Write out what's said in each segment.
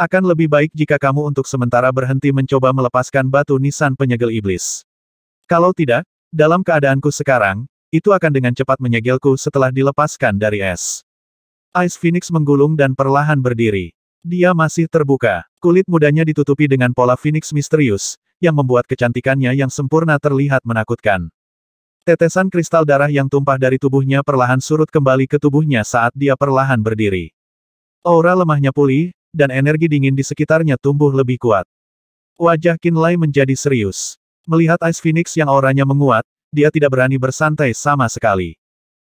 Akan lebih baik jika kamu untuk sementara berhenti mencoba melepaskan batu nisan penyegel iblis. Kalau tidak, dalam keadaanku sekarang, itu akan dengan cepat menyegelku setelah dilepaskan dari es. Ice Phoenix menggulung dan perlahan berdiri. Dia masih terbuka. Kulit mudanya ditutupi dengan pola Phoenix misterius, yang membuat kecantikannya yang sempurna terlihat menakutkan. Tetesan kristal darah yang tumpah dari tubuhnya perlahan surut kembali ke tubuhnya saat dia perlahan berdiri. Aura lemahnya pulih, dan energi dingin di sekitarnya tumbuh lebih kuat. Wajah Qinlai menjadi serius. Melihat Ice Phoenix yang auranya menguat, dia tidak berani bersantai sama sekali.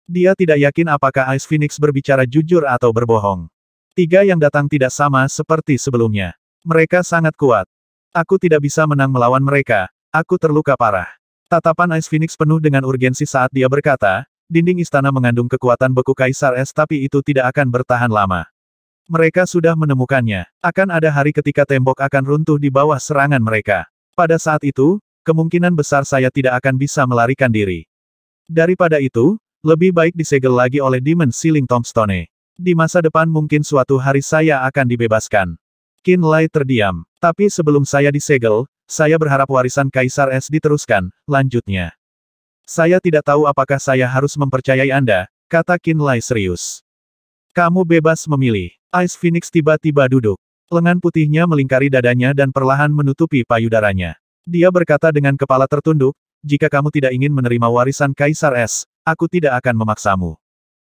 Dia tidak yakin apakah Ice Phoenix berbicara jujur atau berbohong. Tiga yang datang tidak sama seperti sebelumnya. Mereka sangat kuat. Aku tidak bisa menang melawan mereka, aku terluka parah. Tatapan Ice Phoenix penuh dengan urgensi saat dia berkata, dinding istana mengandung kekuatan beku Kaisar Es tapi itu tidak akan bertahan lama. Mereka sudah menemukannya. Akan ada hari ketika tembok akan runtuh di bawah serangan mereka. Pada saat itu, kemungkinan besar saya tidak akan bisa melarikan diri. Daripada itu, lebih baik disegel lagi oleh Demon Sealing Tombstone. Di masa depan mungkin suatu hari saya akan dibebaskan. Qinlai terdiam. Tapi sebelum saya disegel, saya berharap warisan Kaisar Es diteruskan, lanjutnya. Saya tidak tahu apakah saya harus mempercayai Anda, kata Qinlai serius. Kamu bebas memilih. Ice Phoenix tiba-tiba duduk. Lengan putihnya melingkari dadanya dan perlahan menutupi payudaranya. Dia berkata dengan kepala tertunduk, jika kamu tidak ingin menerima warisan Kaisar Es, aku tidak akan memaksamu.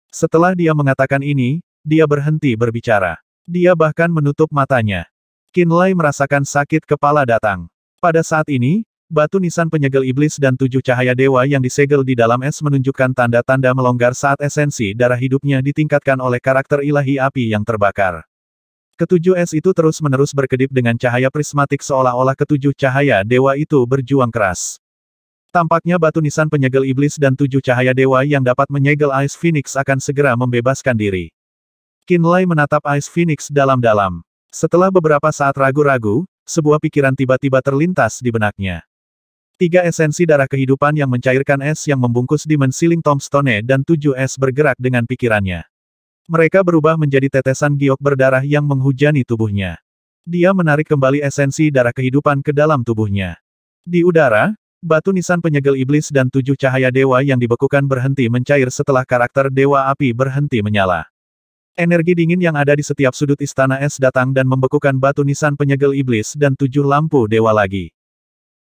Setelah dia mengatakan ini, dia berhenti berbicara. Dia bahkan menutup matanya. Qinlai merasakan sakit kepala datang. Pada saat ini, batu nisan penyegel iblis dan 7 cahaya dewa yang disegel di dalam es menunjukkan tanda-tanda melonggar saat esensi darah hidupnya ditingkatkan oleh karakter ilahi api yang terbakar. Ketujuh es itu terus-menerus berkedip dengan cahaya prismatik seolah-olah ketujuh cahaya dewa itu berjuang keras. Tampaknya batu nisan penyegel iblis dan 7 cahaya dewa yang dapat menyegel Ice Phoenix akan segera membebaskan diri. Qinlai menatap Ice Phoenix dalam-dalam. Setelah beberapa saat ragu-ragu, sebuah pikiran tiba-tiba terlintas di benaknya. 3 esensi darah kehidupan yang mencairkan es yang membungkus Demon Sealing Tombstone dan 7 es bergerak dengan pikirannya. Mereka berubah menjadi tetesan giok berdarah yang menghujani tubuhnya. Dia menarik kembali esensi darah kehidupan ke dalam tubuhnya. Di udara, batu nisan penyegel iblis dan 7 cahaya dewa yang dibekukan berhenti mencair setelah karakter dewa api berhenti menyala. Energi dingin yang ada di setiap sudut istana es datang dan membekukan batu nisan penyegel iblis dan 7 lampu dewa lagi.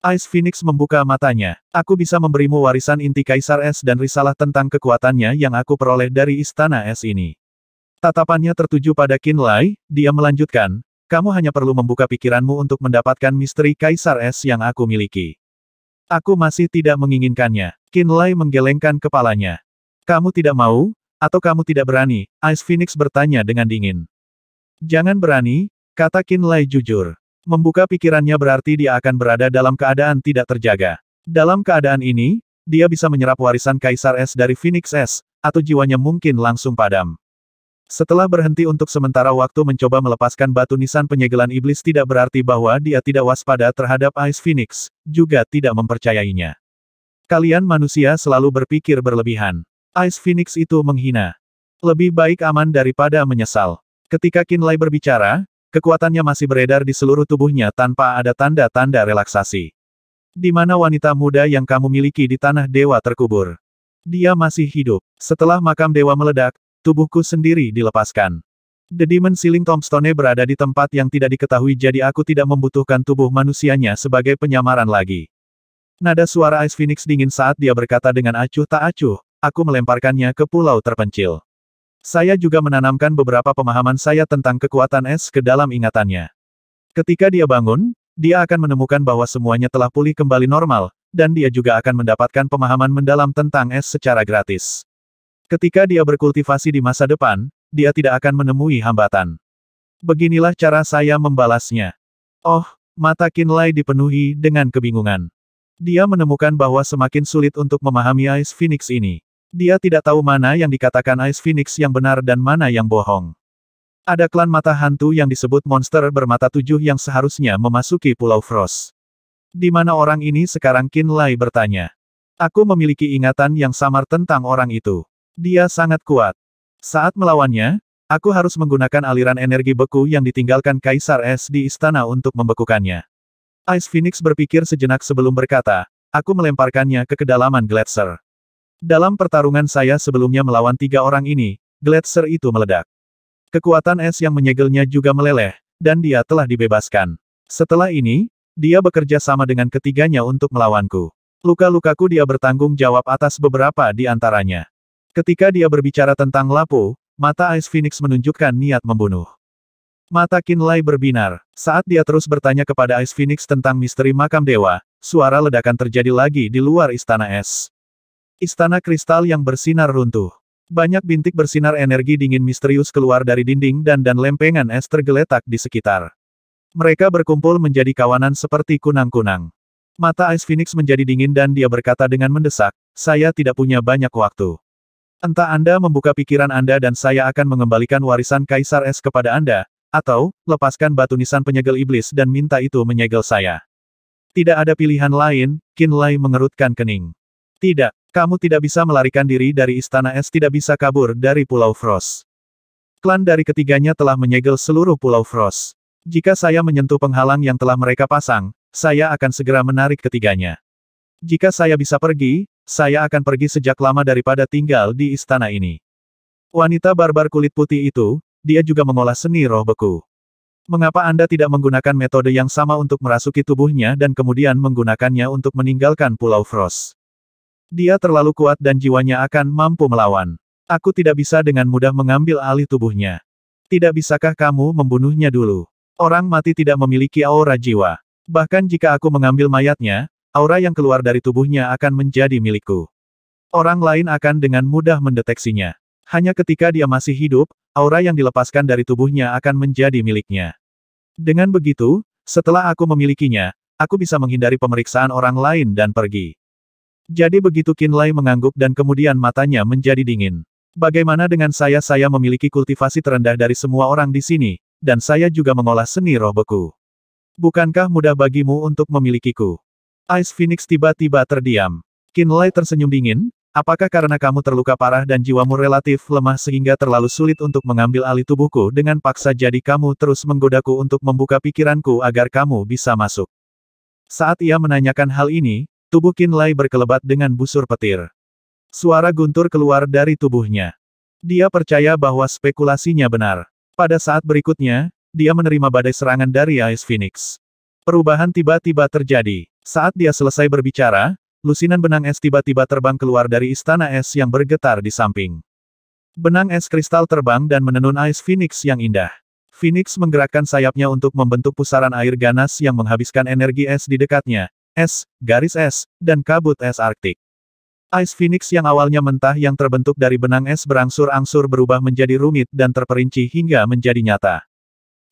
Ice Phoenix membuka matanya. Aku bisa memberimu warisan inti Kaisar Es dan risalah tentang kekuatannya yang aku peroleh dari istana es ini. Tatapannya tertuju pada Qinlai, dia melanjutkan, kamu hanya perlu membuka pikiranmu untuk mendapatkan misteri Kaisar Es yang aku miliki. Aku masih tidak menginginkannya. Qinlai menggelengkan kepalanya. Kamu tidak mau, atau kamu tidak berani? Ice Phoenix bertanya dengan dingin. Jangan berani, kata Qinlai jujur. Membuka pikirannya berarti dia akan berada dalam keadaan tidak terjaga. Dalam keadaan ini, dia bisa menyerap warisan Kaisar Es dari Phoenix Es, atau jiwanya mungkin langsung padam. Setelah berhenti untuk sementara waktu mencoba melepaskan batu nisan penyegelan iblis tidak berarti bahwa dia tidak waspada terhadap Ice Phoenix, juga tidak mempercayainya. Kalian manusia selalu berpikir berlebihan. Ice Phoenix itu menghina. Lebih baik aman daripada menyesal. Ketika Qinlai berbicara, kekuatannya masih beredar di seluruh tubuhnya tanpa ada tanda-tanda relaksasi. Di mana wanita muda yang kamu miliki di tanah dewa terkubur? Dia masih hidup. Setelah makam dewa meledak, tubuhku sendiri dilepaskan. The Demon Sealing Tombstone berada di tempat yang tidak diketahui jadi aku tidak membutuhkan tubuh manusianya sebagai penyamaran lagi. Nada suara Ice Phoenix dingin saat dia berkata dengan acuh tak acuh, aku melemparkannya ke pulau terpencil. Saya juga menanamkan beberapa pemahaman saya tentang kekuatan es ke dalam ingatannya. Ketika dia bangun, dia akan menemukan bahwa semuanya telah pulih kembali normal, dan dia juga akan mendapatkan pemahaman mendalam tentang es secara gratis. Ketika dia berkultivasi di masa depan, dia tidak akan menemui hambatan. Beginilah cara saya membalasnya. Oh, mata Qinlai dipenuhi dengan kebingungan. Dia menemukan bahwa semakin sulit untuk memahami Ice Phoenix ini. Dia tidak tahu mana yang dikatakan Ice Phoenix yang benar dan mana yang bohong. Ada klan mata hantu yang disebut monster bermata 7 yang seharusnya memasuki Pulau Frost. Di mana orang ini sekarang? Qinlai bertanya. Aku memiliki ingatan yang samar tentang orang itu. Dia sangat kuat. Saat melawannya, Aku harus menggunakan aliran energi beku yang ditinggalkan Kaisar Es di istana untuk membekukannya. Ice Phoenix berpikir sejenak sebelum berkata, aku melemparkannya ke kedalaman Gletser. Dalam pertarungan saya sebelumnya melawan 3 orang ini, Gletser itu meledak. Kekuatan es yang menyegelnya juga meleleh, dan dia telah dibebaskan. Setelah ini, dia bekerja sama dengan ketiganya untuk melawanku. Luka-lukaku dia bertanggung jawab atas beberapa di antaranya. Ketika dia berbicara tentang Lapu, mata Ice Phoenix menunjukkan niat membunuh. Mata Qinlai berbinar. Saat dia terus bertanya kepada Ice Phoenix tentang misteri makam dewa, suara ledakan terjadi lagi di luar istana es. Istana kristal yang bersinar runtuh. Banyak bintik bersinar energi dingin misterius keluar dari dinding dan lempengan es tergeletak di sekitar. Mereka berkumpul menjadi kawanan seperti kunang-kunang. Mata Ice Phoenix menjadi dingin dan dia berkata dengan mendesak, saya tidak punya banyak waktu. Entah Anda membuka pikiran Anda dan saya akan mengembalikan warisan Kaisar Es kepada Anda, atau, lepaskan batu nisan penyegel iblis dan minta itu menyegel saya. Tidak ada pilihan lain, Qinlai mengerutkan kening. Tidak, kamu tidak bisa melarikan diri dari istana es, tidak bisa kabur dari Pulau Frost. Klan dari ketiganya telah menyegel seluruh Pulau Frost. Jika saya menyentuh penghalang yang telah mereka pasang, saya akan segera menarik ketiganya. Jika saya bisa pergi, saya akan pergi sejak lama daripada tinggal di istana ini. Wanita barbar kulit putih itu, dia juga mengolah seni roh beku. Mengapa Anda tidak menggunakan metode yang sama untuk merasuki tubuhnya dan kemudian menggunakannya untuk meninggalkan Pulau Frost? Dia terlalu kuat dan jiwanya akan mampu melawan. Aku tidak bisa dengan mudah mengambil alih tubuhnya. Tidak bisakah kamu membunuhnya dulu? Orang mati tidak memiliki aura jiwa. Bahkan jika aku mengambil mayatnya, aura yang keluar dari tubuhnya akan menjadi milikku. Orang lain akan dengan mudah mendeteksinya. Hanya ketika dia masih hidup, aura yang dilepaskan dari tubuhnya akan menjadi miliknya. Dengan begitu, setelah aku memilikinya, aku bisa menghindari pemeriksaan orang lain dan pergi. Jadi begitu Qinlai mengangguk dan kemudian matanya menjadi dingin. Bagaimana dengan saya? Saya memiliki kultivasi terendah dari semua orang di sini, dan saya juga mengolah seni roh beku. Bukankah mudah bagimu untuk memilikiku? Ice Phoenix tiba-tiba terdiam. Qinlai tersenyum dingin, apakah karena kamu terluka parah dan jiwamu relatif lemah sehingga terlalu sulit untuk mengambil alih tubuhku dengan paksa, jadi kamu terus menggodaku untuk membuka pikiranku agar kamu bisa masuk? Saat ia menanyakan hal ini, tubuh Qinlai berkelebat dengan busur petir. Suara guntur keluar dari tubuhnya. Dia percaya bahwa spekulasinya benar. Pada saat berikutnya, dia menerima badai serangan dari Ice Phoenix. Perubahan tiba-tiba terjadi. Saat dia selesai berbicara, lusinan benang es tiba-tiba terbang keluar dari istana es yang bergetar di samping. Benang es kristal terbang dan menenun Ice Phoenix yang indah. Phoenix menggerakkan sayapnya untuk membentuk pusaran air ganas yang menghabiskan energi es di dekatnya. Es, garis es, dan kabut es Arktik. Ice Phoenix yang awalnya mentah yang terbentuk dari benang es berangsur-angsur berubah menjadi rumit dan terperinci hingga menjadi nyata.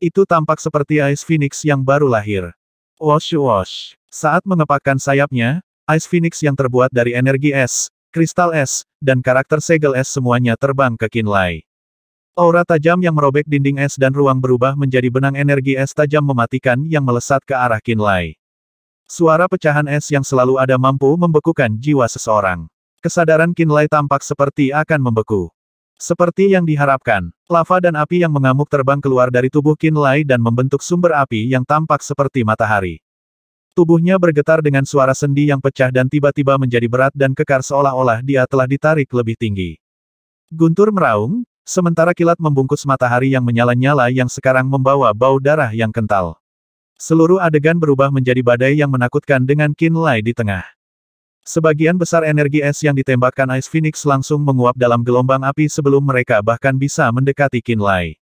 Itu tampak seperti Ice Phoenix yang baru lahir. Wosh wosh. Saat mengepakkan sayapnya, Ice Phoenix yang terbuat dari energi es, kristal es, dan karakter segel es semuanya terbang ke Qinlai. Aura tajam yang merobek dinding es dan ruang berubah menjadi benang energi es tajam mematikan yang melesat ke arah Qinlai. Suara pecahan es yang selalu ada mampu membekukan jiwa seseorang. Kesadaran Qinlai tampak seperti akan membeku. Seperti yang diharapkan, lava dan api yang mengamuk terbang keluar dari tubuh Qinlai dan membentuk sumber api yang tampak seperti matahari. Tubuhnya bergetar dengan suara sendi yang pecah dan tiba-tiba menjadi berat dan kekar seolah-olah dia telah ditarik lebih tinggi. Guntur meraung, sementara kilat membungkus matahari yang menyala-nyala yang sekarang membawa bau darah yang kental. Seluruh adegan berubah menjadi badai yang menakutkan dengan Qinlai di tengah. Sebagian besar energi es yang ditembakkan Ice Phoenix langsung menguap dalam gelombang api sebelum mereka bahkan bisa mendekati Qinlai.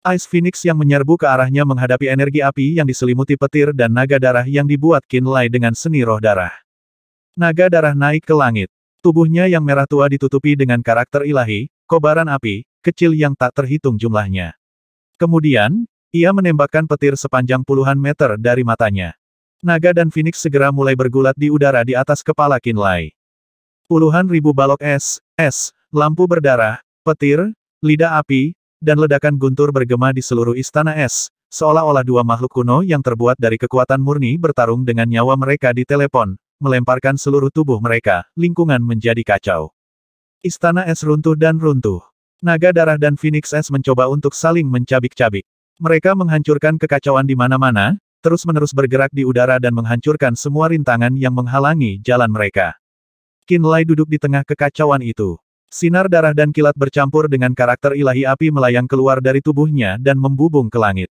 Ice Phoenix yang menyerbu ke arahnya menghadapi energi api yang diselimuti petir dan naga darah yang dibuat Qinlai dengan seni roh darah. Naga darah naik ke langit. Tubuhnya yang merah tua ditutupi dengan karakter ilahi, kobaran api, kecil yang tak terhitung jumlahnya. Kemudian, ia menembakkan petir sepanjang puluhan meter dari matanya. Naga dan Phoenix segera mulai bergulat di udara di atas kepala Qinlai. Puluhan ribu balok es, lampu berdarah, petir, lidah api, dan ledakan guntur bergema di seluruh istana es, seolah-olah dua makhluk kuno yang terbuat dari kekuatan murni bertarung dengan nyawa mereka di telepon, melemparkan seluruh tubuh mereka, lingkungan menjadi kacau. Istana es runtuh dan runtuh. Naga darah dan Phoenix Es mencoba untuk saling mencabik-cabik. Mereka menghancurkan kekacauan di mana-mana, terus-menerus bergerak di udara dan menghancurkan semua rintangan yang menghalangi jalan mereka. Qin Lai duduk di tengah kekacauan itu. Sinar darah dan kilat bercampur dengan karakter ilahi api melayang keluar dari tubuhnya dan membubung ke langit.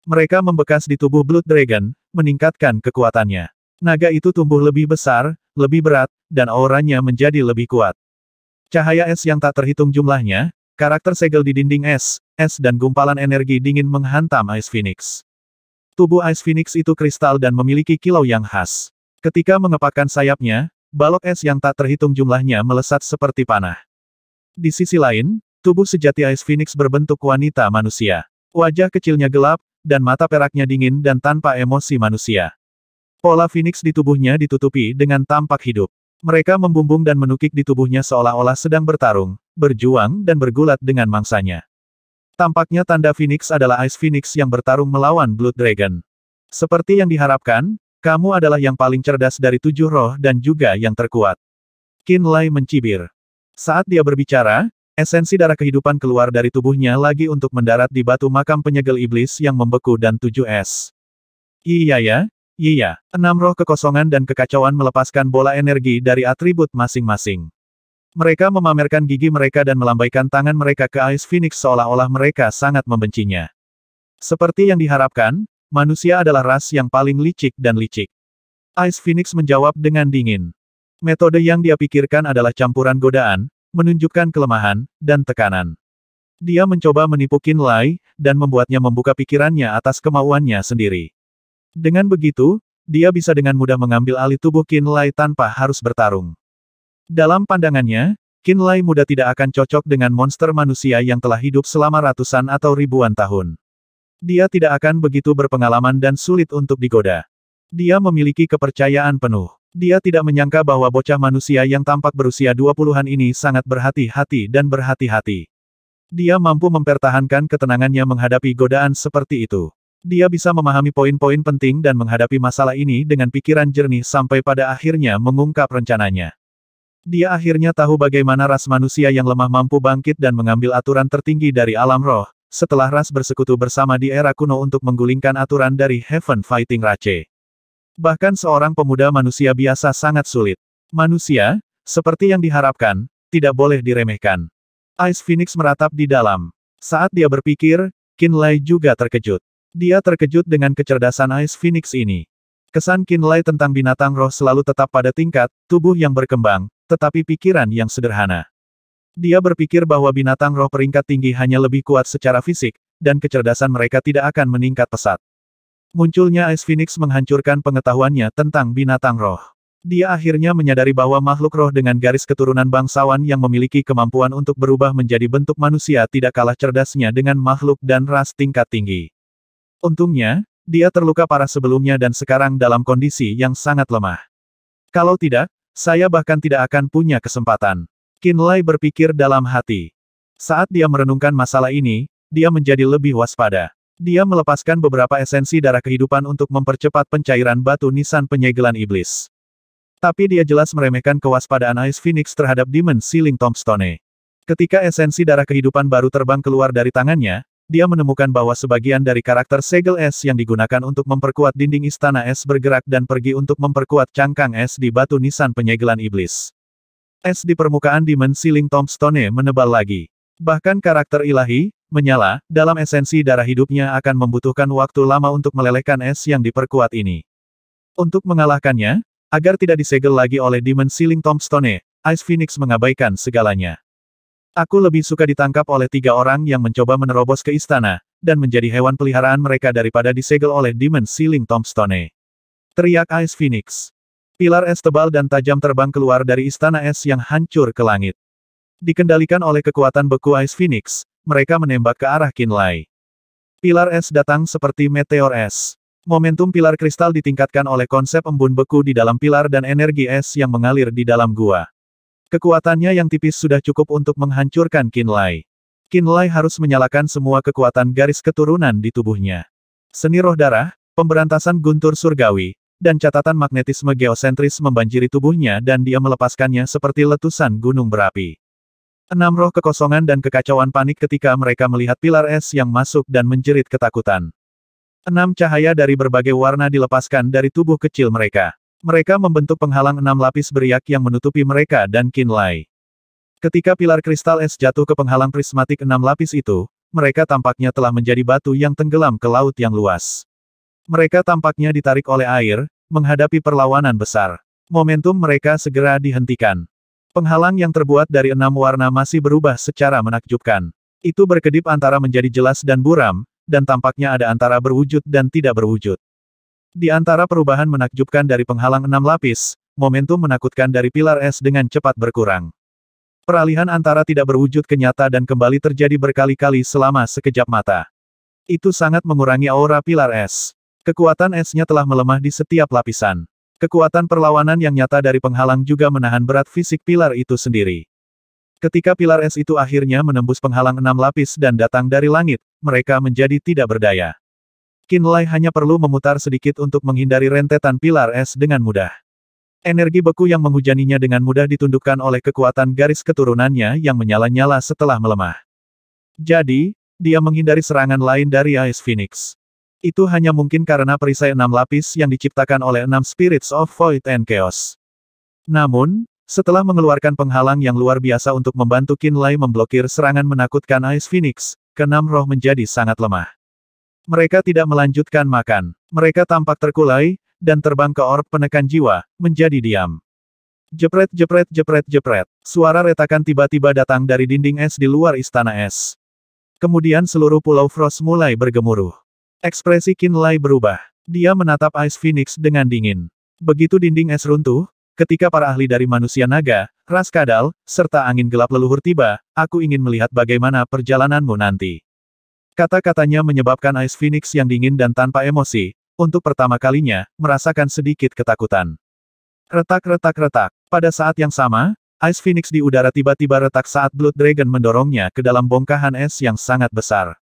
Mereka membekas di tubuh Blood Dragon, meningkatkan kekuatannya. Naga itu tumbuh lebih besar, lebih berat, dan auranya menjadi lebih kuat. Cahaya es yang tak terhitung jumlahnya, karakter segel di dinding es dan gumpalan energi dingin menghantam Ice Phoenix. Tubuh Ice Phoenix itu kristal dan memiliki kilau yang khas. Ketika mengepakkan sayapnya, balok es yang tak terhitung jumlahnya melesat seperti panah. Di sisi lain, tubuh sejati Ice Phoenix berbentuk wanita manusia. Wajah kecilnya gelap, dan mata peraknya dingin dan tanpa emosi manusia. Pola Phoenix di tubuhnya ditutupi dengan tampak hidup. Mereka membumbung dan menukik di tubuhnya seolah-olah sedang bertarung, berjuang dan bergulat dengan mangsanya. Tampaknya tanda Phoenix adalah Ice Phoenix yang bertarung melawan Blood Dragon. Seperti yang diharapkan, kamu adalah yang paling cerdas dari 7 roh dan juga yang terkuat. Qin Lai mencibir. Saat dia berbicara, esensi darah kehidupan keluar dari tubuhnya lagi untuk mendarat di batu makam penyegel iblis yang membeku dan 7 es. Iya ya. Iya, 6 roh kekosongan dan kekacauan melepaskan bola energi dari atribut masing-masing. Mereka memamerkan gigi mereka dan melambaikan tangan mereka ke Ice Phoenix seolah-olah mereka sangat membencinya. Seperti yang diharapkan, manusia adalah ras yang paling licik dan licik. Ice Phoenix menjawab dengan dingin. Metode yang dia pikirkan adalah campuran godaan, menunjukkan kelemahan, dan tekanan. Dia mencoba menipu Qin Lai, dan membuatnya membuka pikirannya atas kemauannya sendiri. Dengan begitu, dia bisa dengan mudah mengambil alih tubuh Qin Lai tanpa harus bertarung. Dalam pandangannya, Qin Lai muda tidak akan cocok dengan monster manusia yang telah hidup selama ratusan atau ribuan tahun. Dia tidak akan begitu berpengalaman dan sulit untuk digoda. Dia memiliki kepercayaan penuh. Dia tidak menyangka bahwa bocah manusia yang tampak berusia 20-an ini sangat berhati-hati dan berhati-hati. Dia mampu mempertahankan ketenangannya menghadapi godaan seperti itu. Dia bisa memahami poin-poin penting dan menghadapi masalah ini dengan pikiran jernih sampai pada akhirnya mengungkap rencananya. Dia akhirnya tahu bagaimana ras manusia yang lemah mampu bangkit dan mengambil aturan tertinggi dari alam roh, setelah ras bersekutu bersama di era kuno untuk menggulingkan aturan dari Heaven Fighting Rache. Bahkan seorang pemuda manusia biasa sangat sulit. Manusia, seperti yang diharapkan, tidak boleh diremehkan. Ice Phoenix meratap di dalam. Saat dia berpikir, Qin Lai juga terkejut. Dia terkejut dengan kecerdasan Ice Phoenix ini. Kesan Qin Lai tentang binatang roh selalu tetap pada tingkat, tubuh yang berkembang, tetapi pikiran yang sederhana. Dia berpikir bahwa binatang roh peringkat tinggi hanya lebih kuat secara fisik, dan kecerdasan mereka tidak akan meningkat pesat. Munculnya Ice Phoenix menghancurkan pengetahuannya tentang binatang roh. Dia akhirnya menyadari bahwa makhluk roh dengan garis keturunan bangsawan yang memiliki kemampuan untuk berubah menjadi bentuk manusia tidak kalah cerdasnya dengan makhluk dan ras tingkat tinggi. Untungnya, dia terluka parah sebelumnya dan sekarang dalam kondisi yang sangat lemah. Kalau tidak, saya bahkan tidak akan punya kesempatan. Qin Lai berpikir dalam hati. Saat dia merenungkan masalah ini, dia menjadi lebih waspada. Dia melepaskan beberapa esensi darah kehidupan untuk mempercepat pencairan batu nisan penyegelan iblis. Tapi dia jelas meremehkan kewaspadaan Ice Phoenix terhadap Demon Sealing Tombstone. Ketika esensi darah kehidupan baru terbang keluar dari tangannya, dia menemukan bahwa sebagian dari karakter segel es yang digunakan untuk memperkuat dinding istana es bergerak dan pergi untuk memperkuat cangkang es di batu nisan penyegelan iblis. Es di permukaan Demon Sealing Tombstone menebal lagi. Bahkan karakter ilahi, menyala, dalam esensi darah hidupnya akan membutuhkan waktu lama untuk melelehkan es yang diperkuat ini. Untuk mengalahkannya, agar tidak disegel lagi oleh Demon Sealing Tombstone, Ice Phoenix mengabaikan segalanya. Aku lebih suka ditangkap oleh 3 orang yang mencoba menerobos ke istana, dan menjadi hewan peliharaan mereka daripada disegel oleh Demon Sealing Tombstone. Teriak Ice Phoenix. Pilar es tebal dan tajam terbang keluar dari istana es yang hancur ke langit. Dikendalikan oleh kekuatan beku Ice Phoenix, mereka menembak ke arah Qin Lai. Pilar es datang seperti meteor es. Momentum pilar kristal ditingkatkan oleh konsep embun beku di dalam pilar dan energi es yang mengalir di dalam gua. Kekuatannya yang tipis sudah cukup untuk menghancurkan Qin Lai. Qin Lai harus menyalakan semua kekuatan garis keturunan di tubuhnya. Seni roh darah, pemberantasan guntur surgawi, dan catatan magnetisme geosentris membanjiri tubuhnya dan dia melepaskannya seperti letusan gunung berapi. Enam roh kekosongan dan kekacauan panik ketika mereka melihat pilar es yang masuk dan menjerit ketakutan. 6 cahaya dari berbagai warna dilepaskan dari tubuh kecil mereka. Mereka membentuk penghalang 6 lapis beriak yang menutupi mereka dan Qinlai. Ketika pilar kristal es jatuh ke penghalang prismatik 6 lapis itu, mereka tampaknya telah menjadi batu yang tenggelam ke laut yang luas. Mereka tampaknya ditarik oleh air, menghadapi perlawanan besar. Momentum mereka segera dihentikan. Penghalang yang terbuat dari 6 warna masih berubah secara menakjubkan. Itu berkedip antara menjadi jelas dan buram, dan tampaknya ada antara berwujud dan tidak berwujud. Di antara perubahan menakjubkan dari penghalang 6 lapis, momentum menakutkan dari pilar es dengan cepat berkurang. Peralihan antara tidak berwujud ke nyata dan kembali terjadi berkali-kali selama sekejap mata. Itu sangat mengurangi aura pilar es. Kekuatan esnya telah melemah di setiap lapisan. Kekuatan perlawanan yang nyata dari penghalang juga menahan berat fisik pilar itu sendiri. Ketika pilar es itu akhirnya menembus penghalang 6 lapis dan datang dari langit, mereka menjadi tidak berdaya. Qinlai hanya perlu memutar sedikit untuk menghindari rentetan pilar es dengan mudah. Energi beku yang menghujaninya dengan mudah ditundukkan oleh kekuatan garis keturunannya yang menyala-nyala setelah melemah. Jadi, dia menghindari serangan lain dari Ice Phoenix. Itu hanya mungkin karena perisai 6 lapis yang diciptakan oleh 6 Spirits of Void and Chaos. Namun, setelah mengeluarkan penghalang yang luar biasa untuk membantu Qinlai memblokir serangan menakutkan Ice Phoenix, keenam roh menjadi sangat lemah. Mereka tidak melanjutkan makan. Mereka tampak terkulai, dan terbang ke orb penekan jiwa, menjadi diam. Jepret jepret jepret jepret. Suara retakan tiba-tiba datang dari dinding es di luar istana es. Kemudian seluruh pulau Frost mulai bergemuruh. Ekspresi Qinlai berubah. Dia menatap Ice Phoenix dengan dingin. Begitu dinding es runtuh, ketika para ahli dari manusia naga, ras kadal, serta angin gelap leluhur tiba, aku ingin melihat bagaimana perjalananmu nanti. Kata-katanya menyebabkan Ice Phoenix yang dingin dan tanpa emosi, untuk pertama kalinya, merasakan sedikit ketakutan. Retak-retak-retak. Pada saat yang sama, Ice Phoenix di udara tiba-tiba retak saat Blood Dragon mendorongnya ke dalam bongkahan es yang sangat besar.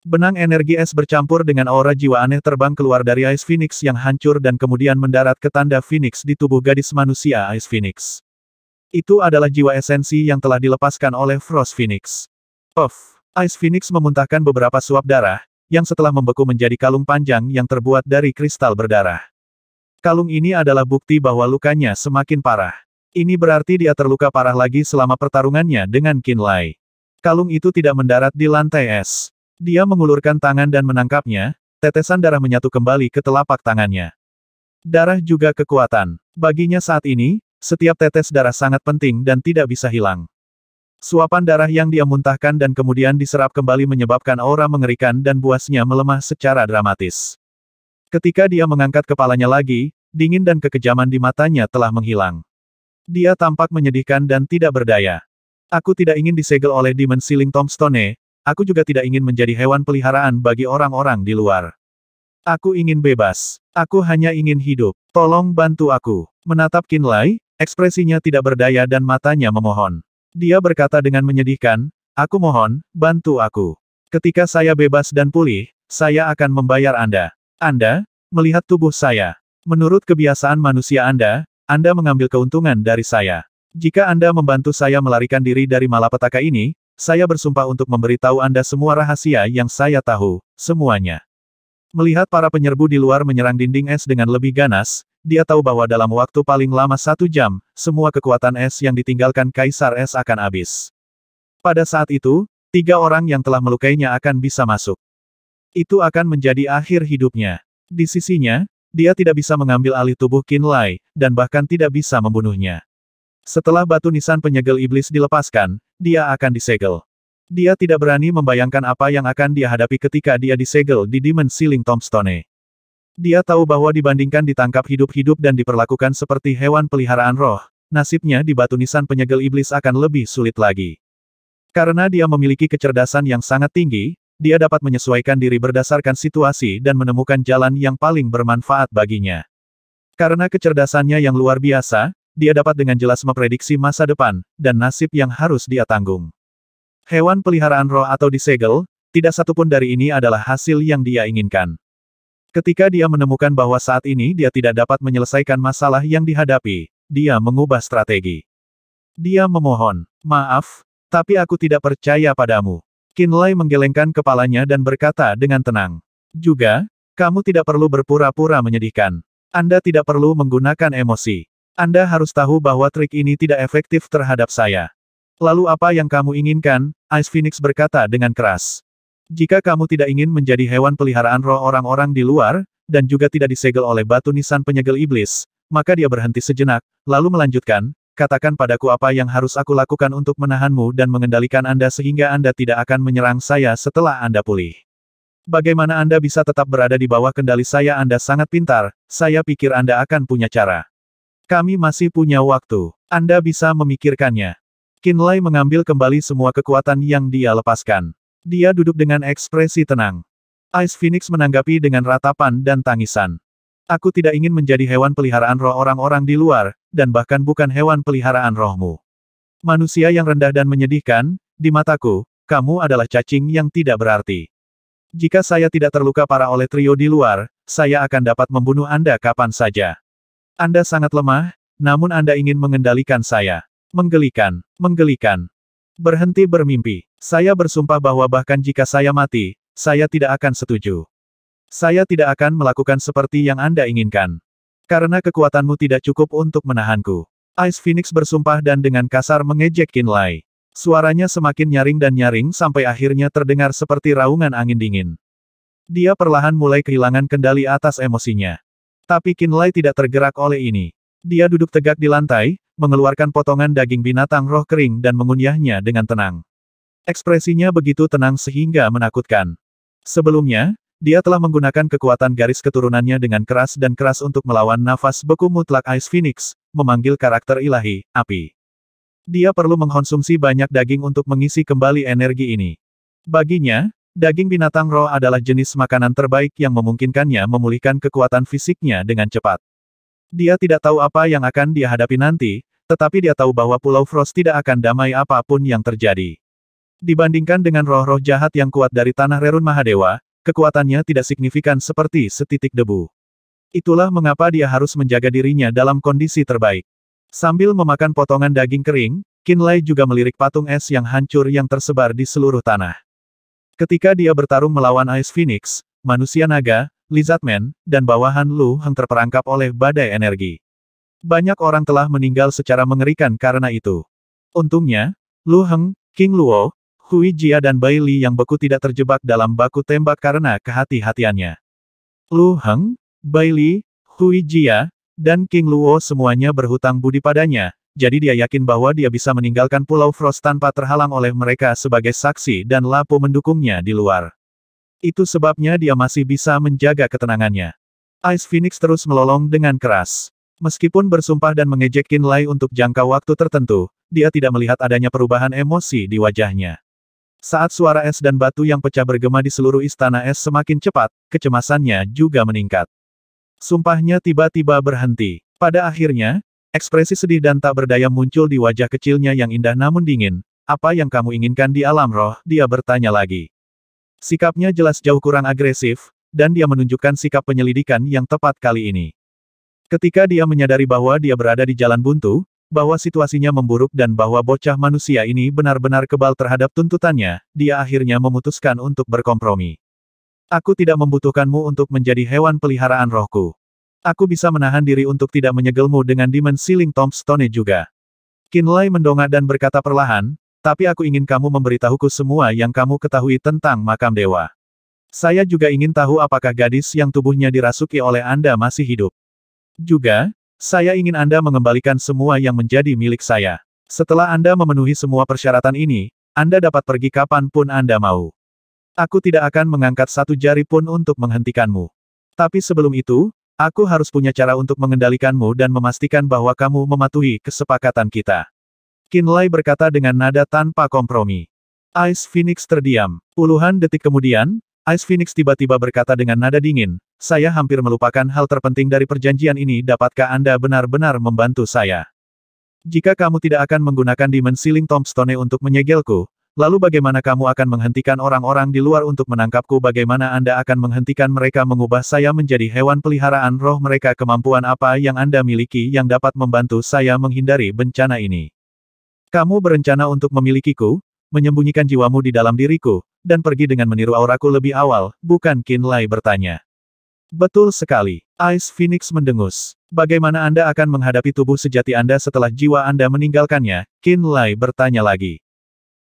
Benang energi es bercampur dengan aura jiwa aneh terbang keluar dari Ice Phoenix yang hancur dan kemudian mendarat ke tanda Phoenix di tubuh gadis manusia Ice Phoenix. Itu adalah jiwa esensi yang telah dilepaskan oleh Frost Phoenix. Ice Phoenix memuntahkan beberapa suap darah, yang setelah membeku menjadi kalung panjang yang terbuat dari kristal berdarah. Kalung ini adalah bukti bahwa lukanya semakin parah. Ini berarti dia terluka parah lagi selama pertarungannya dengan Qinlai. Kalung itu tidak mendarat di lantai es. Dia mengulurkan tangan dan menangkapnya, tetesan darah menyatu kembali ke telapak tangannya. Darah juga kekuatan. Baginya saat ini, setiap tetes darah sangat penting dan tidak bisa hilang. Suapan darah yang dia muntahkan dan kemudian diserap kembali menyebabkan aura mengerikan dan buasnya melemah secara dramatis. Ketika dia mengangkat kepalanya lagi, dingin dan kekejaman di matanya telah menghilang. Dia tampak menyedihkan dan tidak berdaya. Aku tidak ingin disegel oleh Demon Ceiling Tombstone. Aku juga tidak ingin menjadi hewan peliharaan bagi orang-orang di luar. Aku ingin bebas. Aku hanya ingin hidup. Tolong bantu aku. Menatap Qinlai, ekspresinya tidak berdaya dan matanya memohon. Dia berkata dengan menyedihkan, aku mohon, bantu aku. Ketika saya bebas dan pulih, saya akan membayar Anda. Anda, melihat tubuh saya. Menurut kebiasaan manusia Anda mengambil keuntungan dari saya. Jika Anda membantu saya melarikan diri dari malapetaka ini, saya bersumpah untuk memberitahu Anda semua rahasia yang saya tahu, semuanya. Melihat para penyerbu di luar menyerang dinding es dengan lebih ganas, dia tahu bahwa dalam waktu paling lama 1 jam, semua kekuatan es yang ditinggalkan Kaisar Es akan habis. Pada saat itu, 3 orang yang telah melukainya akan bisa masuk. Itu akan menjadi akhir hidupnya. Di sisinya, dia tidak bisa mengambil alih tubuh Qinlai, dan bahkan tidak bisa membunuhnya. Setelah batu nisan penyegel iblis dilepaskan, dia akan disegel. Dia tidak berani membayangkan apa yang akan dia hadapi ketika dia disegel di Demon Ceiling Tombstone. Dia tahu bahwa dibandingkan ditangkap hidup-hidup dan diperlakukan seperti hewan peliharaan roh, nasibnya di batu nisan penyegel iblis akan lebih sulit lagi. Karena dia memiliki kecerdasan yang sangat tinggi, dia dapat menyesuaikan diri berdasarkan situasi dan menemukan jalan yang paling bermanfaat baginya. Karena kecerdasannya yang luar biasa, dia dapat dengan jelas memprediksi masa depan, dan nasib yang harus dia tanggung. Hewan peliharaan roh atau disegel, tidak satupun dari ini adalah hasil yang dia inginkan. Ketika dia menemukan bahwa saat ini dia tidak dapat menyelesaikan masalah yang dihadapi, dia mengubah strategi. Dia memohon, maaf, Tapi aku tidak percaya padamu. Qinlai menggelengkan kepalanya dan berkata dengan tenang. Juga, kamu tidak perlu berpura-pura menyedihkan. Anda tidak perlu menggunakan emosi. Anda harus tahu bahwa trik ini tidak efektif terhadap saya. Lalu apa yang kamu inginkan? Ice Phoenix berkata dengan keras. Jika kamu tidak ingin menjadi hewan peliharaan roh orang-orang di luar, dan juga tidak disegel oleh batu nisan penyegel iblis, maka dia berhenti sejenak, lalu melanjutkan, katakan padaku apa yang harus aku lakukan untuk menahanmu dan mengendalikan Anda sehingga Anda tidak akan menyerang saya setelah Anda pulih. Bagaimana Anda bisa tetap berada di bawah kendali saya? Anda sangat pintar, saya pikir Anda akan punya cara. Kami masih punya waktu. Anda bisa memikirkannya. Qinlai mengambil kembali semua kekuatan yang dia lepaskan. Dia duduk dengan ekspresi tenang. Ice Phoenix menanggapi dengan ratapan dan tangisan. Aku tidak ingin menjadi hewan peliharaan roh orang-orang di luar, dan bahkan bukan hewan peliharaan rohmu. Manusia yang rendah dan menyedihkan, di mataku, kamu adalah cacing yang tidak berarti. Jika saya tidak terluka parah oleh trio di luar, saya akan dapat membunuh Anda kapan saja. Anda sangat lemah, namun Anda ingin mengendalikan saya. Menggelikan, menggelikan. Berhenti bermimpi. Saya bersumpah bahwa bahkan jika saya mati, saya tidak akan setuju. Saya tidak akan melakukan seperti yang Anda inginkan. Karena kekuatanmu tidak cukup untuk menahanku. Ice Phoenix bersumpah dan dengan kasar mengejek Qinlai. Suaranya semakin nyaring dan nyaring sampai akhirnya terdengar seperti raungan angin dingin. Dia perlahan mulai kehilangan kendali atas emosinya. Tapi Qinlai tidak tergerak oleh ini. Dia duduk tegak di lantai, mengeluarkan potongan daging binatang roh kering dan mengunyahnya dengan tenang. Ekspresinya begitu tenang sehingga menakutkan. Sebelumnya, dia telah menggunakan kekuatan garis keturunannya dengan keras dan keras untuk melawan nafas beku mutlak Ice Phoenix, memanggil karakter ilahi, api. Dia perlu mengkonsumsi banyak daging untuk mengisi kembali energi ini. Baginya, daging binatang roh adalah jenis makanan terbaik yang memungkinkannya memulihkan kekuatan fisiknya dengan cepat. Dia tidak tahu apa yang akan dia hadapi nanti, tetapi dia tahu bahwa Pulau Frost tidak akan damai apapun yang terjadi. Dibandingkan dengan roh-roh jahat yang kuat dari tanah Rerun Mahadewa, kekuatannya tidak signifikan seperti setitik debu. Itulah mengapa dia harus menjaga dirinya dalam kondisi terbaik. Sambil memakan potongan daging kering, Qinlai juga melirik patung es yang hancur yang tersebar di seluruh tanah. Ketika dia bertarung melawan Ice Phoenix, manusia naga, Lizardman, dan bawahan Lu Heng terperangkap oleh badai energi. Banyak orang telah meninggal secara mengerikan karena itu. Untungnya, Lu Heng, King Luo, Hui Jia dan Bai Li yang beku tidak terjebak dalam baku tembak karena kehati-hatiannya. Lu Heng, Bai Li, Hui Jia, dan King Luo semuanya berhutang budi padanya, jadi dia yakin bahwa dia bisa meninggalkan Pulau Frost tanpa terhalang oleh mereka sebagai saksi dan Lapo mendukungnya di luar. Itu sebabnya dia masih bisa menjaga ketenangannya. Ice Phoenix terus melolong dengan keras. Meskipun bersumpah dan mengejek Qinlai untuk jangka waktu tertentu, dia tidak melihat adanya perubahan emosi di wajahnya. Saat suara es dan batu yang pecah bergema di seluruh istana es semakin cepat, kecemasannya juga meningkat. Sumpahnya tiba-tiba berhenti. Pada akhirnya, ekspresi sedih dan tak berdaya muncul di wajah kecilnya yang indah namun dingin. Apa yang kamu inginkan di alam roh? Dia bertanya lagi. Sikapnya jelas jauh kurang agresif, dan dia menunjukkan sikap penyelidikan yang tepat kali ini. Ketika dia menyadari bahwa dia berada di jalan buntu, bahwa situasinya memburuk dan bahwa bocah manusia ini benar-benar kebal terhadap tuntutannya, dia akhirnya memutuskan untuk berkompromi. Aku tidak membutuhkanmu untuk menjadi hewan peliharaan rohku. Aku bisa menahan diri untuk tidak menyegelmu dengan Demon Sealing Tombstone juga. Qinlai mendongak dan berkata perlahan, tapi aku ingin kamu memberitahuku semua yang kamu ketahui tentang makam dewa. Saya juga ingin tahu apakah gadis yang tubuhnya dirasuki oleh Anda masih hidup. Juga, saya ingin Anda mengembalikan semua yang menjadi milik saya. Setelah Anda memenuhi semua persyaratan ini, Anda dapat pergi kapanpun Anda mau. Aku tidak akan mengangkat satu jari pun untuk menghentikanmu. Tapi sebelum itu, aku harus punya cara untuk mengendalikanmu dan memastikan bahwa kamu mematuhi kesepakatan kita. Qinlai berkata dengan nada tanpa kompromi. Ice Phoenix terdiam. Puluhan detik kemudian, Ice Phoenix tiba-tiba berkata dengan nada dingin, saya hampir melupakan hal terpenting dari perjanjian ini. Dapatkah Anda benar-benar membantu saya? Jika kamu tidak akan menggunakan Demon Sealing Tombstone untuk menyegelku, lalu bagaimana kamu akan menghentikan orang-orang di luar untuk menangkapku? Bagaimana Anda akan menghentikan mereka mengubah saya menjadi hewan peliharaan roh mereka? Kemampuan apa yang Anda miliki yang dapat membantu saya menghindari bencana ini? Kamu berencana untuk memilikiku, menyembunyikan jiwamu di dalam diriku, dan pergi dengan meniru auraku lebih awal, bukan? Qin Lai bertanya. Betul sekali. Ice Phoenix mendengus. Bagaimana Anda akan menghadapi tubuh sejati Anda setelah jiwa Anda meninggalkannya? Qin Lai bertanya lagi.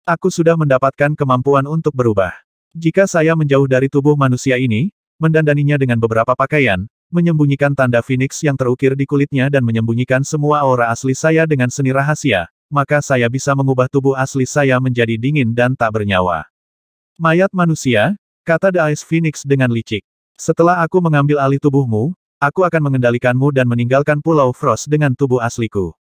Aku sudah mendapatkan kemampuan untuk berubah. Jika saya menjauh dari tubuh manusia ini, mendandaninya dengan beberapa pakaian, menyembunyikan tanda Phoenix yang terukir di kulitnya dan menyembunyikan semua aura asli saya dengan seni rahasia, maka saya bisa mengubah tubuh asli saya menjadi dingin dan tak bernyawa. Mayat manusia, kata The Ice Phoenix dengan licik. Setelah aku mengambil alih tubuhmu, aku akan mengendalikanmu dan meninggalkan Pulau Frost dengan tubuh asliku.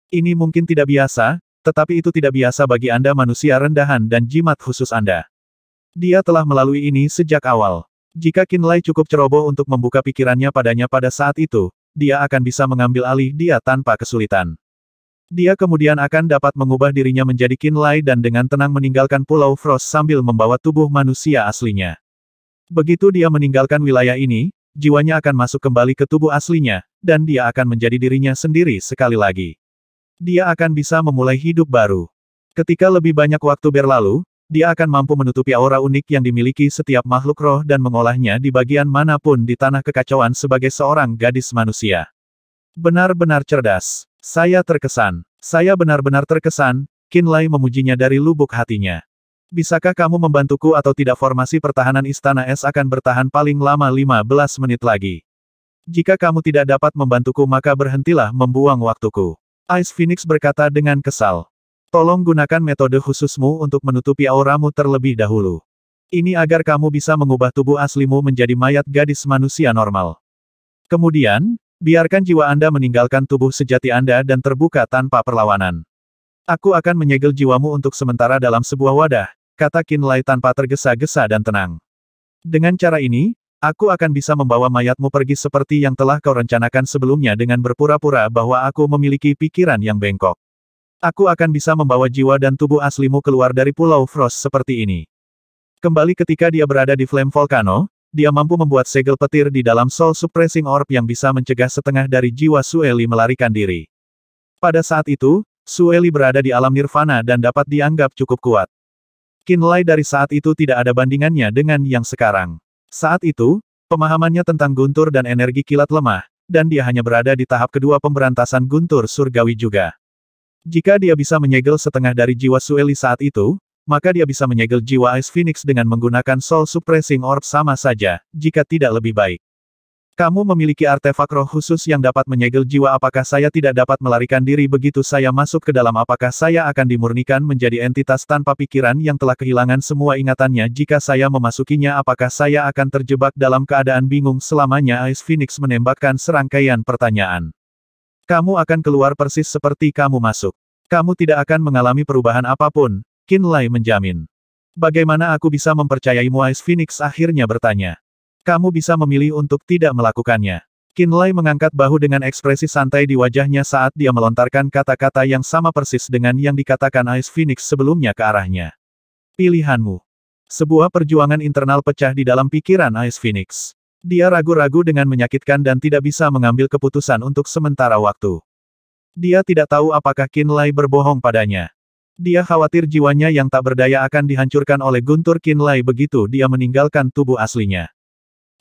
Ini mungkin tidak biasa, tetapi itu tidak biasa bagi Anda manusia rendahan dan jimat khusus Anda. Dia telah melalui ini sejak awal. Jika Qin Lai cukup ceroboh untuk membuka pikirannya padanya pada saat itu, dia akan bisa mengambil alih dia tanpa kesulitan. Dia kemudian akan dapat mengubah dirinya menjadi Qin Lai dan dengan tenang meninggalkan Pulau Frost sambil membawa tubuh manusia aslinya. Begitu dia meninggalkan wilayah ini, jiwanya akan masuk kembali ke tubuh aslinya, dan dia akan menjadi dirinya sendiri sekali lagi. Dia akan bisa memulai hidup baru. Ketika lebih banyak waktu berlalu, dia akan mampu menutupi aura unik yang dimiliki setiap makhluk roh dan mengolahnya di bagian manapun di tanah kekacauan sebagai seorang gadis manusia. Benar-benar cerdas. Saya terkesan. Saya benar-benar terkesan, Qin Lai memujinya dari lubuk hatinya. Bisakah kamu membantuku atau tidak? Formasi pertahanan Istana Es akan bertahan paling lama 15 menit lagi. Jika kamu tidak dapat membantuku maka berhentilah membuang waktuku. Ice Phoenix berkata dengan kesal. Tolong gunakan metode khususmu untuk menutupi auramu terlebih dahulu. Ini agar kamu bisa mengubah tubuh aslimu menjadi mayat gadis manusia normal. Kemudian, biarkan jiwa Anda meninggalkan tubuh sejati Anda dan terbuka tanpa perlawanan. Aku akan menyegel jiwamu untuk sementara dalam sebuah wadah, kata Qin Lai tanpa tergesa-gesa dan tenang. Dengan cara ini, aku akan bisa membawa mayatmu pergi seperti yang telah kau rencanakan sebelumnya dengan berpura-pura bahwa aku memiliki pikiran yang bengkok. Aku akan bisa membawa jiwa dan tubuh aslimu keluar dari Pulau Frost seperti ini. Kembali ketika dia berada di Flame Volcano, dia mampu membuat segel petir di dalam Soul Suppressing Orb yang bisa mencegah setengah dari jiwa Sueli melarikan diri. Pada saat itu, Sueli berada di alam nirvana dan dapat dianggap cukup kuat. Qin Lai dari saat itu tidak ada bandingannya dengan yang sekarang. Saat itu, pemahamannya tentang guntur dan energi kilat lemah, dan dia hanya berada di tahap kedua pemberantasan guntur surgawi juga. Jika dia bisa menyegel setengah dari jiwa Sueli saat itu, maka dia bisa menyegel jiwa Ice Phoenix dengan menggunakan Soul Suppressing Orb sama saja, jika tidak lebih baik. Kamu memiliki artefak roh khusus yang dapat menyegel jiwa. Apakah saya tidak dapat melarikan diri begitu saya masuk ke dalam? Apakah saya akan dimurnikan menjadi entitas tanpa pikiran yang telah kehilangan semua ingatannya jika saya memasukinya? Apakah saya akan terjebak dalam keadaan bingung selamanya? Ice Phoenix menembakkan serangkaian pertanyaan. Kamu akan keluar persis seperti kamu masuk. Kamu tidak akan mengalami perubahan apapun, Qin Lai menjamin. Bagaimana aku bisa mempercayaimu? Ice Phoenix akhirnya bertanya. Kamu bisa memilih untuk tidak melakukannya. Qin Lai mengangkat bahu dengan ekspresi santai di wajahnya saat dia melontarkan kata-kata yang sama persis dengan yang dikatakan Ice Phoenix sebelumnya ke arahnya. Pilihanmu. Sebuah perjuangan internal pecah di dalam pikiran Ice Phoenix. Dia ragu-ragu dengan menyakitkan dan tidak bisa mengambil keputusan untuk sementara waktu. Dia tidak tahu apakah Qin Lai berbohong padanya. Dia khawatir jiwanya yang tak berdaya akan dihancurkan oleh guntur Qin Lai begitu dia meninggalkan tubuh aslinya.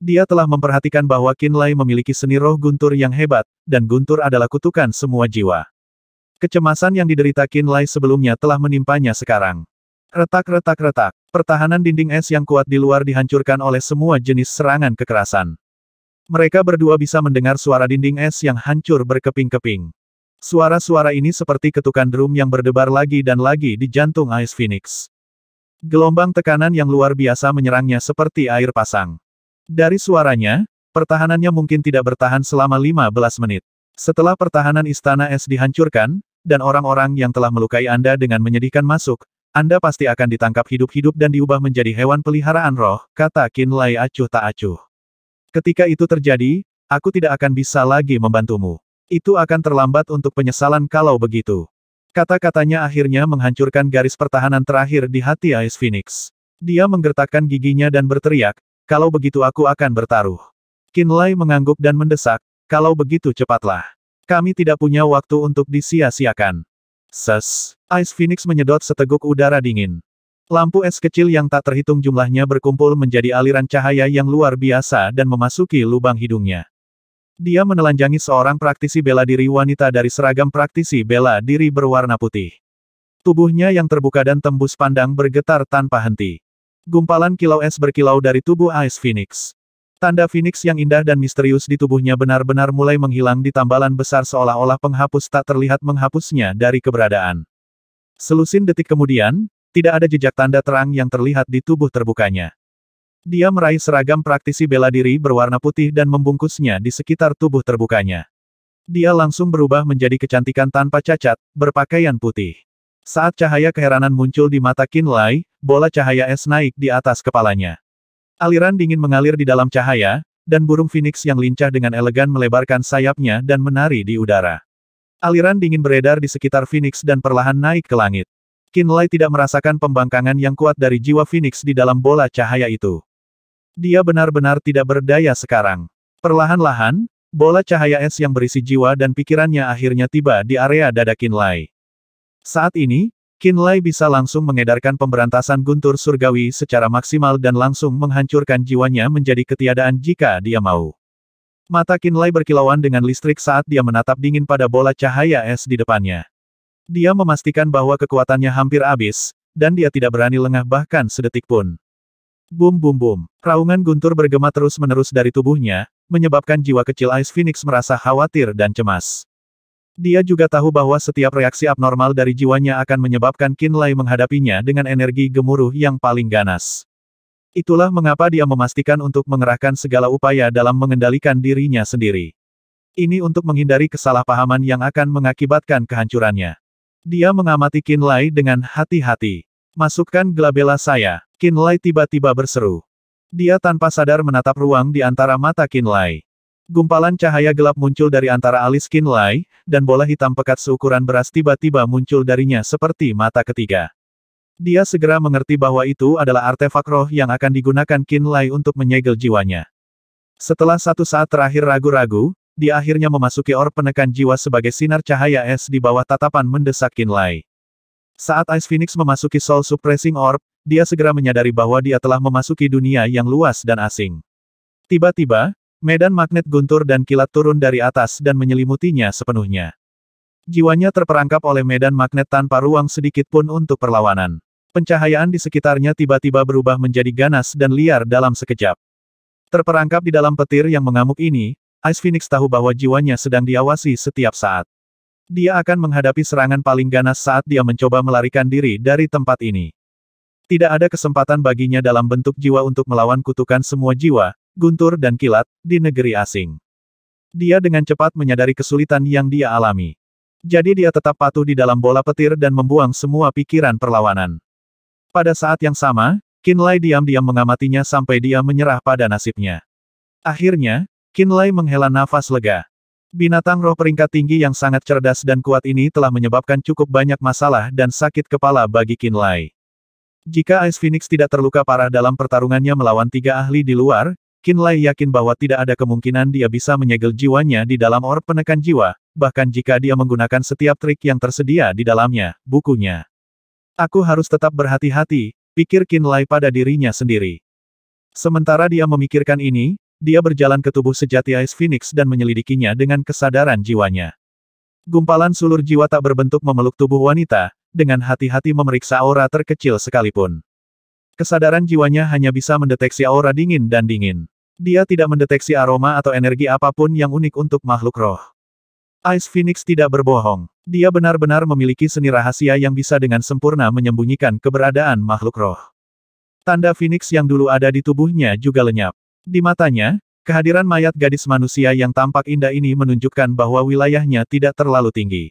Dia telah memperhatikan bahwa Qin Lai memiliki seni roh guntur yang hebat, dan guntur adalah kutukan semua jiwa. Kecemasan yang diderita Qin Lai sebelumnya telah menimpanya sekarang. Retak-retak-retak, pertahanan dinding es yang kuat di luar dihancurkan oleh semua jenis serangan kekerasan. Mereka berdua bisa mendengar suara dinding es yang hancur berkeping-keping. Suara-suara ini seperti ketukan drum yang berdebar lagi dan lagi di jantung Ice Phoenix. Gelombang tekanan yang luar biasa menyerangnya seperti air pasang. Dari suaranya, pertahanannya mungkin tidak bertahan selama 15 menit. Setelah pertahanan Istana Es dihancurkan, dan orang-orang yang telah melukai Anda dengan menyedihkan masuk, Anda pasti akan ditangkap hidup-hidup dan diubah menjadi hewan peliharaan roh, kata Qin Lai acuh tak acuh. Ketika itu terjadi, aku tidak akan bisa lagi membantumu. Itu akan terlambat untuk penyesalan kalau begitu. Kata-katanya akhirnya menghancurkan garis pertahanan terakhir di hati Ice Phoenix. Dia menggertakkan giginya dan berteriak, kalau begitu aku akan bertaruh. Qin Lai mengangguk dan mendesak, kalau begitu cepatlah. Kami tidak punya waktu untuk disia-siakan. Ses. Ice Phoenix menyedot seteguk udara dingin. Lampu es kecil yang tak terhitung jumlahnya berkumpul menjadi aliran cahaya yang luar biasa dan memasuki lubang hidungnya. Dia menelanjangi seorang praktisi bela diri wanita dari seragam praktisi bela diri berwarna putih. Tubuhnya yang terbuka dan tembus pandang bergetar tanpa henti. Gumpalan kilau es berkilau dari tubuh Ice Phoenix. Tanda Phoenix yang indah dan misterius di tubuhnya benar-benar mulai menghilang di tambalan besar seolah-olah penghapus tak terlihat menghapusnya dari keberadaan. Selusin detik kemudian, tidak ada jejak tanda terang yang terlihat di tubuh terbukanya. Dia meraih seragam praktisi bela diri berwarna putih dan membungkusnya di sekitar tubuh terbukanya. Dia langsung berubah menjadi kecantikan tanpa cacat, berpakaian putih. Saat cahaya keheranan muncul di mata Qin Lai, bola cahaya es naik di atas kepalanya. Aliran dingin mengalir di dalam cahaya, dan burung Phoenix yang lincah dengan elegan melebarkan sayapnya dan menari di udara. Aliran dingin beredar di sekitar Phoenix dan perlahan naik ke langit. Qin Lai tidak merasakan pembangkangan yang kuat dari jiwa Phoenix di dalam bola cahaya itu. Dia benar-benar tidak berdaya sekarang. Perlahan-lahan, bola cahaya es yang berisi jiwa dan pikirannya akhirnya tiba di area dada Qin Lai. Saat ini, Qin Lai bisa langsung mengedarkan pemberantasan guntur surgawi secara maksimal dan langsung menghancurkan jiwanya menjadi ketiadaan jika dia mau. Mata Qin Lai berkilauan dengan listrik saat dia menatap dingin pada bola cahaya es di depannya. Dia memastikan bahwa kekuatannya hampir habis, dan dia tidak berani lengah bahkan sedetik pun. Bum bum bum. Raungan guntur bergema terus-menerus dari tubuhnya, menyebabkan jiwa kecil Ice Phoenix merasa khawatir dan cemas. Dia juga tahu bahwa setiap reaksi abnormal dari jiwanya akan menyebabkan Qin Lai menghadapinya dengan energi gemuruh yang paling ganas. Itulah mengapa dia memastikan untuk mengerahkan segala upaya dalam mengendalikan dirinya sendiri. Ini untuk menghindari kesalahpahaman yang akan mengakibatkan kehancurannya. Dia mengamati Qin Lai dengan hati-hati. Masukkan glabella saya. Qin Lai tiba-tiba berseru. Dia tanpa sadar menatap ruang di antara mata Qin Lai. Gumpalan cahaya gelap muncul dari antara alis Qin Lai, dan bola hitam pekat seukuran beras tiba-tiba muncul darinya seperti mata ketiga. Dia segera mengerti bahwa itu adalah artefak roh yang akan digunakan Qin Lai untuk menyegel jiwanya. Setelah satu saat terakhir ragu-ragu, dia akhirnya memasuki orb penekan jiwa sebagai sinar cahaya es di bawah tatapan mendesak Qin Lai. Saat Ice Phoenix memasuki Soul Suppressing Orb, dia segera menyadari bahwa dia telah memasuki dunia yang luas dan asing. Tiba-tiba, medan magnet guntur dan kilat turun dari atas dan menyelimutinya sepenuhnya. Jiwanya terperangkap oleh medan magnet tanpa ruang sedikit pun untuk perlawanan. Pencahayaan di sekitarnya tiba-tiba berubah menjadi ganas dan liar dalam sekejap. Terperangkap di dalam petir yang mengamuk ini, Ice Phoenix tahu bahwa jiwanya sedang diawasi setiap saat. Dia akan menghadapi serangan paling ganas saat dia mencoba melarikan diri dari tempat ini. Tidak ada kesempatan baginya dalam bentuk jiwa untuk melawan kutukan semua jiwa, guntur dan kilat, di negeri asing. Dia dengan cepat menyadari kesulitan yang dia alami. Jadi dia tetap patuh di dalam bola petir dan membuang semua pikiran perlawanan. Pada saat yang sama, Qin Lai diam-diam mengamatinya sampai dia menyerah pada nasibnya. Akhirnya, Qin Lai menghela nafas lega. Binatang roh peringkat tinggi yang sangat cerdas dan kuat ini telah menyebabkan cukup banyak masalah dan sakit kepala bagi Qin Lai. Jika Ice Phoenix tidak terluka parah dalam pertarungannya melawan 3 ahli di luar, Qin Lai yakin bahwa tidak ada kemungkinan dia bisa menyegel jiwanya di dalam orb penekan jiwa, bahkan jika dia menggunakan setiap trik yang tersedia di dalamnya, bukunya. Aku harus tetap berhati-hati, pikir Qin Lai pada dirinya sendiri. Sementara dia memikirkan ini, dia berjalan ke tubuh sejati Ice Phoenix dan menyelidikinya dengan kesadaran jiwanya. Gumpalan sulur jiwa tak berbentuk memeluk tubuh wanita, dengan hati-hati memeriksa aura terkecil sekalipun. Kesadaran jiwanya hanya bisa mendeteksi aura dingin dan dingin. Dia tidak mendeteksi aroma atau energi apapun yang unik untuk makhluk roh. Ice Phoenix tidak berbohong. Dia benar-benar memiliki seni rahasia yang bisa dengan sempurna menyembunyikan keberadaan makhluk roh. Tanda Phoenix yang dulu ada di tubuhnya juga lenyap. Di matanya, kehadiran mayat gadis manusia yang tampak indah ini menunjukkan bahwa wilayahnya tidak terlalu tinggi.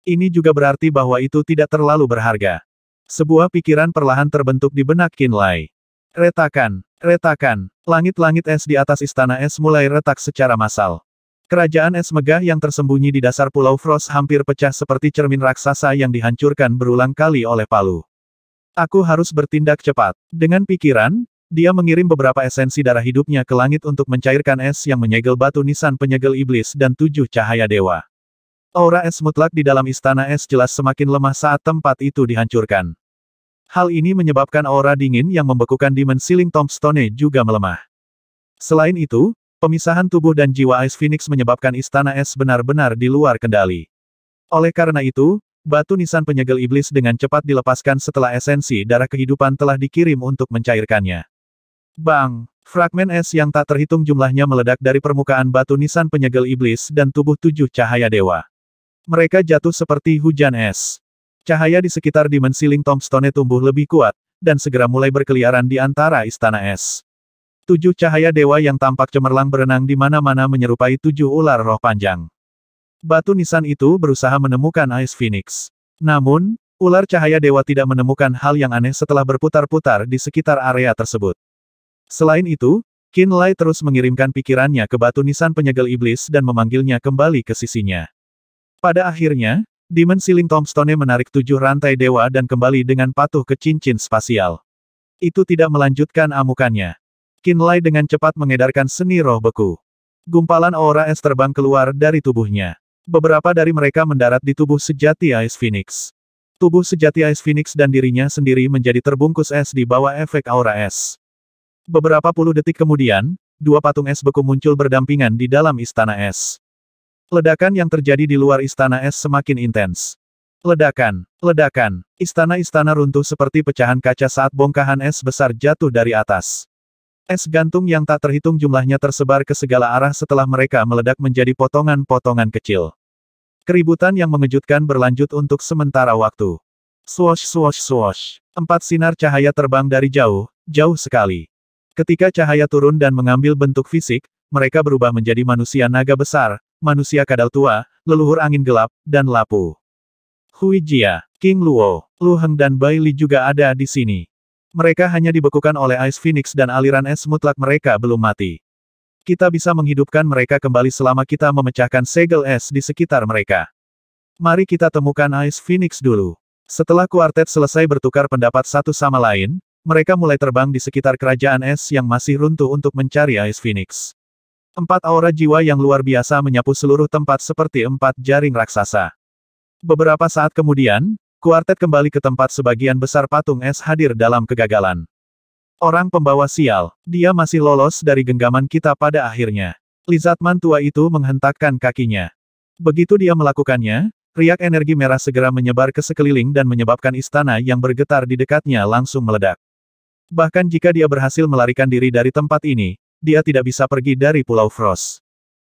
Ini juga berarti bahwa itu tidak terlalu berharga. Sebuah pikiran perlahan terbentuk di benak Qin Lai. Retakan, retakan, langit-langit es di atas istana es mulai retak secara massal. Kerajaan es megah yang tersembunyi di dasar Pulau Frost hampir pecah seperti cermin raksasa yang dihancurkan berulang kali oleh palu. Aku harus bertindak cepat. Dengan pikiran, dia mengirim beberapa esensi darah hidupnya ke langit untuk mencairkan es yang menyegel batu nisan penyegel iblis dan 7 cahaya dewa. Aura es mutlak di dalam istana es jelas semakin lemah saat tempat itu dihancurkan. Hal ini menyebabkan aura dingin yang membekukan Demon Ceiling Tombstone juga melemah. Selain itu, pemisahan tubuh dan jiwa Ice Phoenix menyebabkan istana es benar-benar di luar kendali. Oleh karena itu, batu nisan penyegel iblis dengan cepat dilepaskan setelah esensi darah kehidupan telah dikirim untuk mencairkannya. Bang! Fragmen es yang tak terhitung jumlahnya meledak dari permukaan batu nisan penyegel iblis dan tubuh 7 cahaya dewa. Mereka jatuh seperti hujan es. Cahaya di sekitar Demon Ceiling Tombstone tumbuh lebih kuat, dan segera mulai berkeliaran di antara istana es. 7 cahaya dewa yang tampak cemerlang berenang di mana-mana menyerupai 7 ular roh panjang. Batu nisan itu berusaha menemukan Ice Phoenix. Namun, ular cahaya dewa tidak menemukan hal yang aneh setelah berputar-putar di sekitar area tersebut. Selain itu, Qin Lai terus mengirimkan pikirannya ke batu nisan penyegel iblis dan memanggilnya kembali ke sisinya. Pada akhirnya, Demon Ceiling Tombstone menarik 7 rantai dewa dan kembali dengan patuh ke cincin spasial. Itu tidak melanjutkan amukannya. Qin Lai dengan cepat mengedarkan seni roh beku. Gumpalan aura es terbang keluar dari tubuhnya. Beberapa dari mereka mendarat di tubuh sejati Ice Phoenix. Tubuh sejati Ice Phoenix dan dirinya sendiri menjadi terbungkus es di bawah efek aura es. Beberapa puluh detik kemudian, 2 patung es beku muncul berdampingan di dalam istana es. Ledakan yang terjadi di luar istana es semakin intens. Ledakan, ledakan, istana-istana runtuh seperti pecahan kaca saat bongkahan es besar jatuh dari atas. Es gantung yang tak terhitung jumlahnya tersebar ke segala arah setelah mereka meledak menjadi potongan-potongan kecil. Keributan yang mengejutkan berlanjut untuk sementara waktu. Swosh swosh swosh. 4 sinar cahaya terbang dari jauh, jauh sekali. Ketika cahaya turun dan mengambil bentuk fisik, mereka berubah menjadi manusia naga besar, manusia kadal tua, leluhur angin gelap, dan Lapu. Hui Jia, King Luo, Lu Heng dan Bai Li juga ada di sini. Mereka hanya dibekukan oleh Ice Phoenix dan aliran es mutlak mereka belum mati. Kita bisa menghidupkan mereka kembali selama kita memecahkan segel es di sekitar mereka. Mari kita temukan Ice Phoenix dulu. Setelah kuartet selesai bertukar pendapat satu sama lain, mereka mulai terbang di sekitar kerajaan es yang masih runtuh untuk mencari Ice Phoenix. 4 aura jiwa yang luar biasa menyapu seluruh tempat seperti 4 jaring raksasa. Beberapa saat kemudian, kuartet kembali ke tempat sebagian besar patung es hadir dalam kegagalan. Orang pembawa sial, dia masih lolos dari genggaman kita pada akhirnya. Lizardman tua itu menghentakkan kakinya. Begitu dia melakukannya, riak energi merah segera menyebar ke sekeliling dan menyebabkan istana yang bergetar di dekatnya langsung meledak. Bahkan jika dia berhasil melarikan diri dari tempat ini, dia tidak bisa pergi dari Pulau Frost.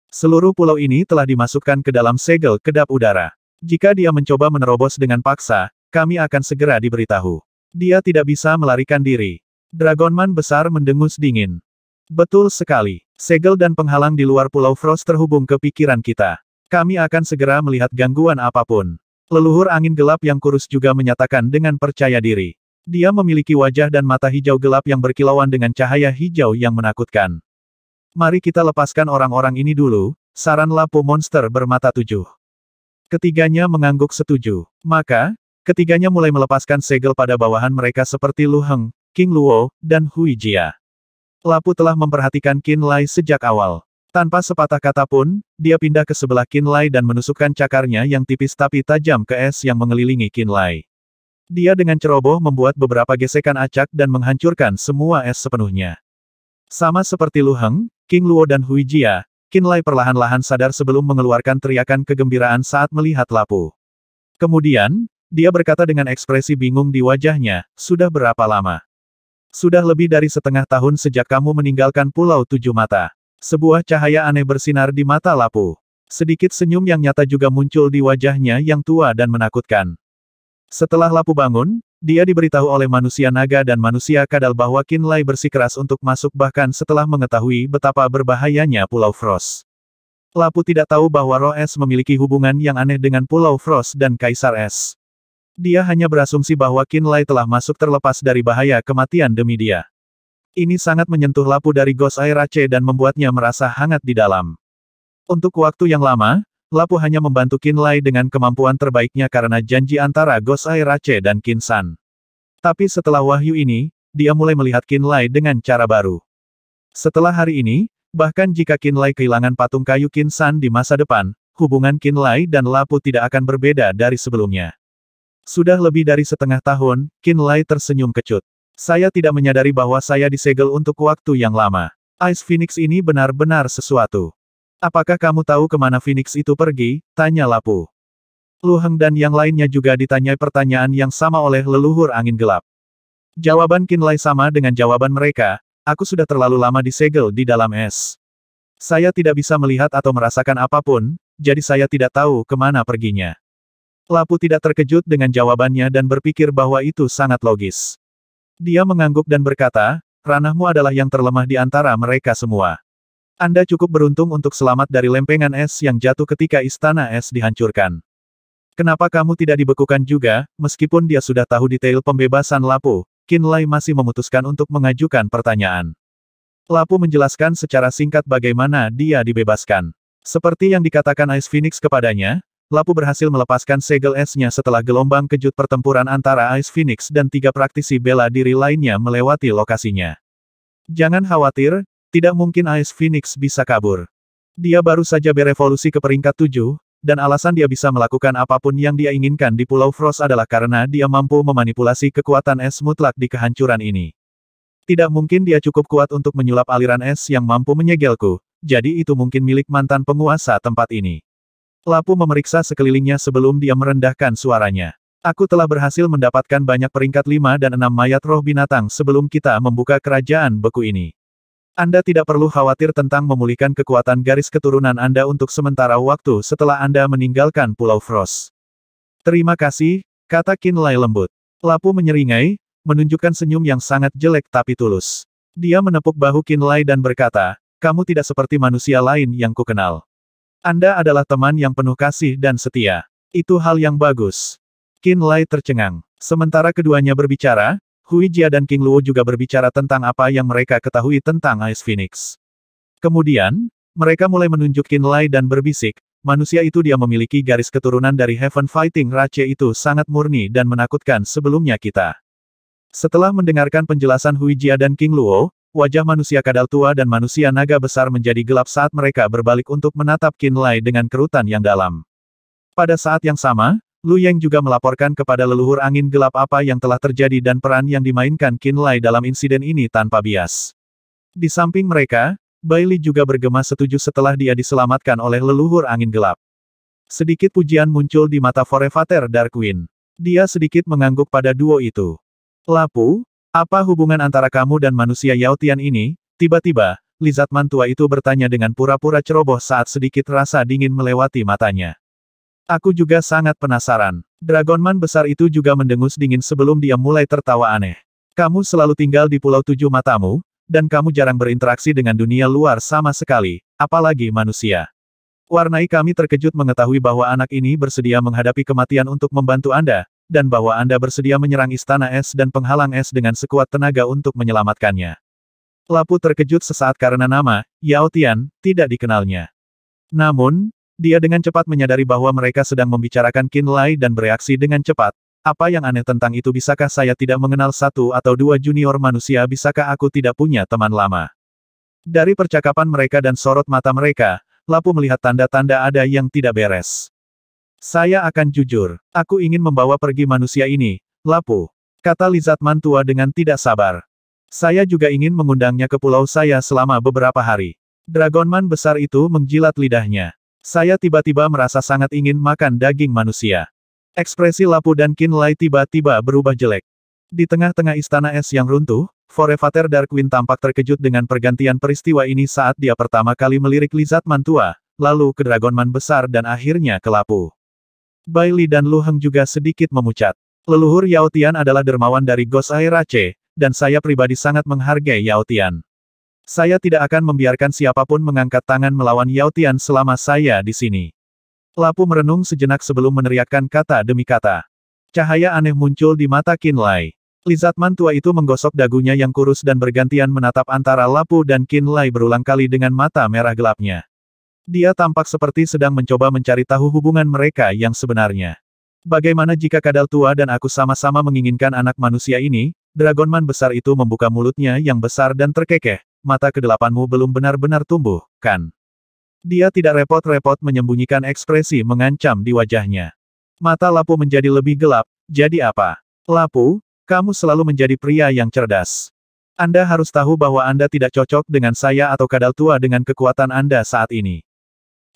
Seluruh pulau ini telah dimasukkan ke dalam segel kedap udara. Jika dia mencoba menerobos dengan paksa, kami akan segera diberitahu. Dia tidak bisa melarikan diri. Dragonman besar mendengus dingin. Betul sekali. Segel dan penghalang di luar Pulau Frost terhubung ke pikiran kita. Kami akan segera melihat gangguan apapun. Leluhur angin gelap yang kurus juga menyatakan dengan percaya diri. Dia memiliki wajah dan mata hijau gelap yang berkilauan dengan cahaya hijau yang menakutkan. Mari kita lepaskan orang-orang ini dulu, saran Lapu monster bermata 7. Ketiganya mengangguk setuju. Maka, ketiganya mulai melepaskan segel pada bawahan mereka seperti Lu Heng, King Luo, dan Hui Jia. Lapu telah memperhatikan Qin Lai sejak awal. Tanpa sepatah kata pun, dia pindah ke sebelah Qin Lai dan menusukkan cakarnya yang tipis tapi tajam ke es yang mengelilingi Qin Lai. Dia dengan ceroboh membuat beberapa gesekan acak dan menghancurkan semua es sepenuhnya. Sama seperti Lu Heng, King Luo dan Hui Jia, Qin Lai perlahan-lahan sadar sebelum mengeluarkan teriakan kegembiraan saat melihat Lapu. Kemudian, dia berkata dengan ekspresi bingung di wajahnya, "Sudah berapa lama?" "Sudah lebih dari setengah tahun sejak kamu meninggalkan Pulau Tujuh Mata." Sebuah cahaya aneh bersinar di mata Lapu. Sedikit senyum yang nyata juga muncul di wajahnya yang tua dan menakutkan. Setelah Lapu bangun, dia diberitahu oleh manusia naga dan manusia kadal bahwa Qin Lai bersikeras untuk masuk bahkan setelah mengetahui betapa berbahayanya Pulau Frost. Lapu tidak tahu bahwa Roh Es memiliki hubungan yang aneh dengan Pulau Frost dan Kaisar Es. Dia hanya berasumsi bahwa Qin Lai telah masuk terlepas dari bahaya kematian demi dia. Ini sangat menyentuh Lapu dari Ghost Air Rache dan membuatnya merasa hangat di dalam. Untuk waktu yang lama, Lapu hanya membantu Qin Lai dengan kemampuan terbaiknya karena janji antara Ghost Air Rache dan Qin San. Tapi setelah wahyu ini, dia mulai melihat Qin Lai dengan cara baru. Setelah hari ini, bahkan jika Qin Lai kehilangan patung kayu Qin San di masa depan, hubungan Qinlai dan Lapu tidak akan berbeda dari sebelumnya. Sudah lebih dari setengah tahun, Qinlai tersenyum kecut. Saya tidak menyadari bahwa saya disegel untuk waktu yang lama. Ice Phoenix ini benar-benar sesuatu. Apakah kamu tahu kemana Phoenix itu pergi? Tanya Lapu. Lu Heng dan yang lainnya juga ditanyai pertanyaan yang sama oleh leluhur angin gelap. Jawaban Qinlai sama dengan jawaban mereka, aku sudah terlalu lama disegel di dalam es. Saya tidak bisa melihat atau merasakan apapun, jadi saya tidak tahu kemana perginya. Lapu tidak terkejut dengan jawabannya dan berpikir bahwa itu sangat logis. Dia mengangguk dan berkata, ranahmu adalah yang terlemah di antara mereka semua. Anda cukup beruntung untuk selamat dari lempengan es yang jatuh ketika istana es dihancurkan. Kenapa kamu tidak dibekukan juga, meskipun dia sudah tahu detail pembebasan Lapu, Qinlai masih memutuskan untuk mengajukan pertanyaan. Lapu menjelaskan secara singkat bagaimana dia dibebaskan. Seperti yang dikatakan Ice Phoenix kepadanya, Lapu berhasil melepaskan segel esnya setelah gelombang kejut pertempuran antara Ice Phoenix dan 3 praktisi bela diri lainnya melewati lokasinya. Jangan khawatir, tidak mungkin Ice Phoenix bisa kabur. Dia baru saja berevolusi ke peringkat 7, dan alasan dia bisa melakukan apapun yang dia inginkan di Pulau Frost adalah karena dia mampu memanipulasi kekuatan es mutlak di kehancuran ini. Tidak mungkin dia cukup kuat untuk menyulap aliran es yang mampu menyegelku, jadi itu mungkin milik mantan penguasa tempat ini. Lapu memeriksa sekelilingnya sebelum dia merendahkan suaranya. Aku telah berhasil mendapatkan banyak peringkat 5 dan 6 mayat roh binatang sebelum kita membuka kerajaan beku ini. Anda tidak perlu khawatir tentang memulihkan kekuatan garis keturunan Anda untuk sementara waktu setelah Anda meninggalkan Pulau Frost. Terima kasih, kata Qinlai lembut. Lapu menyeringai, menunjukkan senyum yang sangat jelek tapi tulus. Dia menepuk bahu Qinlai dan berkata, kamu tidak seperti manusia lain yang kukenal. Anda adalah teman yang penuh kasih dan setia. Itu hal yang bagus. Qinlai tercengang. Sementara keduanya berbicara, Hui Jia dan King Luo juga berbicara tentang apa yang mereka ketahui tentang Ice Phoenix. Kemudian, mereka mulai menunjuk Qinlai dan berbisik, manusia itu dia memiliki garis keturunan dari Heaven Fighting Rache itu sangat murni dan menakutkan sebelumnya kita. Setelah mendengarkan penjelasan Hui Jia dan King Luo, wajah manusia kadal tua dan manusia naga besar menjadi gelap saat mereka berbalik untuk menatap Qinlai dengan kerutan yang dalam. Pada saat yang sama, Lu Yang juga melaporkan kepada leluhur angin gelap apa yang telah terjadi dan peran yang dimainkan Qinlai dalam insiden ini tanpa bias. Di samping mereka, Bai Li juga bergema setuju setelah dia diselamatkan oleh leluhur angin gelap. Sedikit pujian muncul di mata Forefather Dark Queen. Dia sedikit mengangguk pada duo itu. Lapu, apa hubungan antara kamu dan manusia Yao Tian ini? Tiba-tiba, Lizatman tua itu bertanya dengan pura-pura ceroboh saat sedikit rasa dingin melewati matanya. Aku juga sangat penasaran. Dragonman besar itu juga mendengus dingin sebelum dia mulai tertawa aneh. Kamu selalu tinggal di Pulau Tujuh Matamu, dan kamu jarang berinteraksi dengan dunia luar sama sekali, apalagi manusia. Warnai kami terkejut mengetahui bahwa anak ini bersedia menghadapi kematian untuk membantu Anda, dan bahwa Anda bersedia menyerang istana es dan penghalang es dengan sekuat tenaga untuk menyelamatkannya. Lapu terkejut sesaat karena nama, Yao Tian, tidak dikenalnya. Namun, dia dengan cepat menyadari bahwa mereka sedang membicarakan Qinlai dan bereaksi dengan cepat. Apa yang aneh tentang itu? Bisakah saya tidak mengenal 1 atau 2 junior manusia? Bisakah aku tidak punya teman lama? Dari percakapan mereka dan sorot mata mereka, Lapu melihat tanda-tanda ada yang tidak beres. Saya akan jujur. Aku ingin membawa pergi manusia ini, Lapu, kata Lizatman tua dengan tidak sabar. Saya juga ingin mengundangnya ke pulau saya selama beberapa hari. Dragonman besar itu menjilat lidahnya. Saya tiba-tiba merasa sangat ingin makan daging manusia. Ekspresi Lapu dan Qinlai tiba-tiba berubah jelek. Di tengah-tengah istana es yang runtuh, Forefather Dark Queen tampak terkejut dengan pergantian peristiwa ini saat dia pertama kali melirik Lizatman tua, lalu ke Dragonman besar dan akhirnya ke Lapu. Bai Li dan Lu Heng juga sedikit memucat. Leluhur Yao Tian adalah dermawan dari Ghost Air Rache, dan saya pribadi sangat menghargai Yao Tian. Saya tidak akan membiarkan siapapun mengangkat tangan melawan Yao Tian selama saya di sini. Lapu merenung sejenak sebelum meneriakkan kata demi kata. Cahaya aneh muncul di mata Qinlai. Lizatman tua itu menggosok dagunya yang kurus dan bergantian menatap antara Lapu dan Qinlai berulang kali dengan mata merah gelapnya. Dia tampak seperti sedang mencoba mencari tahu hubungan mereka yang sebenarnya. Bagaimana jika kadal tua dan aku sama-sama menginginkan anak manusia ini? Dragonman besar itu membuka mulutnya yang besar dan terkekeh. Mata kedelapanmu belum benar-benar tumbuh, kan? Dia tidak repot-repot menyembunyikan ekspresi mengancam di wajahnya. Mata Lapu menjadi lebih gelap, jadi apa? Lapu, kamu selalu menjadi pria yang cerdas. Anda harus tahu bahwa Anda tidak cocok dengan saya atau kadal tua dengan kekuatan Anda saat ini.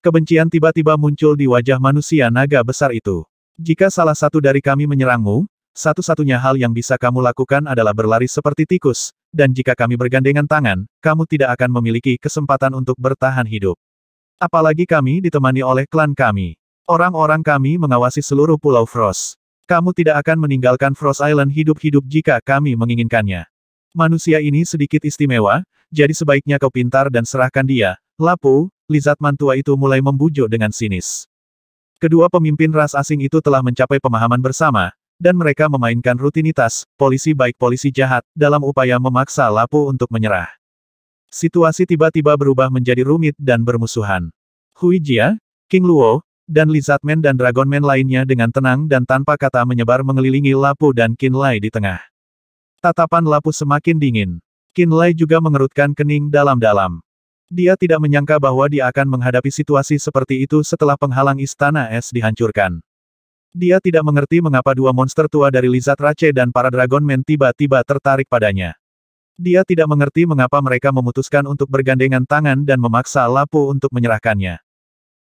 Kebencian tiba-tiba muncul di wajah manusia naga besar itu. Jika salah satu dari kami menyerangmu, satu-satunya hal yang bisa kamu lakukan adalah berlari seperti tikus, dan jika kami bergandengan tangan, kamu tidak akan memiliki kesempatan untuk bertahan hidup. Apalagi kami ditemani oleh klan kami. Orang-orang kami mengawasi seluruh Pulau Frost. Kamu tidak akan meninggalkan Frost Island hidup-hidup jika kami menginginkannya. Manusia ini sedikit istimewa, jadi sebaiknya kau pintar dan serahkan dia. Lapu, Lizardman tua itu mulai membujuk dengan sinis. Kedua pemimpin ras asing itu telah mencapai pemahaman bersama, dan mereka memainkan rutinitas, polisi baik polisi jahat, dalam upaya memaksa Lapu untuk menyerah. Situasi tiba-tiba berubah menjadi rumit dan bermusuhan. Hui Jia, King Luo, dan Lizardman dan Dragonman lainnya dengan tenang dan tanpa kata menyebar mengelilingi Lapu dan Qinlai di tengah. Tatapan Lapu semakin dingin. Qinlai juga mengerutkan kening dalam-dalam. Dia tidak menyangka bahwa dia akan menghadapi situasi seperti itu setelah penghalang Istana Es dihancurkan. Dia tidak mengerti mengapa dua monster tua dari Lizard Rache dan para Dragonman tiba-tiba tertarik padanya. Dia tidak mengerti mengapa mereka memutuskan untuk bergandengan tangan dan memaksa Lapu untuk menyerahkannya.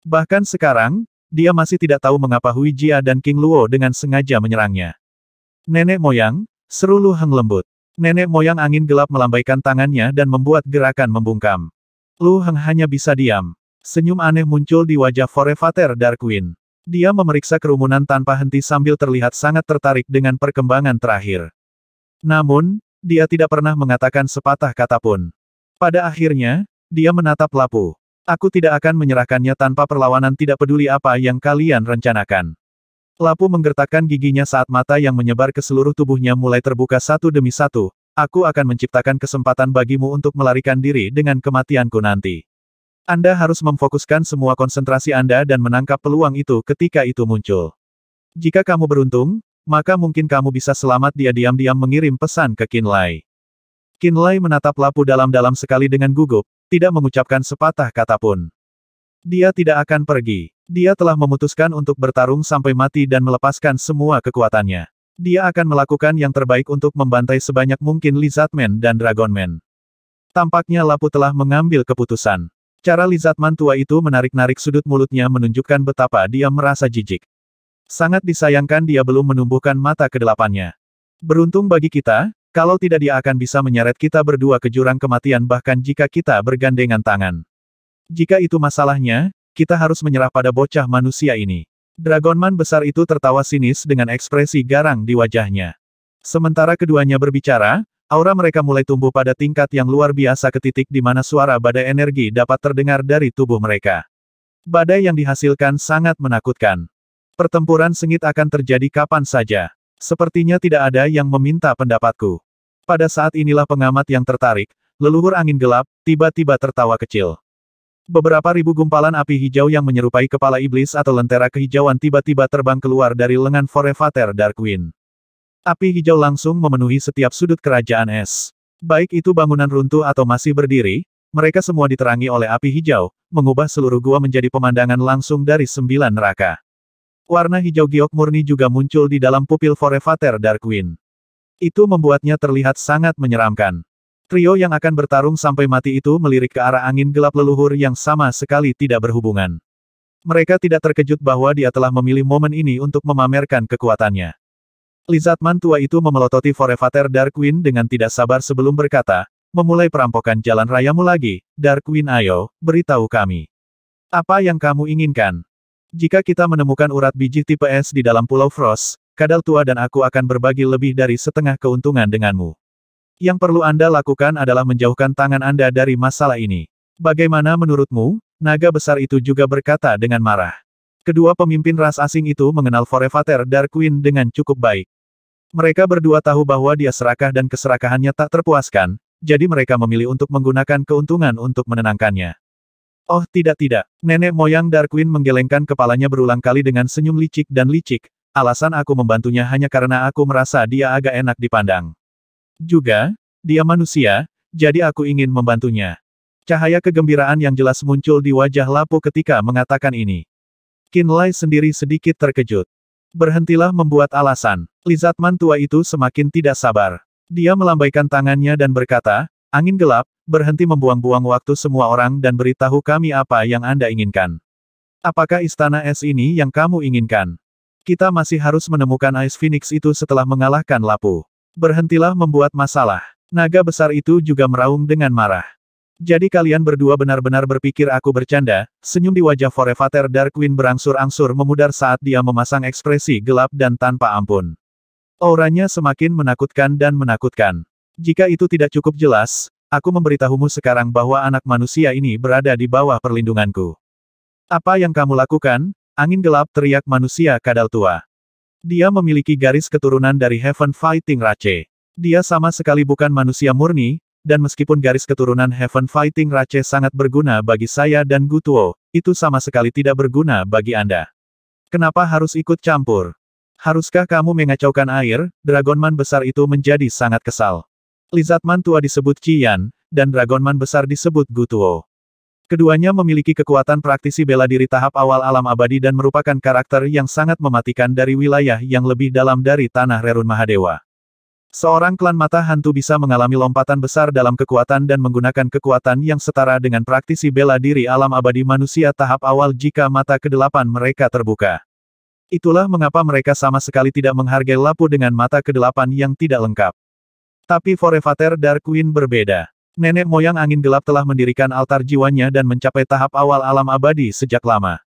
Bahkan sekarang, dia masih tidak tahu mengapa Hui Jia dan King Luo dengan sengaja menyerangnya. Nenek moyang, seru Lu Heng lembut. Nenek moyang angin gelap melambaikan tangannya dan membuat gerakan membungkam. Lu Heng hanya bisa diam. Senyum aneh muncul di wajah Forefather Dark Queen. Dia memeriksa kerumunan tanpa henti sambil terlihat sangat tertarik dengan perkembangan terakhir. Namun, dia tidak pernah mengatakan sepatah kata pun. Pada akhirnya, dia menatap Lapu. Aku tidak akan menyerahkannya tanpa perlawanan, tidak peduli apa yang kalian rencanakan. Lapu menggertakkan giginya saat mata yang menyebar ke seluruh tubuhnya mulai terbuka satu demi satu. Aku akan menciptakan kesempatan bagimu untuk melarikan diri dengan kematianku nanti. Anda harus memfokuskan semua konsentrasi Anda dan menangkap peluang itu ketika itu muncul. Jika kamu beruntung, maka mungkin kamu bisa selamat. Dia diam-diam mengirim pesan ke Qinlai. Qinlai menatap Lapu dalam-dalam sekali dengan gugup, tidak mengucapkan sepatah kata pun. Dia tidak akan pergi. Dia telah memutuskan untuk bertarung sampai mati dan melepaskan semua kekuatannya. Dia akan melakukan yang terbaik untuk membantai sebanyak mungkin Lizardman dan Dragonman. Tampaknya Lapu telah mengambil keputusan. Cara Lizardman tua itu menarik-narik sudut mulutnya menunjukkan betapa dia merasa jijik. Sangat disayangkan dia belum menumbuhkan mata kedelapannya. Beruntung bagi kita, kalau tidak dia akan bisa menyeret kita berdua ke jurang kematian bahkan jika kita bergandengan tangan. Jika itu masalahnya, kita harus menyerah pada bocah manusia ini. Dragonman besar itu tertawa sinis dengan ekspresi garang di wajahnya. Sementara keduanya berbicara, aura mereka mulai tumbuh pada tingkat yang luar biasa ke titik di mana suara badai energi dapat terdengar dari tubuh mereka. Badai yang dihasilkan sangat menakutkan. Pertempuran sengit akan terjadi kapan saja. Sepertinya tidak ada yang meminta pendapatku. Pada saat inilah pengamat yang tertarik, leluhur angin gelap, tiba-tiba tertawa kecil. Beberapa ribu gumpalan api hijau yang menyerupai kepala iblis atau lentera kehijauan tiba-tiba terbang keluar dari lengan Forefather Dark Queen. Api hijau langsung memenuhi setiap sudut kerajaan es. Baik itu bangunan runtuh atau masih berdiri, mereka semua diterangi oleh api hijau, mengubah seluruh gua menjadi pemandangan langsung dari 9 neraka. Warna hijau giok murni juga muncul di dalam pupil Forefather Dark Queen. Itu membuatnya terlihat sangat menyeramkan. Trio yang akan bertarung sampai mati itu melirik ke arah angin gelap leluhur yang sama sekali tidak berhubungan. Mereka tidak terkejut bahwa dia telah memilih momen ini untuk memamerkan kekuatannya. Lizardman tua itu memelototi Forefather Dark Queen dengan tidak sabar sebelum berkata, memulai perampokan jalan rayamu lagi, Dark Queen ayo, beritahu kami. Apa yang kamu inginkan? Jika kita menemukan urat biji tipe S di dalam Pulau Frost, kadal tua dan aku akan berbagi lebih dari setengah keuntungan denganmu. Yang perlu Anda lakukan adalah menjauhkan tangan Anda dari masalah ini. Bagaimana menurutmu? Naga besar itu juga berkata dengan marah. Kedua pemimpin ras asing itu mengenal Forefather Dark Queen dengan cukup baik. Mereka berdua tahu bahwa dia serakah dan keserakahannya tak terpuaskan, jadi mereka memilih untuk menggunakan keuntungan untuk menenangkannya. Oh tidak. Nenek moyang Dark Queen menggelengkan kepalanya berulang kali dengan senyum licik dan licik. Alasan aku membantunya hanya karena aku merasa dia agak enak dipandang. Juga, dia manusia, jadi aku ingin membantunya. Cahaya kegembiraan yang jelas muncul di wajah Lapu ketika mengatakan ini. Qinlai sendiri sedikit terkejut. Berhentilah membuat alasan. Lizardman tua itu semakin tidak sabar. Dia melambaikan tangannya dan berkata, angin gelap, berhenti membuang-buang waktu semua orang dan beritahu kami apa yang Anda inginkan. Apakah istana es ini yang kamu inginkan? Kita masih harus menemukan Ice Phoenix itu setelah mengalahkan Lapu. Berhentilah membuat masalah. Naga besar itu juga meraung dengan marah. Jadi kalian berdua benar-benar berpikir aku bercanda, senyum di wajah Forefather Darkwing berangsur-angsur memudar saat dia memasang ekspresi gelap dan tanpa ampun. Auranya semakin menakutkan dan menakutkan. Jika itu tidak cukup jelas, aku memberitahumu sekarang bahwa anak manusia ini berada di bawah perlindunganku. Apa yang kamu lakukan? Angin gelap, teriak manusia kadal tua. Dia memiliki garis keturunan dari Heaven Fighting Rache. Dia sama sekali bukan manusia murni, dan meskipun garis keturunan Heaven Fighting Rache sangat berguna bagi saya dan Gutuo, itu sama sekali tidak berguna bagi Anda. Kenapa harus ikut campur? Haruskah kamu mengacaukan air? Dragonman besar itu menjadi sangat kesal. Lizardman tua disebut Qian, dan Dragonman besar disebut Gutuo. Keduanya memiliki kekuatan praktisi bela diri tahap awal alam abadi dan merupakan karakter yang sangat mematikan dari wilayah yang lebih dalam dari tanah Rerun Mahadewa. Seorang klan mata hantu bisa mengalami lompatan besar dalam kekuatan dan menggunakan kekuatan yang setara dengan praktisi bela diri alam abadi manusia tahap awal jika mata kedelapan mereka terbuka. Itulah mengapa mereka sama sekali tidak menghargai Lapu dengan mata kedelapan yang tidak lengkap. Tapi Forefather Darkwing berbeda. Nenek moyang angin gelap telah mendirikan altar jiwanya dan mencapai tahap awal alam abadi sejak lama.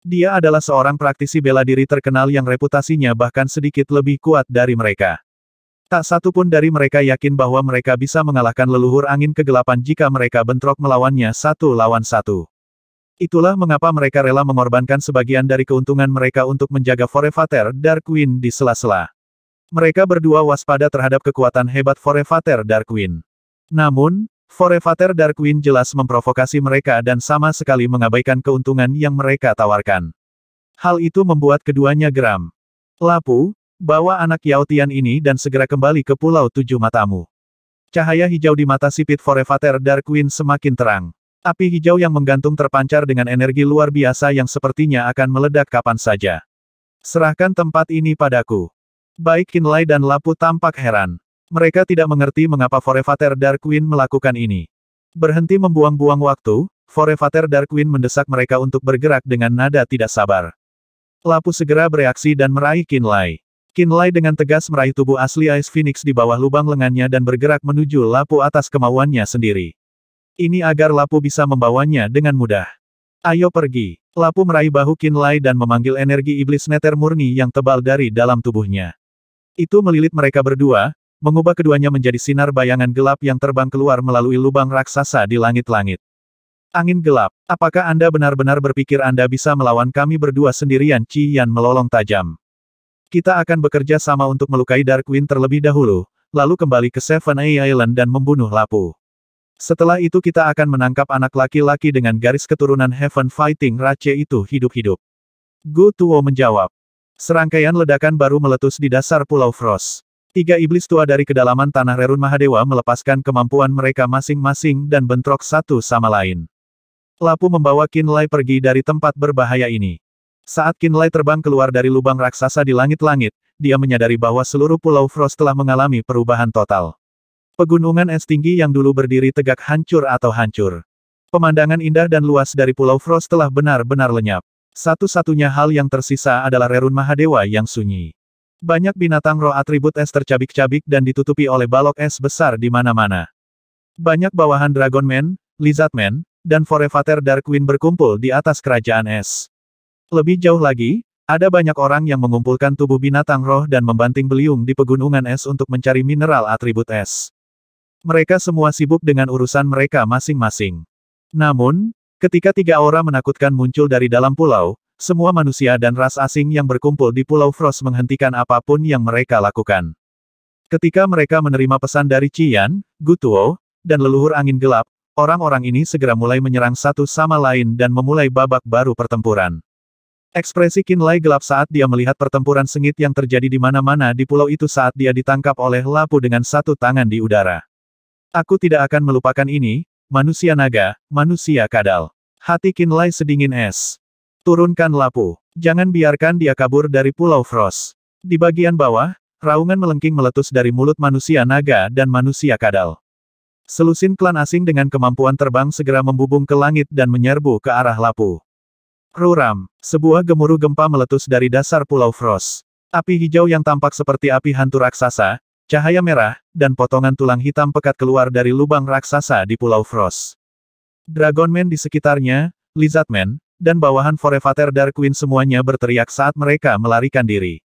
Dia adalah seorang praktisi bela diri terkenal yang reputasinya bahkan sedikit lebih kuat dari mereka. Tak satu pun dari mereka yakin bahwa mereka bisa mengalahkan leluhur angin kegelapan jika mereka bentrok melawannya satu lawan satu. Itulah mengapa mereka rela mengorbankan sebagian dari keuntungan mereka untuk menjaga Forefather Darkwing di sela-sela. Mereka berdua waspada terhadap kekuatan hebat Forefather Darkwing. Namun, Forefather Darkwing jelas memprovokasi mereka dan sama sekali mengabaikan keuntungan yang mereka tawarkan. Hal itu membuat keduanya geram. Lapu, bawa anak Yao Tian ini dan segera kembali ke Pulau Tujuh Matamu. Cahaya hijau di mata sipit Forefather Darkwing semakin terang. Api hijau yang menggantung terpancar dengan energi luar biasa yang sepertinya akan meledak kapan saja. Serahkan tempat ini padaku. Baik Qinlai dan Lapu tampak heran. Mereka tidak mengerti mengapa Forefather Darkwing melakukan ini. Berhenti membuang-buang waktu, Forefather Darkwing mendesak mereka untuk bergerak dengan nada tidak sabar. Lapu segera bereaksi dan meraih Qinlai. Qinlai dengan tegas meraih tubuh asli Ice Phoenix di bawah lubang lengannya dan bergerak menuju Lapu atas kemauannya sendiri. Ini agar Lapu bisa membawanya dengan mudah. Ayo pergi. Lapu meraih bahu Qinlai dan memanggil energi iblis neter murni yang tebal dari dalam tubuhnya. Itu melilit mereka berdua, mengubah keduanya menjadi sinar bayangan gelap yang terbang keluar melalui lubang raksasa di langit-langit. Angin gelap, apakah Anda benar-benar berpikir Anda bisa melawan kami berdua sendirian? Qian melolong tajam. Kita akan bekerja sama untuk melukai Darkwing terlebih dahulu, lalu kembali ke Seven Island dan membunuh Lapu. Setelah itu kita akan menangkap anak laki-laki dengan garis keturunan Heaven Fighting Rache itu hidup-hidup. Gutuo menjawab. Serangkaian ledakan baru meletus di dasar Pulau Frost. Tiga iblis tua dari kedalaman tanah Rerun Mahadewa melepaskan kemampuan mereka masing-masing dan bentrok satu sama lain. Lapu membawa Qinlai pergi dari tempat berbahaya ini. Saat Qinlai terbang keluar dari lubang raksasa di langit-langit, dia menyadari bahwa seluruh Pulau Frost telah mengalami perubahan total. Pegunungan es tinggi yang dulu berdiri tegak hancur atau hancur. Pemandangan indah dan luas dari Pulau Frost telah benar-benar lenyap. Satu-satunya hal yang tersisa adalah Rerun Mahadewa yang sunyi. Banyak binatang roh atribut es tercabik-cabik dan ditutupi oleh balok es besar di mana-mana. Banyak bawahan Dragonman, Lizardman, dan Forefather Darkwing berkumpul di atas kerajaan es. Lebih jauh lagi, ada banyak orang yang mengumpulkan tubuh binatang roh dan membanting beliung di pegunungan es untuk mencari mineral atribut es. Mereka semua sibuk dengan urusan mereka masing-masing. Namun, ketika tiga aura menakutkan muncul dari dalam pulau, semua manusia dan ras asing yang berkumpul di Pulau Frost menghentikan apapun yang mereka lakukan. Ketika mereka menerima pesan dari Qian, Gutuo, dan leluhur angin gelap, orang-orang ini segera mulai menyerang satu sama lain dan memulai babak baru pertempuran. Ekspresi Qinlai gelap saat dia melihat pertempuran sengit yang terjadi di mana-mana di pulau itu saat dia ditangkap oleh Lapu dengan satu tangan di udara. Aku tidak akan melupakan ini, manusia naga, manusia kadal. Hati Qinlai sedingin es. Turunkan Lapu. Jangan biarkan dia kabur dari Pulau Frost. Di bagian bawah, raungan melengking meletus dari mulut manusia naga dan manusia kadal. Selusin klan asing dengan kemampuan terbang segera membubung ke langit dan menyerbu ke arah Lapu. Ruram, sebuah gemuruh gempa meletus dari dasar Pulau Frost. Api hijau yang tampak seperti api hantu raksasa, cahaya merah, dan potongan tulang hitam pekat keluar dari lubang raksasa di Pulau Frost. Dragonman di sekitarnya, Lizardman, dan bawahan Forefather Dark Queen semuanya berteriak saat mereka melarikan diri.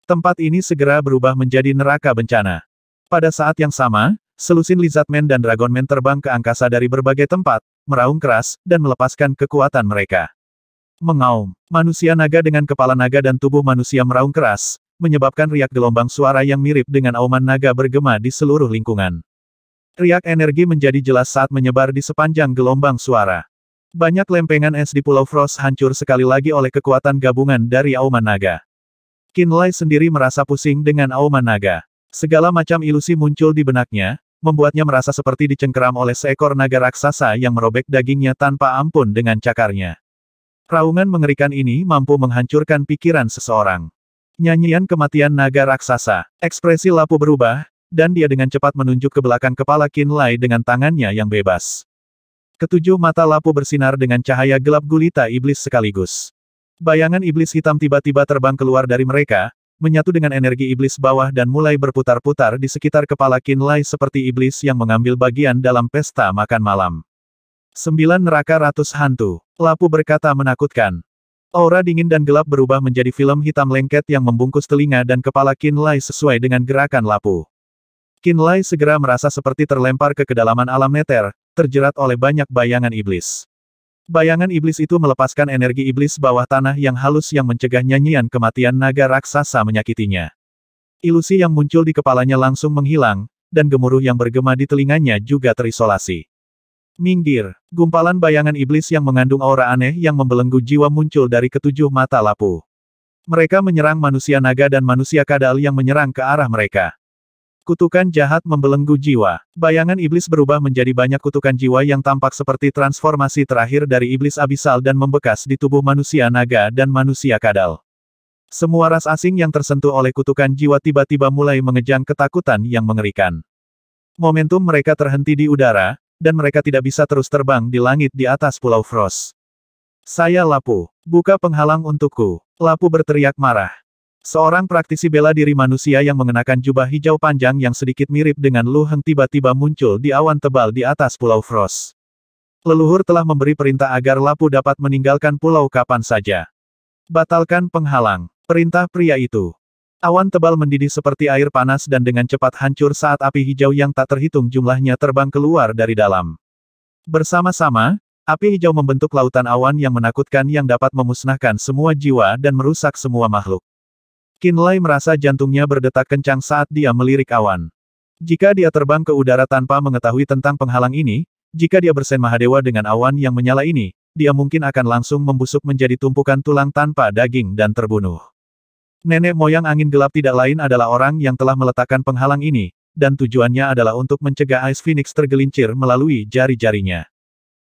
Tempat ini segera berubah menjadi neraka bencana. Pada saat yang sama, selusin Lizardman dan Dragonman terbang ke angkasa dari berbagai tempat, meraung keras, dan melepaskan kekuatan mereka. Mengaum, manusia naga dengan kepala naga dan tubuh manusia meraung keras, menyebabkan riak gelombang suara yang mirip dengan auman naga bergema di seluruh lingkungan. Riak energi menjadi jelas saat menyebar di sepanjang gelombang suara. Banyak lempengan es di Pulau Frost hancur sekali lagi oleh kekuatan gabungan dari auman naga. Qinlai sendiri merasa pusing dengan auman naga. Segala macam ilusi muncul di benaknya, membuatnya merasa seperti dicengkeram oleh seekor naga raksasa yang merobek dagingnya tanpa ampun dengan cakarnya. Raungan mengerikan ini mampu menghancurkan pikiran seseorang. Nyanyian kematian naga raksasa. Ekspresi Lapu berubah, dan dia dengan cepat menunjuk ke belakang kepala Qinlai dengan tangannya yang bebas. Ketujuh mata Lapu bersinar dengan cahaya gelap gulita iblis sekaligus. Bayangan iblis hitam tiba-tiba terbang keluar dari mereka, menyatu dengan energi iblis bawah dan mulai berputar-putar di sekitar kepala Qinlai seperti iblis yang mengambil bagian dalam pesta makan malam. 9 neraka ratus hantu. Lapu berkata menakutkan. Aura dingin dan gelap berubah menjadi film hitam lengket yang membungkus telinga dan kepala Qinlai sesuai dengan gerakan Lapu. Qinlai segera merasa seperti terlempar ke kedalaman alam neter, terjerat oleh banyak bayangan iblis. Bayangan iblis itu melepaskan energi iblis bawah tanah yang halus yang mencegah nyanyian kematian naga raksasa menyakitinya. Ilusi yang muncul di kepalanya langsung menghilang, dan gemuruh yang bergema di telinganya juga terisolasi. Minggir, gumpalan bayangan iblis yang mengandung aura aneh yang membelenggu jiwa muncul dari ketujuh mata Lapu. Mereka menyerang manusia naga dan manusia kadal yang menyerang ke arah mereka. Kutukan jahat membelenggu jiwa. Bayangan iblis berubah menjadi banyak kutukan jiwa yang tampak seperti transformasi terakhir dari iblis abisal dan membekas di tubuh manusia naga dan manusia kadal. Semua ras asing yang tersentuh oleh kutukan jiwa tiba-tiba mulai mengejang ketakutan yang mengerikan. Momentum mereka terhenti di udara, dan mereka tidak bisa terus terbang di langit di atas Pulau Frost. Saya Lapu. Buka penghalang untukku. Lapu berteriak marah. Seorang praktisi bela diri manusia yang mengenakan jubah hijau panjang yang sedikit mirip dengan Lu Heng tiba-tiba muncul di awan tebal di atas Pulau Frost. Leluhur telah memberi perintah agar Lapu dapat meninggalkan pulau kapan saja. Batalkan penghalang. Perintah pria itu. Awan tebal mendidih seperti air panas dan dengan cepat hancur saat api hijau yang tak terhitung jumlahnya terbang keluar dari dalam. Bersama-sama, api hijau membentuk lautan awan yang menakutkan yang dapat memusnahkan semua jiwa dan merusak semua makhluk. Qinlai merasa jantungnya berdetak kencang saat dia melirik awan. Jika dia terbang ke udara tanpa mengetahui tentang penghalang ini, jika dia bersen Mahadewa dengan awan yang menyala ini, dia mungkin akan langsung membusuk menjadi tumpukan tulang tanpa daging dan terbunuh. Nenek moyang angin gelap tidak lain adalah orang yang telah meletakkan penghalang ini, dan tujuannya adalah untuk mencegah Ice Phoenix tergelincir melalui jari-jarinya.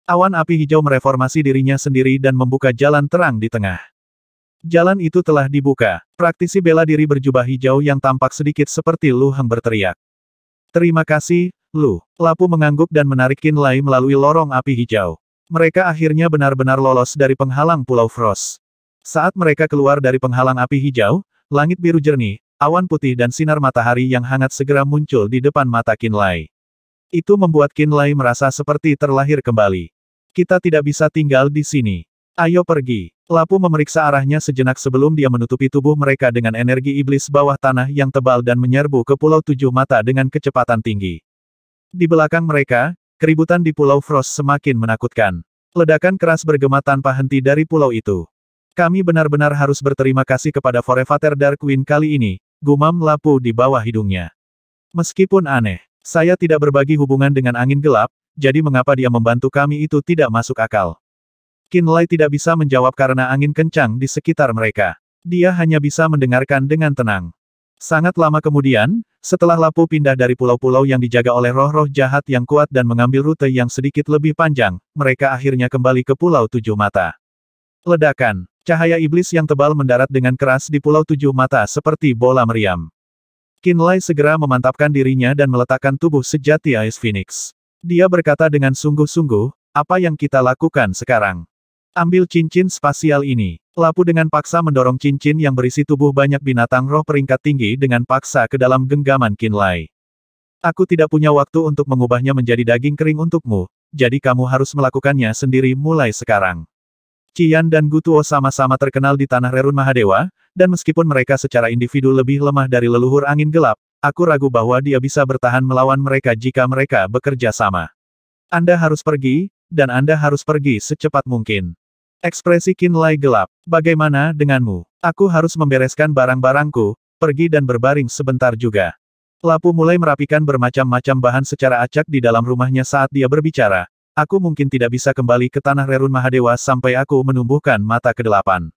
Awan api hijau mereformasi dirinya sendiri dan membuka jalan terang di tengah. Jalan itu telah dibuka. Praktisi bela diri berjubah hijau yang tampak sedikit seperti Lu Heng berteriak. Terima kasih, Lu. Lapu mengangguk dan menarik Qinlai melalui lorong api hijau. Mereka akhirnya benar-benar lolos dari penghalang Pulau Frost. Saat mereka keluar dari penghalang api hijau, langit biru jernih, awan putih dan sinar matahari yang hangat segera muncul di depan mata Qinlai. Itu membuat Qinlai merasa seperti terlahir kembali. Kita tidak bisa tinggal di sini. Ayo pergi. Lapu memeriksa arahnya sejenak sebelum dia menutupi tubuh mereka dengan energi iblis bawah tanah yang tebal dan menyerbu ke Pulau Tujuh Mata dengan kecepatan tinggi. Di belakang mereka, keributan di Pulau Frost semakin menakutkan. Ledakan keras bergema tanpa henti dari pulau itu. Kami benar-benar harus berterima kasih kepada Forefather Dark Queen kali ini, gumam Lapu di bawah hidungnya. Meskipun aneh, saya tidak berbagi hubungan dengan angin gelap, jadi mengapa dia membantu kami itu tidak masuk akal. Qinlai tidak bisa menjawab karena angin kencang di sekitar mereka. Dia hanya bisa mendengarkan dengan tenang. Sangat lama kemudian, Setelah Lapu pindah dari pulau-pulau yang dijaga oleh roh-roh jahat yang kuat dan mengambil rute yang sedikit lebih panjang, mereka akhirnya kembali ke Pulau Tujuh Mata. Ledakan. Cahaya iblis yang tebal mendarat dengan keras di Pulau Tujuh Mata seperti bola meriam. Qinlai segera memantapkan dirinya dan meletakkan tubuh sejati Ice Phoenix. Dia berkata dengan sungguh-sungguh, apa yang kita lakukan sekarang? Ambil cincin spasial ini. Lapu dengan paksa mendorong cincin yang berisi tubuh banyak binatang roh peringkat tinggi dengan paksa ke dalam genggaman Qinlai. Aku tidak punya waktu untuk mengubahnya menjadi daging kering untukmu, jadi kamu harus melakukannya sendiri mulai sekarang. Qian dan Gutuo sama-sama terkenal di tanah Rerun Mahadewa, dan meskipun mereka secara individu lebih lemah dari leluhur angin gelap, aku ragu bahwa dia bisa bertahan melawan mereka jika mereka bekerja sama. Anda harus pergi, dan Anda harus pergi secepat mungkin. Ekspresi Qinlai gelap. Bagaimana denganmu? Aku harus membereskan barang-barangku, pergi dan berbaring sebentar juga. Lapu mulai merapikan bermacam-macam bahan secara acak di dalam rumahnya saat dia berbicara. Aku mungkin tidak bisa kembali ke tanah Rerun Mahadewa sampai aku menumbuhkan mata ke-8.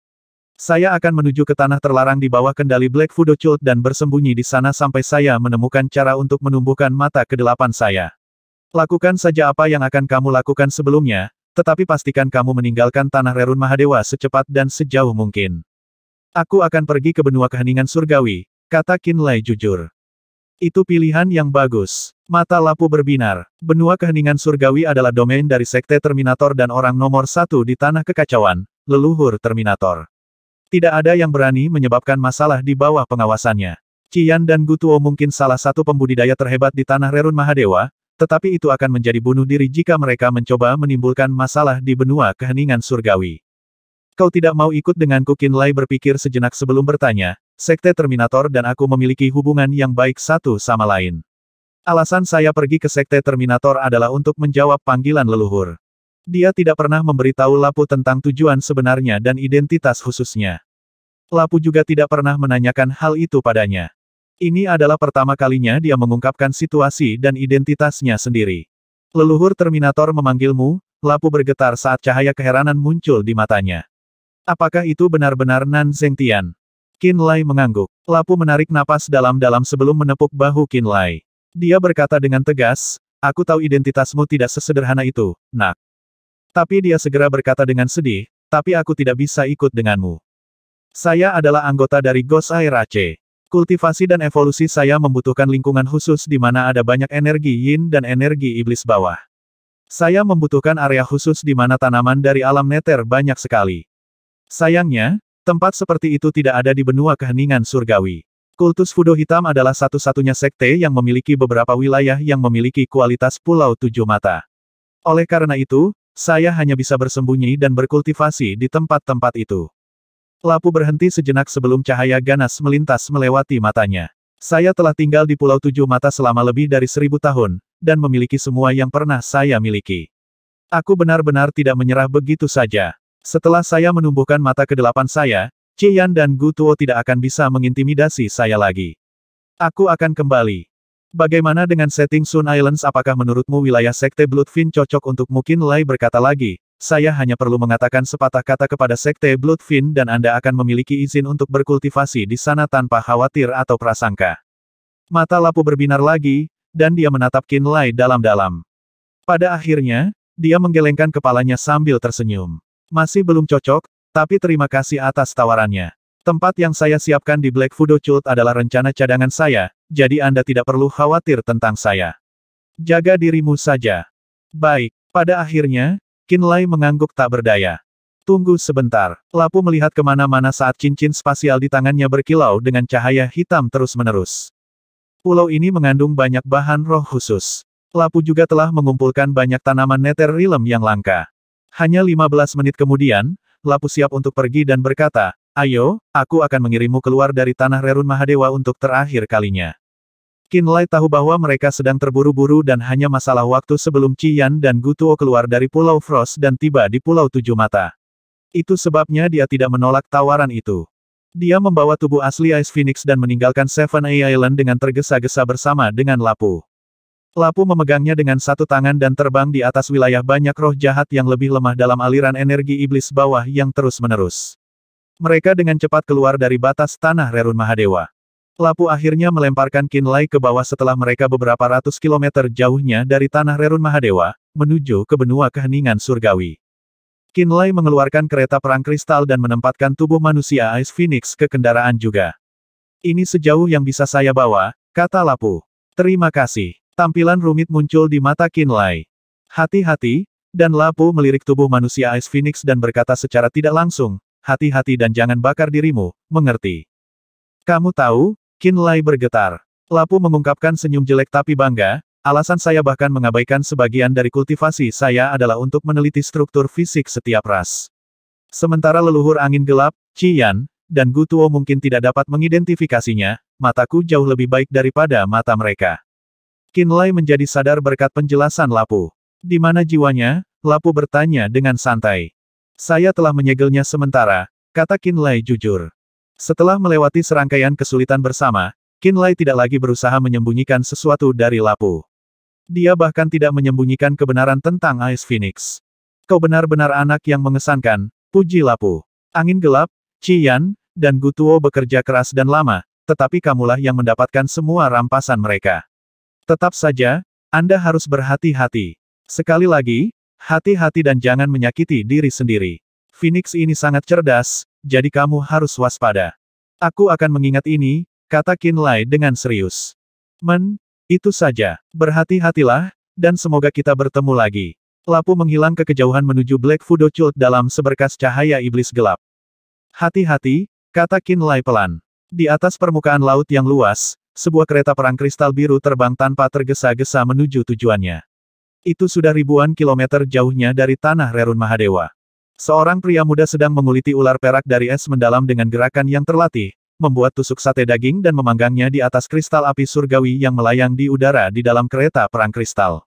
Saya akan menuju ke tanah terlarang di bawah kendali Black Fudo Cult dan bersembunyi di sana sampai saya menemukan cara untuk menumbuhkan mata ke-8 saya. Lakukan saja apa yang akan kamu lakukan sebelumnya, tetapi pastikan kamu meninggalkan tanah Rerun Mahadewa secepat dan sejauh mungkin. Aku akan pergi ke benua keheningan surgawi, kata Qinlai jujur. Itu pilihan yang bagus. Mata Lapu berbinar. Benua keheningan surgawi adalah domain dari Sekte Terminator dan orang nomor 1 di tanah kekacauan, leluhur Terminator. Tidak ada yang berani menyebabkan masalah di bawah pengawasannya. Qian dan Gutuo mungkin salah satu pembudidaya terhebat di tanah Rerun Mahadewa, tetapi itu akan menjadi bunuh diri jika mereka mencoba menimbulkan masalah di benua keheningan surgawi. Kau tidak mau ikut denganku? Qinlai berpikir sejenak sebelum bertanya. Sekte Terminator dan aku memiliki hubungan yang baik satu sama lain. Alasan saya pergi ke Sekte Terminator adalah untuk menjawab panggilan leluhur. Dia tidak pernah memberitahu Lapu tentang tujuan sebenarnya dan identitas khususnya. Lapu juga tidak pernah menanyakan hal itu padanya. Ini adalah pertama kalinya dia mengungkapkan situasi dan identitasnya sendiri. Leluhur Terminator memanggilmu, Lapu bergetar saat cahaya keheranan muncul di matanya. Apakah itu benar-benar Nan Zhengtian? Qinlai mengangguk. Lapu menarik napas dalam-dalam sebelum menepuk bahu Qinlai. Dia berkata dengan tegas, aku tahu identitasmu tidak sesederhana itu, nak. Tapi dia segera berkata dengan sedih, tapi aku tidak bisa ikut denganmu. Saya adalah anggota dari Ghost Air Aceh. Kultivasi dan evolusi saya membutuhkan lingkungan khusus di mana ada banyak energi yin dan energi iblis bawah. Saya membutuhkan area khusus di mana tanaman dari alam neter banyak sekali. Sayangnya, tempat seperti itu tidak ada di benua keheningan surgawi. Kultus Fudo Hitam adalah satu-satunya sekte yang memiliki beberapa wilayah yang memiliki kualitas Pulau Tujuh Mata. Oleh karena itu, saya hanya bisa bersembunyi dan berkultivasi di tempat-tempat itu. Lapu berhenti sejenak sebelum cahaya ganas melintas melewati matanya. Saya telah tinggal di Pulau Tujuh Mata selama lebih dari 1000 tahun, dan memiliki semua yang pernah saya miliki. Aku benar-benar tidak menyerah begitu saja. Setelah saya menumbuhkan mata ke-8 saya, Qian dan Gutuo tidak akan bisa mengintimidasi saya lagi. Aku akan kembali. Bagaimana dengan setting Sun Islands? Apakah menurutmu wilayah Sekte Bloodfin cocok untukmu? Qinlai berkata lagi. Saya hanya perlu mengatakan sepatah kata kepada Sekte Bloodfin dan Anda akan memiliki izin untuk berkultivasi di sana tanpa khawatir atau prasangka. Mata Lapu berbinar lagi, dan dia menatap Qinlai dalam-dalam. Pada akhirnya, dia menggelengkan kepalanya sambil tersenyum. Masih belum cocok, tapi terima kasih atas tawarannya. Tempat yang saya siapkan di Black Fudo Cult adalah rencana cadangan saya, jadi Anda tidak perlu khawatir tentang saya. Jaga dirimu saja. Baik, pada akhirnya, Qinlai mengangguk tak berdaya. Tunggu sebentar. Lapu melihat kemana-mana saat cincin spasial di tangannya berkilau dengan cahaya hitam terus-menerus. Pulau ini mengandung banyak bahan roh khusus. Lapu juga telah mengumpulkan banyak tanaman Nether Realm yang langka. Hanya 15 menit kemudian, Lapu siap untuk pergi dan berkata, ayo, aku akan mengirimmu keluar dari tanah Rerun Mahadewa untuk terakhir kalinya. Qinlai tahu bahwa mereka sedang terburu-buru dan hanya masalah waktu sebelum Qian dan Gutuo keluar dari Pulau Frost dan tiba di Pulau Tujuh Mata. Itu sebabnya dia tidak menolak tawaran itu. Dia membawa tubuh asli Ice Phoenix dan meninggalkan Seven Island dengan tergesa-gesa bersama dengan Lapu. Lapu memegangnya dengan satu tangan dan terbang di atas wilayah banyak roh jahat yang lebih lemah dalam aliran energi iblis bawah yang terus-menerus. Mereka dengan cepat keluar dari batas tanah Rerun Mahadewa. Lapu akhirnya melemparkan Qinlai ke bawah setelah mereka beberapa ratus kilometer jauhnya dari tanah Rerun Mahadewa, menuju ke benua keheningan surgawi. Qinlai mengeluarkan kereta perang kristal dan menempatkan tubuh manusia Ice Phoenix ke kendaraan juga. Ini sejauh yang bisa saya bawa, kata Lapu. Terima kasih. Tampilan rumit muncul di mata Qinlai. Hati-hati, dan Lapu melirik tubuh manusia Ice Phoenix dan berkata secara tidak langsung, hati-hati dan jangan bakar dirimu, mengerti? Kamu tahu, Qinlai bergetar. Lapu mengungkapkan senyum jelek tapi bangga, alasan saya bahkan mengabaikan sebagian dari kultivasi saya adalah untuk meneliti struktur fisik setiap ras. Sementara leluhur angin gelap, Qiyan, dan Gutuo mungkin tidak dapat mengidentifikasinya, mataku jauh lebih baik daripada mata mereka. Qinlai menjadi sadar berkat penjelasan Lapu. Di mana jiwanya? Lapu bertanya dengan santai. Saya telah menyegelnya sementara, kata Qinlai jujur. Setelah melewati serangkaian kesulitan bersama, Qinlai tidak lagi berusaha menyembunyikan sesuatu dari Lapu. Dia bahkan tidak menyembunyikan kebenaran tentang Ice Phoenix. Kau benar-benar anak yang mengesankan, puji Lapu. Angin gelap, Qiyan, dan Gutuo bekerja keras dan lama, tetapi kamulah yang mendapatkan semua rampasan mereka. Tetap saja, Anda harus berhati-hati. Sekali lagi, hati-hati dan jangan menyakiti diri sendiri. Phoenix ini sangat cerdas, jadi kamu harus waspada. Aku akan mengingat ini, kata Qinlai dengan serius. Itu saja. Berhati-hatilah, dan semoga kita bertemu lagi. Lapu menghilang ke kejauhan menuju Black Fudo Cult dalam seberkas cahaya iblis gelap. Hati-hati, kata Qinlai pelan. Di atas permukaan laut yang luas, sebuah kereta perang kristal biru terbang tanpa tergesa-gesa menuju tujuannya. Itu sudah ribuan kilometer jauhnya dari tanah Rerun Mahadewa. Seorang pria muda sedang menguliti ular perak dari es mendalam dengan gerakan yang terlatih, membuat tusuk sate daging dan memanggangnya di atas kristal api surgawi yang melayang di udara di dalam kereta perang kristal.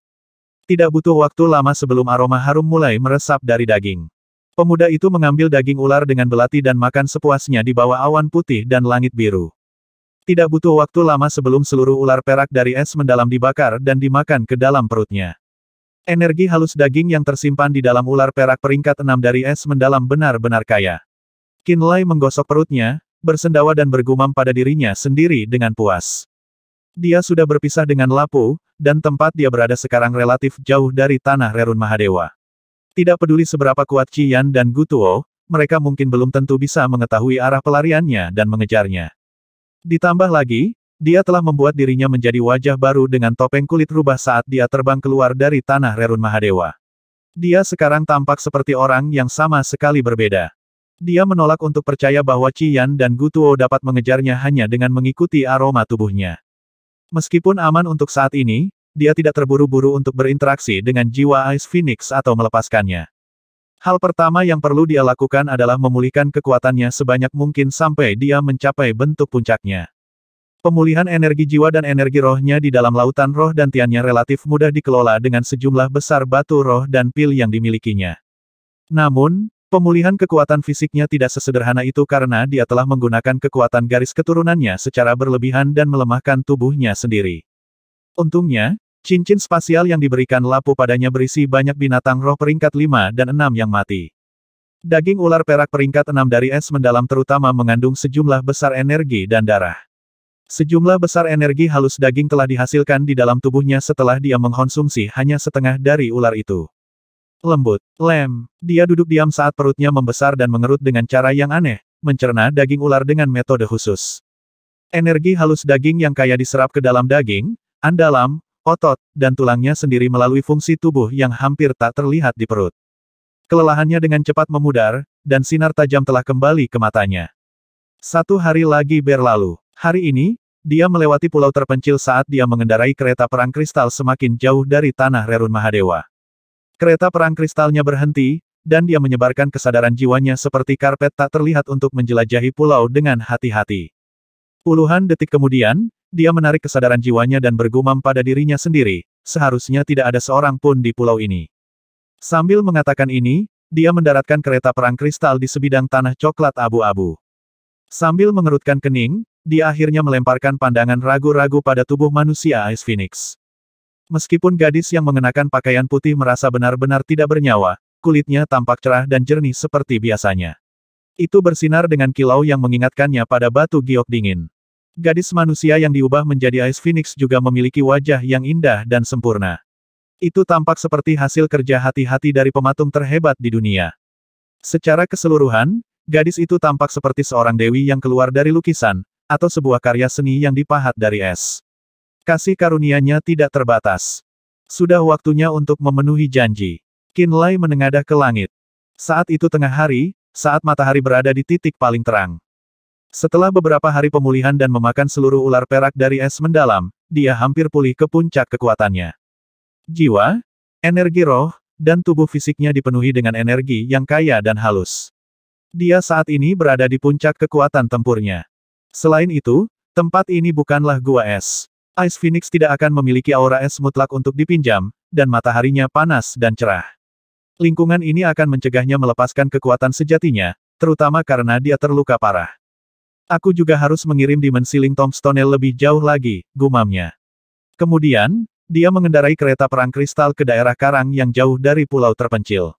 Tidak butuh waktu lama sebelum aroma harum mulai meresap dari daging. Pemuda itu mengambil daging ular dengan belati dan makan sepuasnya di bawah awan putih dan langit biru. Tidak butuh waktu lama sebelum seluruh ular perak dari es mendalam dibakar dan dimakan ke dalam perutnya. Energi halus daging yang tersimpan di dalam ular perak peringkat 6 dari es mendalam benar-benar kaya. Qinlai menggosok perutnya, bersendawa dan bergumam pada dirinya sendiri dengan puas. Dia sudah berpisah dengan Lapu, dan tempat dia berada sekarang relatif jauh dari tanah Rerun Mahadewa. Tidak peduli seberapa kuat Qiyan dan Gutuo, mereka mungkin belum tentu bisa mengetahui arah pelariannya dan mengejarnya. Ditambah lagi, dia telah membuat dirinya menjadi wajah baru dengan topeng kulit rubah saat dia terbang keluar dari tanah Rerun Mahadewa. Dia sekarang tampak seperti orang yang sama sekali berbeda. Dia menolak untuk percaya bahwa Qiyan dan Gutuo dapat mengejarnya hanya dengan mengikuti aroma tubuhnya. Meskipun aman untuk saat ini, dia tidak terburu-buru untuk berinteraksi dengan jiwa Ice Phoenix atau melepaskannya. Hal pertama yang perlu dia lakukan adalah memulihkan kekuatannya sebanyak mungkin sampai dia mencapai bentuk puncaknya. Pemulihan energi jiwa dan energi rohnya di dalam lautan roh dan tiannya relatif mudah dikelola dengan sejumlah besar batu roh dan pil yang dimilikinya. Namun, pemulihan kekuatan fisiknya tidak sesederhana itu karena dia telah menggunakan kekuatan garis keturunannya secara berlebihan dan melemahkan tubuhnya sendiri. Untungnya, cincin spasial yang diberikan Lapu padanya berisi banyak binatang roh peringkat 5 dan 6 yang mati. Daging ular perak peringkat 6 dari es mendalam terutama mengandung sejumlah besar energi dan darah. Sejumlah besar energi halus daging telah dihasilkan di dalam tubuhnya setelah dia mengkonsumsi hanya setengah dari ular itu. Lembut, lem. Dia duduk diam saat perutnya membesar dan mengerut dengan cara yang aneh, mencerna daging ular dengan metode khusus. Energi halus daging yang kaya diserap ke dalam daging, andalam, otot, dan tulangnya sendiri melalui fungsi tubuh yang hampir tak terlihat di perut. Kelelahannya dengan cepat memudar, dan sinar tajam telah kembali ke matanya. 1 hari lagi berlalu. Hari ini, dia melewati pulau terpencil saat dia mengendarai kereta perang kristal semakin jauh dari tanah Rerun Mahadewa. Kereta perang kristalnya berhenti, dan dia menyebarkan kesadaran jiwanya seperti karpet tak terlihat untuk menjelajahi pulau dengan hati-hati. Puluhan detik kemudian, dia menarik kesadaran jiwanya dan bergumam pada dirinya sendiri, seharusnya tidak ada seorang pun di pulau ini. Sambil mengatakan ini, dia mendaratkan kereta perang kristal di sebidang tanah coklat abu-abu. Sambil mengerutkan kening, dia akhirnya melemparkan pandangan ragu-ragu pada tubuh manusia Ice Phoenix. Meskipun gadis yang mengenakan pakaian putih merasa benar-benar tidak bernyawa, kulitnya tampak cerah dan jernih seperti biasanya. Itu bersinar dengan kilau yang mengingatkannya pada batu giok dingin. Gadis manusia yang diubah menjadi Ice Phoenix juga memiliki wajah yang indah dan sempurna. Itu tampak seperti hasil kerja hati-hati dari pematung terhebat di dunia. Secara keseluruhan, gadis itu tampak seperti seorang dewi yang keluar dari lukisan, atau sebuah karya seni yang dipahat dari es. Kasih karunia-Nya tidak terbatas. Sudah waktunya untuk memenuhi janji. Qinlai menengadah ke langit. Saat itu tengah hari, saat matahari berada di titik paling terang. Setelah beberapa hari pemulihan dan memakan seluruh ular perak dari es mendalam, dia hampir pulih ke puncak kekuatannya. Jiwa, energi roh, dan tubuh fisiknya dipenuhi dengan energi yang kaya dan halus. Dia saat ini berada di puncak kekuatan tempurnya. Selain itu, tempat ini bukanlah gua es. Ice Phoenix tidak akan memiliki aura es mutlak untuk dipinjam, dan mataharinya panas dan cerah. Lingkungan ini akan mencegahnya melepaskan kekuatan sejatinya, terutama karena dia terluka parah. Aku juga harus mengirim dimensi Ling Tombstone lebih jauh lagi, gumamnya. Kemudian, dia mengendarai kereta perang kristal ke daerah karang yang jauh dari pulau terpencil.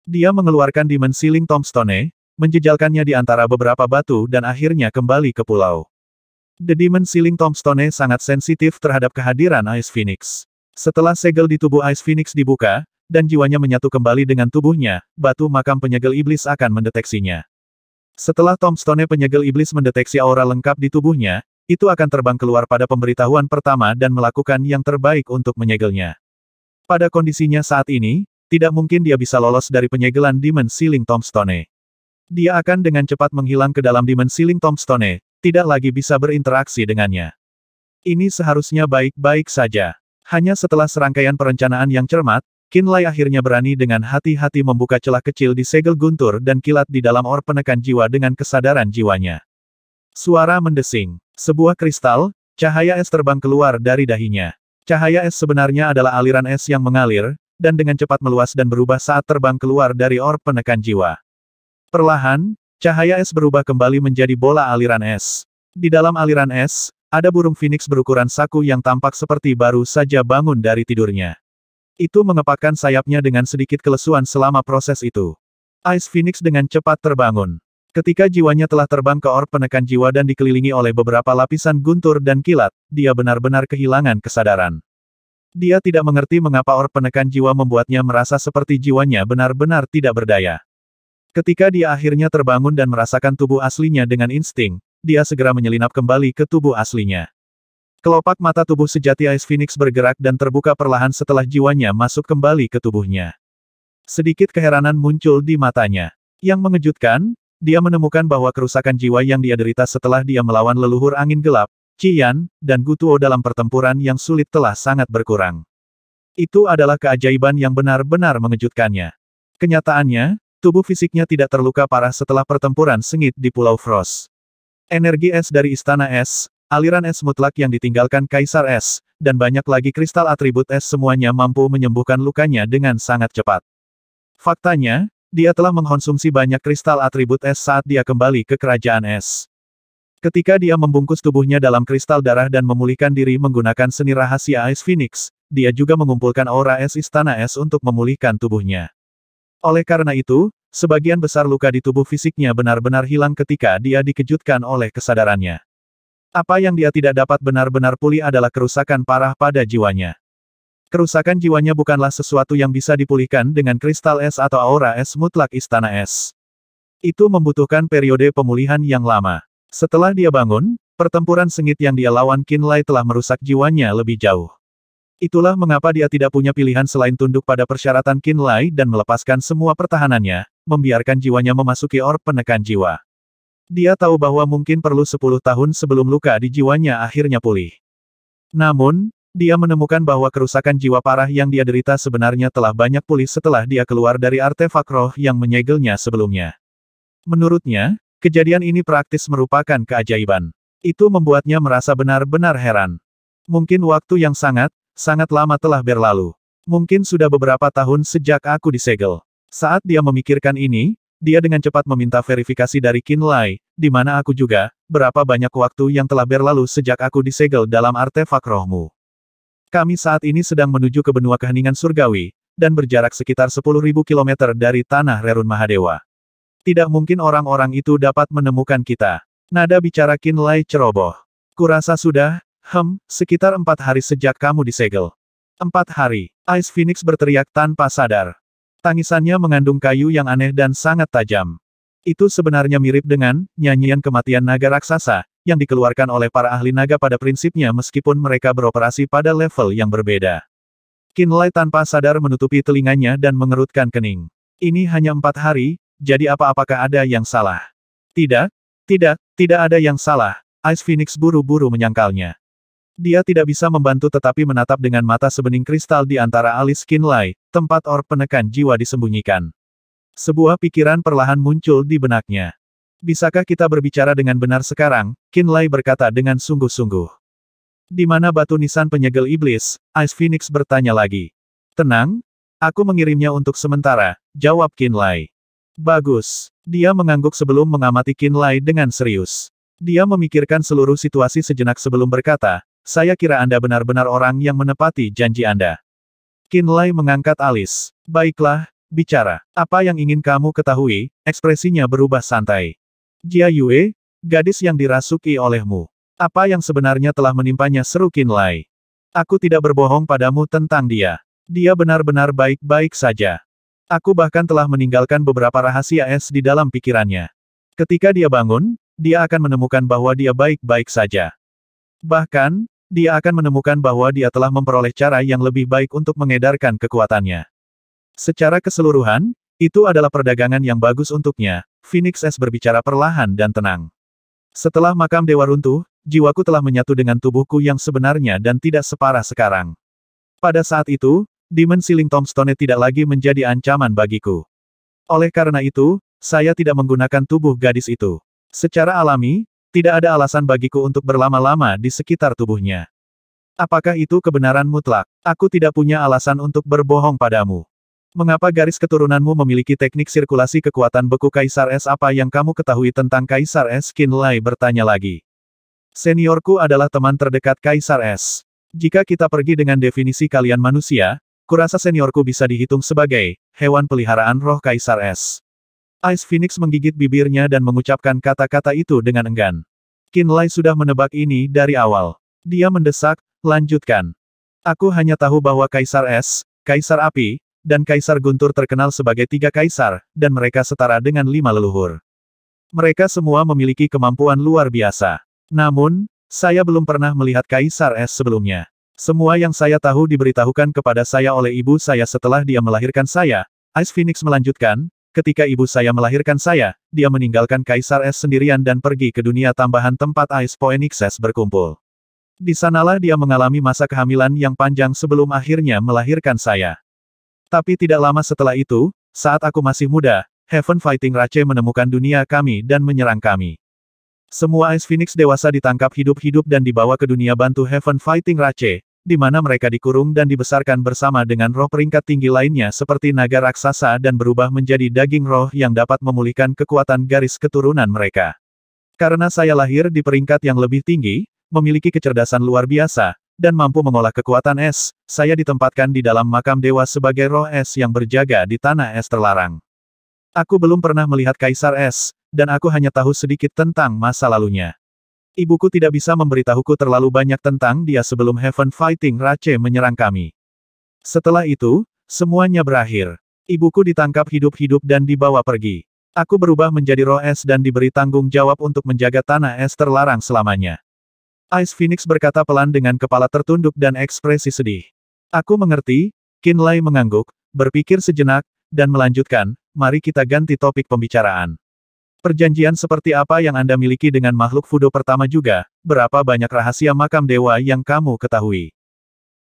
Dia mengeluarkan dimensi Ling Tombstone, menjejalkannya di antara beberapa batu dan akhirnya kembali ke pulau. The Demon Sealing Tombstone sangat sensitif terhadap kehadiran Ice Phoenix. Setelah segel di tubuh Ice Phoenix dibuka, dan jiwanya menyatu kembali dengan tubuhnya, batu makam penyegel iblis akan mendeteksinya. Setelah Tombstone penyegel iblis mendeteksi aura lengkap di tubuhnya, itu akan terbang keluar pada pemberitahuan pertama dan melakukan yang terbaik untuk menyegelnya. Pada kondisinya saat ini, tidak mungkin dia bisa lolos dari penyegelan Demon Sealing Tombstone. Dia akan dengan cepat menghilang ke dalam Demon Sealing Tombstone, tidak lagi bisa berinteraksi dengannya. Ini seharusnya baik-baik saja. Hanya setelah serangkaian perencanaan yang cermat, Qinlai akhirnya berani dengan hati-hati membuka celah kecil di segel guntur dan kilat di dalam or penekan jiwa dengan kesadaran jiwanya. Suara mendesing. Sebuah kristal, cahaya es terbang keluar dari dahinya. Cahaya es sebenarnya adalah aliran es yang mengalir, dan dengan cepat meluas dan berubah saat terbang keluar dari or penekan jiwa. Perlahan, cahaya es berubah kembali menjadi bola aliran es. Di dalam aliran es, ada burung phoenix berukuran saku yang tampak seperti baru saja bangun dari tidurnya. Itu mengepakkan sayapnya dengan sedikit kelesuan selama proses itu. Ice Phoenix dengan cepat terbangun. Ketika jiwanya telah terbang ke or penekan jiwa dan dikelilingi oleh beberapa lapisan guntur dan kilat, dia benar-benar kehilangan kesadaran. Dia tidak mengerti mengapa or penekan jiwa membuatnya merasa seperti jiwanya benar-benar tidak berdaya. Ketika dia akhirnya terbangun dan merasakan tubuh aslinya dengan insting, dia segera menyelinap kembali ke tubuh aslinya. Kelopak mata tubuh sejati Ice Phoenix bergerak dan terbuka perlahan setelah jiwanya masuk kembali ke tubuhnya. Sedikit keheranan muncul di matanya. Yang mengejutkan, dia menemukan bahwa kerusakan jiwa yang dia derita setelah dia melawan leluhur angin gelap, Qian, dan Gutuo dalam pertempuran yang sulit telah sangat berkurang. Itu adalah keajaiban yang benar-benar mengejutkannya. Kenyataannya, tubuh fisiknya tidak terluka parah setelah pertempuran sengit di Pulau Frost. Energi es dari Istana Es, aliran es mutlak yang ditinggalkan Kaisar Es, dan banyak lagi kristal atribut es semuanya mampu menyembuhkan lukanya dengan sangat cepat. Faktanya, dia telah mengkonsumsi banyak kristal atribut es saat dia kembali ke kerajaan es. Ketika dia membungkus tubuhnya dalam kristal darah dan memulihkan diri menggunakan seni rahasia Ice Phoenix, dia juga mengumpulkan aura es Istana Es untuk memulihkan tubuhnya. Oleh karena itu, sebagian besar luka di tubuh fisiknya benar-benar hilang ketika dia dikejutkan oleh kesadarannya. Apa yang dia tidak dapat benar-benar pulih adalah kerusakan parah pada jiwanya. Kerusakan jiwanya bukanlah sesuatu yang bisa dipulihkan dengan kristal es atau aura es mutlak Istana Es. Itu membutuhkan periode pemulihan yang lama. Setelah dia bangun, pertempuran sengit yang dia lawan Qinlai telah merusak jiwanya lebih jauh. Itulah mengapa dia tidak punya pilihan selain tunduk pada persyaratan Qinlai dan melepaskan semua pertahanannya, membiarkan jiwanya memasuki or penekan jiwa. Dia tahu bahwa mungkin perlu 10 tahun sebelum luka di jiwanya akhirnya pulih. Namun, dia menemukan bahwa kerusakan jiwa parah yang dia derita sebenarnya telah banyak pulih setelah dia keluar dari artefak roh yang menyegelnya sebelumnya. Menurutnya, kejadian ini praktis merupakan keajaiban. Itu membuatnya merasa benar-benar heran. Mungkin waktu yang sangat lama telah berlalu. Mungkin sudah beberapa tahun sejak aku disegel. Saat dia memikirkan ini, dia dengan cepat meminta verifikasi dari Qinlai, di mana aku juga, berapa banyak waktu yang telah berlalu sejak aku disegel dalam artefak rohmu. Kami saat ini sedang menuju ke benua keheningan surgawi, dan berjarak sekitar 10.000 kilometer dari tanah Rerun Mahadewa. Tidak mungkin orang-orang itu dapat menemukan kita. Nada bicara Qinlai ceroboh. Kurasa sudah, sekitar 4 hari sejak kamu disegel. 4 hari. Ice Phoenix berteriak tanpa sadar. Tangisannya mengandung kayu yang aneh dan sangat tajam. Itu sebenarnya mirip dengan nyanyian kematian naga raksasa, yang dikeluarkan oleh para ahli naga pada prinsipnya meskipun mereka beroperasi pada level yang berbeda. Qinlai tanpa sadar menutupi telinganya dan mengerutkan kening. Ini hanya 4 hari, jadi apakah ada yang salah? Tidak ada yang salah. Ice Phoenix buru-buru menyangkalnya. Dia tidak bisa membantu tetapi menatap dengan mata sebening kristal di antara alis Qinlai, tempat orb penekan jiwa disembunyikan. Sebuah pikiran perlahan muncul di benaknya. Bisakah kita berbicara dengan benar sekarang? Qinlai berkata dengan sungguh-sungguh. Di mana batu nisan penyegel iblis? Ice Phoenix bertanya lagi. Tenang, aku mengirimnya untuk sementara, jawab Qinlai. Bagus. Dia mengangguk sebelum mengamati Qinlai dengan serius. Dia memikirkan seluruh situasi sejenak sebelum berkata, saya kira Anda benar-benar orang yang menepati janji Anda. Qinlai mengangkat alis. Baiklah, bicara. Apa yang ingin kamu ketahui? Ekspresinya berubah santai. Jia Yue, gadis yang dirasuki olehmu. Apa yang sebenarnya telah menimpanya, seru Qinlai. Aku tidak berbohong padamu tentang dia. Dia benar-benar baik-baik saja. Aku bahkan telah meninggalkan beberapa rahasia es di dalam pikirannya. Ketika dia bangun, dia akan menemukan bahwa dia baik-baik saja. Bahkan, dia akan menemukan bahwa dia telah memperoleh cara yang lebih baik untuk mengedarkan kekuatannya. Secara keseluruhan, itu adalah perdagangan yang bagus untuknya. Phoenix S berbicara perlahan dan tenang. Setelah makam dewa runtuh, jiwaku telah menyatu dengan tubuhku yang sebenarnya dan tidak separah sekarang. Pada saat itu, Demon Ceiling Tombstone tidak lagi menjadi ancaman bagiku. Oleh karena itu, saya tidak menggunakan tubuh gadis itu. Secara alami, tidak ada alasan bagiku untuk berlama-lama di sekitar tubuhnya. Apakah itu kebenaran mutlak? Aku tidak punya alasan untuk berbohong padamu. Mengapa garis keturunanmu memiliki teknik sirkulasi kekuatan beku Kaisar Es? Apa yang kamu ketahui tentang Kaisar Es? Qinlai bertanya lagi. Seniorku adalah teman terdekat Kaisar Es. Jika kita pergi dengan definisi kalian manusia, kurasa seniorku bisa dihitung sebagai hewan peliharaan roh Kaisar Es. Ice Phoenix menggigit bibirnya dan mengucapkan kata-kata itu dengan enggan. Qinlai sudah menebak ini dari awal. Dia mendesak, lanjutkan. Aku hanya tahu bahwa Kaisar Es, Kaisar Api, dan Kaisar Guntur terkenal sebagai 3 kaisar, dan mereka setara dengan 5 leluhur. Mereka semua memiliki kemampuan luar biasa. Namun, saya belum pernah melihat Kaisar Es sebelumnya. Semua yang saya tahu diberitahukan kepada saya oleh ibu saya setelah dia melahirkan saya. Ice Phoenix melanjutkan, ketika ibu saya melahirkan saya, dia meninggalkan Kaisar Es sendirian dan pergi ke dunia tambahan tempat Ice Phoenixes berkumpul. Di sanalah dia mengalami masa kehamilan yang panjang sebelum akhirnya melahirkan saya. Tapi tidak lama setelah itu, saat aku masih muda, Heaven Fighting Rache menemukan dunia kami dan menyerang kami. Semua Ice Phoenix dewasa ditangkap hidup-hidup dan dibawa ke dunia bantu Heaven Fighting Rache, di mana mereka dikurung dan dibesarkan bersama dengan roh peringkat tinggi lainnya seperti naga raksasa dan berubah menjadi daging roh yang dapat memulihkan kekuatan garis keturunan mereka. Karena saya lahir di peringkat yang lebih tinggi, memiliki kecerdasan luar biasa, dan mampu mengolah kekuatan es, saya ditempatkan di dalam makam dewa sebagai roh es yang berjaga di tanah es terlarang. Aku belum pernah melihat Kaisar Es, dan aku hanya tahu sedikit tentang masa lalunya. Ibuku tidak bisa memberitahuku terlalu banyak tentang dia sebelum Heaven Fighting Rache menyerang kami. Setelah itu, semuanya berakhir. Ibuku ditangkap hidup-hidup dan dibawa pergi. Aku berubah menjadi roh es dan diberi tanggung jawab untuk menjaga tanah es terlarang selamanya. Ice Phoenix berkata pelan dengan kepala tertunduk dan ekspresi sedih. Aku mengerti, Qinlai mengangguk, berpikir sejenak, dan melanjutkan, mari kita ganti topik pembicaraan. Perjanjian seperti apa yang Anda miliki dengan makhluk Fudo pertama juga, berapa banyak rahasia makam dewa yang kamu ketahui?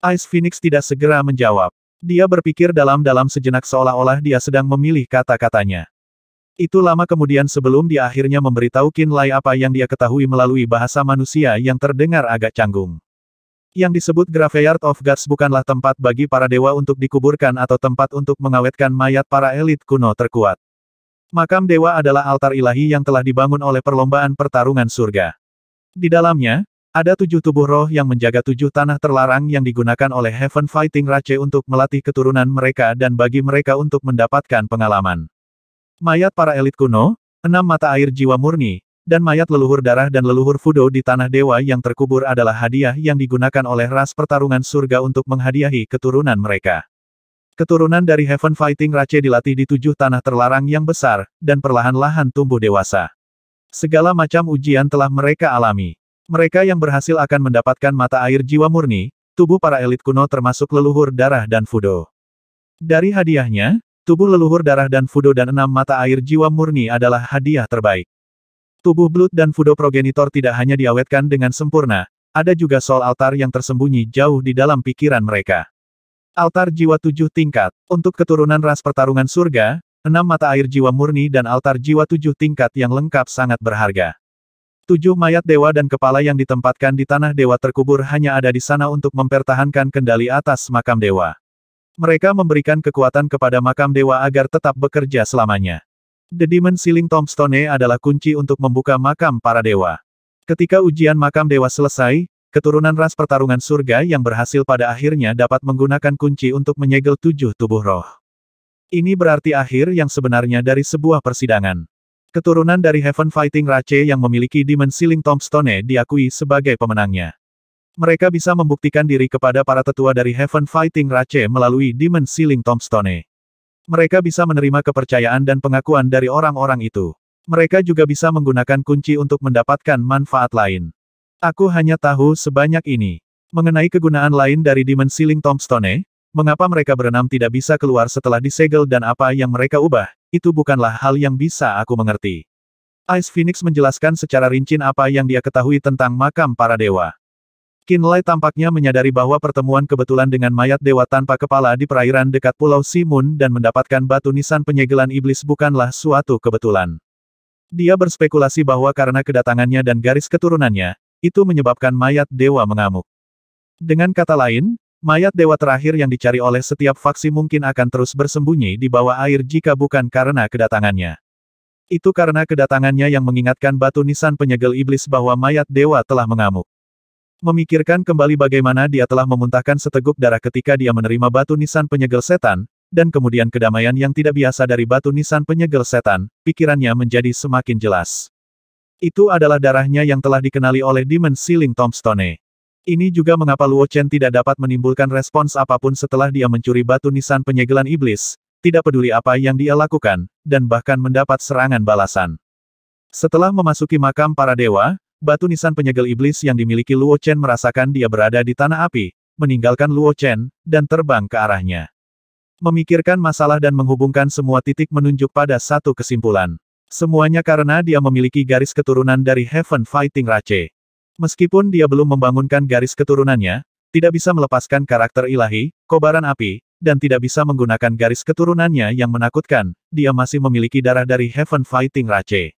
Ice Phoenix tidak segera menjawab. Dia berpikir dalam-dalam sejenak seolah-olah dia sedang memilih kata-katanya. Itu lama kemudian sebelum dia akhirnya memberitahu Qinlai apa yang dia ketahui melalui bahasa manusia yang terdengar agak canggung. Yang disebut Graveyard of Gods bukanlah tempat bagi para dewa untuk dikuburkan atau tempat untuk mengawetkan mayat para elit kuno terkuat. Makam dewa adalah altar ilahi yang telah dibangun oleh perlombaan pertarungan surga. Di dalamnya, ada 7 tubuh roh yang menjaga 7 tanah terlarang yang digunakan oleh Heaven Fighting Rache untuk melatih keturunan mereka dan bagi mereka untuk mendapatkan pengalaman. Mayat para elit kuno, 6 mata air jiwa murni, dan mayat leluhur darah dan leluhur Fudo di tanah dewa yang terkubur adalah hadiah yang digunakan oleh ras pertarungan surga untuk menghadiahi keturunan mereka. Keturunan dari Heaven Fighting Rache dilatih di 7 tanah terlarang yang besar, dan perlahan-lahan tumbuh dewasa. Segala macam ujian telah mereka alami. Mereka yang berhasil akan mendapatkan mata air jiwa murni, tubuh para elit kuno termasuk leluhur darah dan Fudo. Dari hadiahnya, tubuh leluhur darah dan Fudo dan 6 mata air jiwa murni adalah hadiah terbaik. Tubuh Blood dan Fudo Progenitor tidak hanya diawetkan dengan sempurna, ada juga soul altar yang tersembunyi jauh di dalam pikiran mereka. Altar jiwa 7 tingkat. Untuk keturunan ras pertarungan surga, 6 mata air jiwa murni dan altar jiwa 7 tingkat yang lengkap sangat berharga. 7 mayat dewa dan kepala yang ditempatkan di tanah dewa terkubur hanya ada di sana untuk mempertahankan kendali atas makam dewa. Mereka memberikan kekuatan kepada makam dewa agar tetap bekerja selamanya. The Demon Sealing Tombstone adalah kunci untuk membuka makam para dewa. Ketika ujian makam dewa selesai, keturunan ras pertarungan surga yang berhasil pada akhirnya dapat menggunakan kunci untuk menyegel 7 tubuh roh. Ini berarti akhir yang sebenarnya dari sebuah persidangan. Keturunan dari Heaven Fighting Rache yang memiliki Demon Sealing Tombstone diakui sebagai pemenangnya. Mereka bisa membuktikan diri kepada para tetua dari Heaven Fighting Rache melalui Demon Sealing Tombstone. Mereka bisa menerima kepercayaan dan pengakuan dari orang-orang itu. Mereka juga bisa menggunakan kunci untuk mendapatkan manfaat lain. Aku hanya tahu sebanyak ini. Mengenai kegunaan lain dari Demon Sealing Tombstone, mengapa mereka berenam tidak bisa keluar setelah disegel dan apa yang mereka ubah, itu bukanlah hal yang bisa aku mengerti. Ice Phoenix menjelaskan secara rinci apa yang dia ketahui tentang makam para dewa. Qinlai tampaknya menyadari bahwa pertemuan kebetulan dengan mayat dewa tanpa kepala di perairan dekat Pulau Simun dan mendapatkan batu nisan penyegelan iblis bukanlah suatu kebetulan. Dia berspekulasi bahwa karena kedatangannya dan garis keturunannya, itu menyebabkan mayat dewa mengamuk. Dengan kata lain, mayat dewa terakhir yang dicari oleh setiap faksi mungkin akan terus bersembunyi di bawah air jika bukan karena kedatangannya. Itu karena kedatangannya yang mengingatkan batu nisan penyegel iblis bahwa mayat dewa telah mengamuk. Memikirkan kembali bagaimana dia telah memuntahkan seteguk darah ketika dia menerima batu nisan penyegel setan, dan kemudian kedamaian yang tidak biasa dari batu nisan penyegel setan, pikirannya menjadi semakin jelas. Itu adalah darahnya yang telah dikenali oleh Demon Sealing Tombstone. Ini juga mengapa Luo Chen tidak dapat menimbulkan respons apapun setelah dia mencuri batu nisan penyegelan iblis, tidak peduli apa yang dia lakukan, dan bahkan mendapat serangan balasan. Setelah memasuki makam para dewa, batu nisan penyegel iblis yang dimiliki Luo Chen merasakan dia berada di tanah api, meninggalkan Luo Chen, dan terbang ke arahnya. Memikirkan masalah dan menghubungkan semua titik menunjuk pada satu kesimpulan. Semuanya karena dia memiliki garis keturunan dari Heaven Fighting Rache. Meskipun dia belum membangunkan garis keturunannya, tidak bisa melepaskan karakter ilahi, kobaran api, dan tidak bisa menggunakan garis keturunannya yang menakutkan, dia masih memiliki darah dari Heaven Fighting Rache.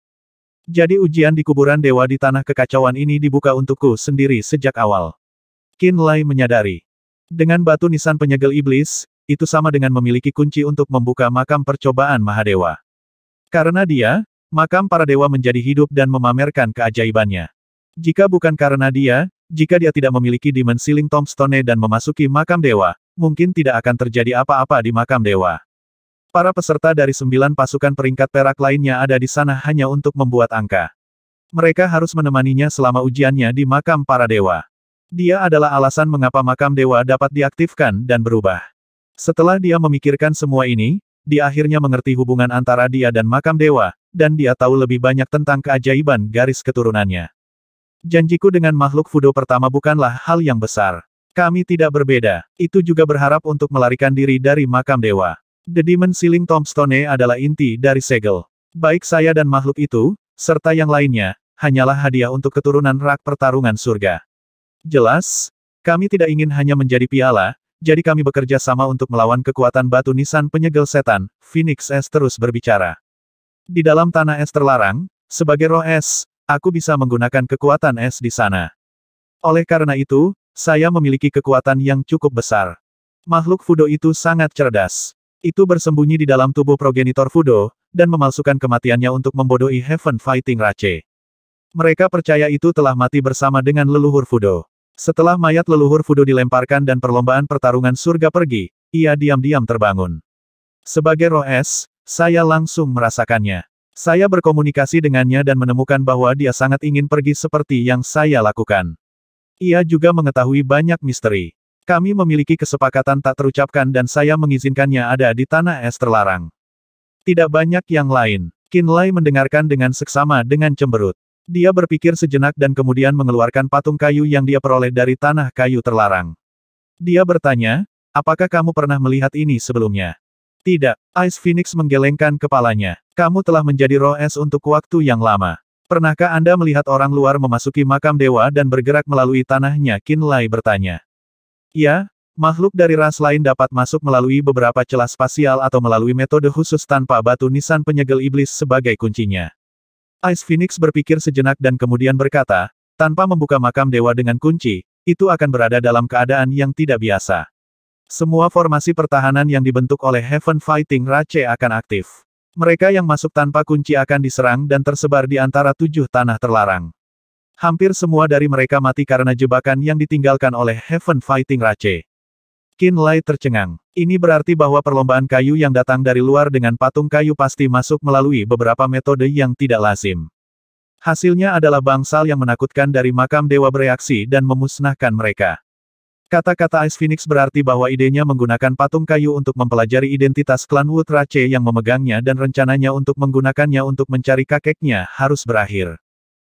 Jadi ujian di kuburan dewa di tanah kekacauan ini dibuka untukku sendiri sejak awal. Qinlai menyadari. Dengan batu nisan penyegel iblis, itu sama dengan memiliki kunci untuk membuka makam percobaan Mahadewa. Karena dia, makam para dewa menjadi hidup dan memamerkan keajaibannya. Jika bukan karena dia, jika dia tidak memiliki Demon Sealing Tombstone dan memasuki makam dewa, mungkin tidak akan terjadi apa-apa di makam dewa. Para peserta dari 9 pasukan peringkat perak lainnya ada di sana hanya untuk membuat angka. Mereka harus menemaninya selama ujiannya di makam para dewa. Dia adalah alasan mengapa makam dewa dapat diaktifkan dan berubah. Setelah dia memikirkan semua ini, dia akhirnya mengerti hubungan antara dia dan makam dewa, dan dia tahu lebih banyak tentang keajaiban garis keturunannya. Janjiku dengan makhluk Fudo pertama bukanlah hal yang besar. Kami tidak berbeda. Itu juga berharap untuk melarikan diri dari makam dewa. The Demon Sealing Tombstone adalah inti dari segel. Baik saya dan makhluk itu, serta yang lainnya, hanyalah hadiah untuk keturunan rak pertarungan surga. Jelas, kami tidak ingin hanya menjadi piala, jadi kami bekerja sama untuk melawan kekuatan batu nisan penyegel setan, Phoenix S terus berbicara. Di dalam tanah es terlarang, sebagai roh es, aku bisa menggunakan kekuatan es di sana. Oleh karena itu, saya memiliki kekuatan yang cukup besar. Makhluk Fudo itu sangat cerdas. Itu bersembunyi di dalam tubuh progenitor Fudo, dan memalsukan kematiannya untuk membodohi Heaven Fighting Rache. Mereka percaya itu telah mati bersama dengan leluhur Fudo. Setelah mayat leluhur Fudo dilemparkan dan perlombaan pertarungan surga pergi, ia diam-diam terbangun. Sebagai roh es, saya langsung merasakannya. Saya berkomunikasi dengannya dan menemukan bahwa dia sangat ingin pergi seperti yang saya lakukan. Ia juga mengetahui banyak misteri. Kami memiliki kesepakatan tak terucapkan dan saya mengizinkannya ada di tanah es terlarang. Tidak banyak yang lain. Qinlai mendengarkan dengan seksama dengan cemberut. Dia berpikir sejenak dan kemudian mengeluarkan patung kayu yang dia peroleh dari tanah kayu terlarang. Dia bertanya, apakah kamu pernah melihat ini sebelumnya? Tidak. Ice Phoenix menggelengkan kepalanya. Kamu telah menjadi roh es untuk waktu yang lama. Pernahkah Anda melihat orang luar memasuki makam dewa dan bergerak melalui tanahnya? Qinlai bertanya. Ya, makhluk dari ras lain dapat masuk melalui beberapa celah spasial atau melalui metode khusus tanpa batu nisan penyegel iblis sebagai kuncinya. Ice Phoenix berpikir sejenak dan kemudian berkata, tanpa membuka makam dewa dengan kunci, itu akan berada dalam keadaan yang tidak biasa. Semua formasi pertahanan yang dibentuk oleh Heaven Fighting Rache akan aktif. Mereka yang masuk tanpa kunci akan diserang dan tersebar di antara 7 tanah terlarang. Hampir semua dari mereka mati karena jebakan yang ditinggalkan oleh Heaven Fighting Rache. Qinlai tercengang. Ini berarti bahwa perlombaan kayu yang datang dari luar dengan patung kayu pasti masuk melalui beberapa metode yang tidak lazim. Hasilnya adalah bangsal yang menakutkan dari makam dewa bereaksi dan memusnahkan mereka. Kata-kata Ice Phoenix berarti bahwa idenya menggunakan patung kayu untuk mempelajari identitas klan Wood Rache yang memegangnya dan rencananya untuk menggunakannya untuk mencari kakeknya harus berakhir.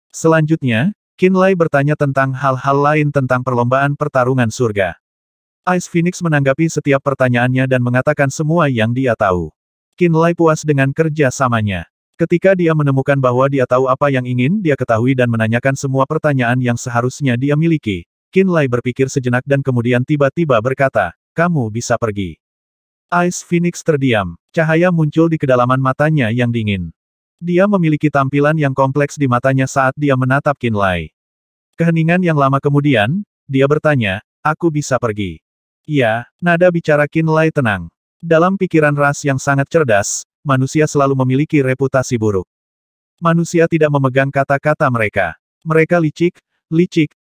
Selanjutnya, Qinlai bertanya tentang hal-hal lain tentang perlombaan pertarungan surga. Ice Phoenix menanggapi setiap pertanyaannya dan mengatakan semua yang dia tahu. Qinlai puas dengan kerja samanya. Ketika dia menemukan bahwa dia tahu apa yang ingin dia ketahui dan menanyakan semua pertanyaan yang seharusnya dia miliki, Qinlai berpikir sejenak dan kemudian tiba-tiba berkata, kamu bisa pergi. Ice Phoenix terdiam. Cahaya muncul di kedalaman matanya yang dingin. Dia memiliki tampilan yang kompleks di matanya saat dia menatap Qinlai. Keheningan yang lama kemudian, dia bertanya, aku bisa pergi. Ya, nada bicara Qinlai tenang. Dalam pikiran ras yang sangat cerdas, manusia selalu memiliki reputasi buruk. Manusia tidak memegang kata-kata mereka. Mereka licik,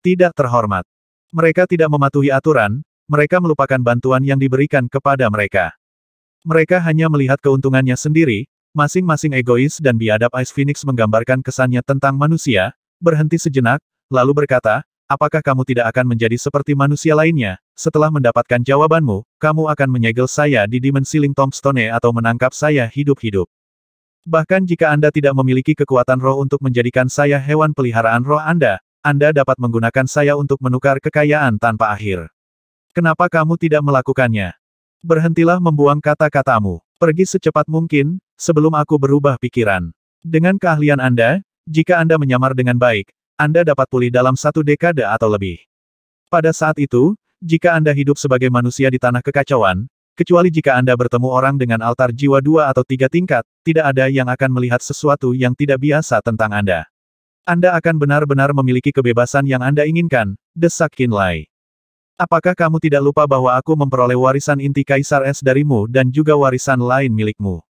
tidak terhormat. Mereka tidak mematuhi aturan, mereka melupakan bantuan yang diberikan kepada mereka. Mereka hanya melihat keuntungannya sendiri, masing-masing egois dan biadab. Ice Phoenix menggambarkan kesannya tentang manusia, berhenti sejenak, lalu berkata, apakah kamu tidak akan menjadi seperti manusia lainnya? Setelah mendapatkan jawabanmu, kamu akan menyegel saya di dimensi Ling Tombstone atau menangkap saya hidup-hidup. Bahkan jika Anda tidak memiliki kekuatan roh untuk menjadikan saya hewan peliharaan roh Anda dapat menggunakan saya untuk menukar kekayaan tanpa akhir. Kenapa kamu tidak melakukannya? Berhentilah membuang kata-katamu. Pergi secepat mungkin, sebelum aku berubah pikiran. Dengan keahlian Anda, jika Anda menyamar dengan baik, Anda dapat pulih dalam 1 dekade atau lebih. Pada saat itu, jika Anda hidup sebagai manusia di tanah kekacauan, kecuali jika Anda bertemu orang dengan altar jiwa 2 atau 3 tingkat, tidak ada yang akan melihat sesuatu yang tidak biasa tentang Anda. Anda akan benar-benar memiliki kebebasan yang Anda inginkan, desak Qinlai. Apakah kamu tidak lupa bahwa aku memperoleh warisan inti Kaisar Es darimu dan juga warisan lain milikmu?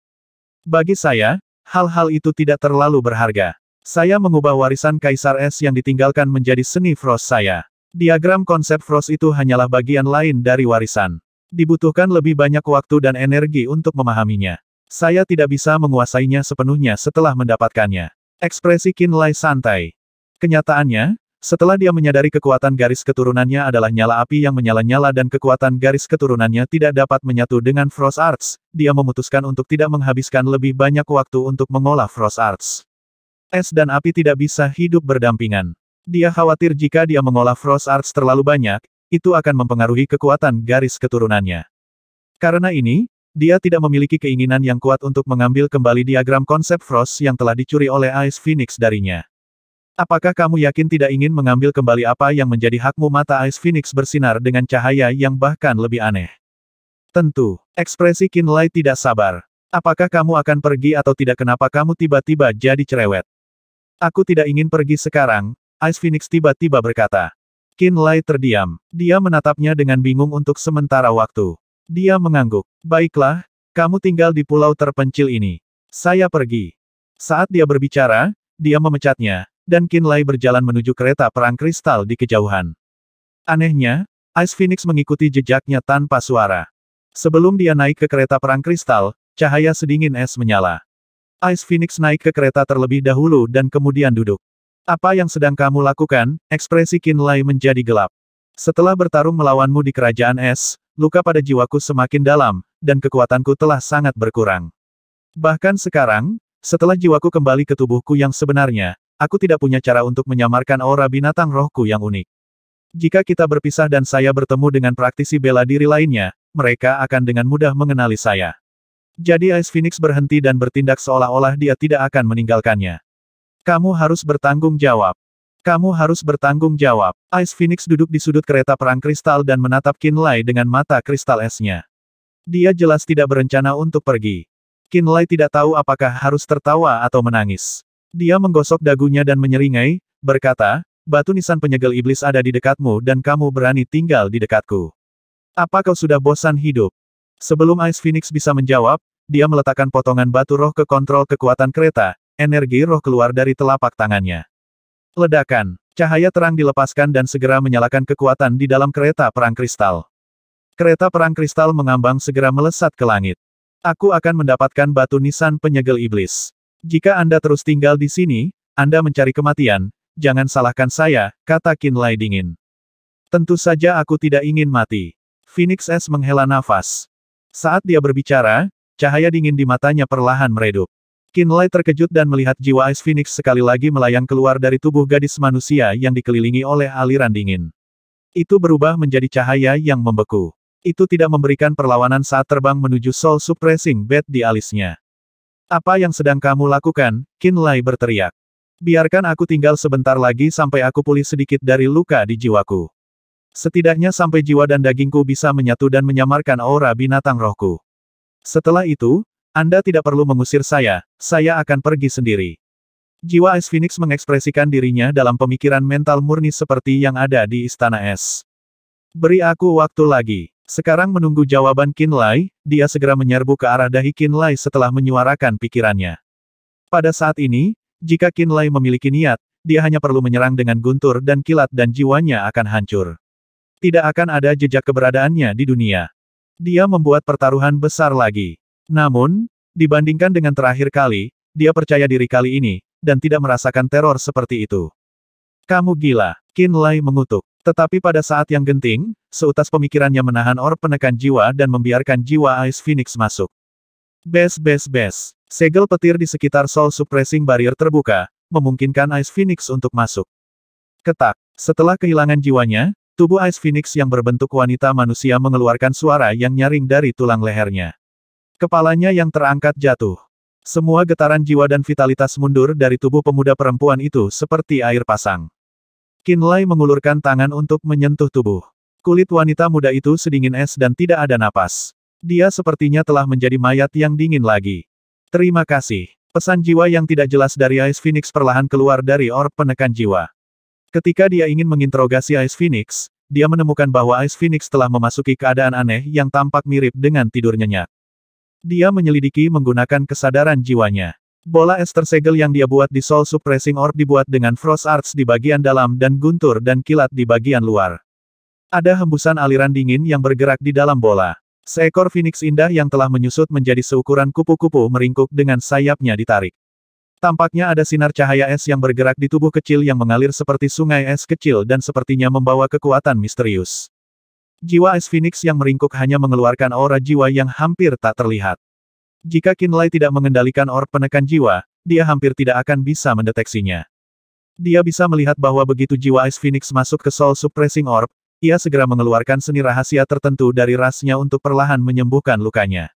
Bagi saya, hal-hal itu tidak terlalu berharga. Saya mengubah warisan Kaisar Es yang ditinggalkan menjadi seni Frost saya. Diagram konsep Frost itu hanyalah bagian lain dari warisan. Dibutuhkan lebih banyak waktu dan energi untuk memahaminya. Saya tidak bisa menguasainya sepenuhnya setelah mendapatkannya. Ekspresi Qinlai santai. Kenyataannya, setelah dia menyadari kekuatan garis keturunannya adalah nyala api yang menyala-nyala dan kekuatan garis keturunannya tidak dapat menyatu dengan Frost Arts, dia memutuskan untuk tidak menghabiskan lebih banyak waktu untuk mengolah Frost Arts. Es dan api tidak bisa hidup berdampingan. Dia khawatir jika dia mengolah Frost Arts terlalu banyak, itu akan mempengaruhi kekuatan garis keturunannya. Karena ini, dia tidak memiliki keinginan yang kuat untuk mengambil kembali diagram konsep Frost yang telah dicuri oleh Ice Phoenix darinya. Apakah kamu yakin tidak ingin mengambil kembali apa yang menjadi hakmu? Mata Ice Phoenix bersinar dengan cahaya yang bahkan lebih aneh. Tentu, ekspresi Qinlai tidak sabar. Apakah kamu akan pergi atau tidak? Kenapa kamu tiba-tiba jadi cerewet? Aku tidak ingin pergi sekarang, Ice Phoenix tiba-tiba berkata. Qinlai terdiam. Dia menatapnya dengan bingung untuk sementara waktu. Dia mengangguk. Baiklah, kamu tinggal di pulau terpencil ini. Saya pergi. Saat dia berbicara, dia memecatnya, dan Qinlai berjalan menuju kereta perang kristal di kejauhan. Anehnya, Ice Phoenix mengikuti jejaknya tanpa suara. Sebelum dia naik ke kereta perang kristal, cahaya sedingin es menyala. Ice Phoenix naik ke kereta terlebih dahulu dan kemudian duduk. Apa yang sedang kamu lakukan? Ekspresi Qinlai menjadi gelap. Setelah bertarung melawanmu di kerajaan es, luka pada jiwaku semakin dalam, dan kekuatanku telah sangat berkurang. Bahkan sekarang, setelah jiwaku kembali ke tubuhku yang sebenarnya, aku tidak punya cara untuk menyamarkan aura binatang rohku yang unik. Jika kita berpisah dan saya bertemu dengan praktisi bela diri lainnya, mereka akan dengan mudah mengenali saya. Jadi Ice Phoenix berhenti dan bertindak seolah-olah dia tidak akan meninggalkannya. Kamu harus bertanggung jawab. Kamu harus bertanggung jawab. Ice Phoenix duduk di sudut kereta perang kristal dan menatap Qinlai dengan mata kristal esnya. Dia jelas tidak berencana untuk pergi. Qinlai tidak tahu apakah harus tertawa atau menangis. Dia menggosok dagunya dan menyeringai, berkata, batu nisan penyegel iblis ada di dekatmu dan kamu berani tinggal di dekatku. Apa kau sudah bosan hidup? Sebelum Ice Phoenix bisa menjawab, dia meletakkan potongan batu roh ke kontrol kekuatan kereta, energi roh keluar dari telapak tangannya. Ledakan, cahaya terang dilepaskan dan segera menyalakan kekuatan di dalam kereta perang kristal. Kereta perang kristal mengambang segera melesat ke langit. Aku akan mendapatkan batu nisan penyegel iblis. Jika Anda terus tinggal di sini, Anda mencari kematian. Jangan salahkan saya, kata Qinlai dingin. Tentu saja aku tidak ingin mati. Phoenix S menghela nafas. Saat dia berbicara, cahaya dingin di matanya perlahan meredup. Qinlai terkejut dan melihat jiwa Ice Phoenix sekali lagi melayang keluar dari tubuh gadis manusia yang dikelilingi oleh aliran dingin. Itu berubah menjadi cahaya yang membeku. Itu tidak memberikan perlawanan saat terbang menuju Soul Suppressing Bed di alisnya. Apa yang sedang kamu lakukan? Qinlai berteriak. Biarkan aku tinggal sebentar lagi sampai aku pulih sedikit dari luka di jiwaku. Setidaknya sampai jiwa dan dagingku bisa menyatu dan menyamarkan aura binatang rohku. Setelah itu, Anda tidak perlu mengusir saya akan pergi sendiri. Jiwa Ice Phoenix mengekspresikan dirinya dalam pemikiran mental murni seperti yang ada di Istana Es. Beri aku waktu lagi. Sekarang menunggu jawaban Qinlai, dia segera menyerbu ke arah dahi Qinlai setelah menyuarakan pikirannya. Pada saat ini, jika Qinlai memiliki niat, dia hanya perlu menyerang dengan guntur dan kilat dan jiwanya akan hancur. Tidak akan ada jejak keberadaannya di dunia. Dia membuat pertaruhan besar lagi. Namun, dibandingkan dengan terakhir kali, dia percaya diri kali ini, dan tidak merasakan teror seperti itu. Kamu gila, Qinlai mengutuk. Tetapi pada saat yang genting, seutas pemikirannya menahan orb penekan jiwa dan membiarkan jiwa Ice Phoenix masuk. Bes. Segel petir di sekitar Soul Suppressing Barrier terbuka, memungkinkan Ice Phoenix untuk masuk. Ketak. Setelah kehilangan jiwanya, tubuh Ice Phoenix yang berbentuk wanita manusia mengeluarkan suara yang nyaring dari tulang lehernya. Kepalanya yang terangkat jatuh. Semua getaran jiwa dan vitalitas mundur dari tubuh pemuda perempuan itu seperti air pasang. Qinlai mengulurkan tangan untuk menyentuh tubuh. Kulit wanita muda itu sedingin es dan tidak ada napas. Dia sepertinya telah menjadi mayat yang dingin lagi. Terima kasih. Pesan jiwa yang tidak jelas dari Ice Phoenix perlahan keluar dari orb penekan jiwa. Ketika dia ingin menginterogasi Ice Phoenix, dia menemukan bahwa Ice Phoenix telah memasuki keadaan aneh yang tampak mirip dengan tidur nyenyak. Dia menyelidiki menggunakan kesadaran jiwanya. Bola es tersegel yang dia buat di Soul Suppressing Orb dibuat dengan Frost Arts di bagian dalam dan guntur dan kilat di bagian luar. Ada hembusan aliran dingin yang bergerak di dalam bola. Seekor Phoenix indah yang telah menyusut menjadi seukuran kupu-kupu meringkuk dengan sayapnya ditarik. Tampaknya ada sinar cahaya es yang bergerak di tubuh kecil yang mengalir seperti sungai es kecil dan sepertinya membawa kekuatan misterius. Jiwa Ice Phoenix yang meringkuk hanya mengeluarkan aura jiwa yang hampir tak terlihat. Jika Qinlai tidak mengendalikan orb penekan jiwa, dia hampir tidak akan bisa mendeteksinya. Dia bisa melihat bahwa begitu jiwa Ice Phoenix masuk ke Soul Suppressing Orb, ia segera mengeluarkan seni rahasia tertentu dari rasnya untuk perlahan menyembuhkan lukanya.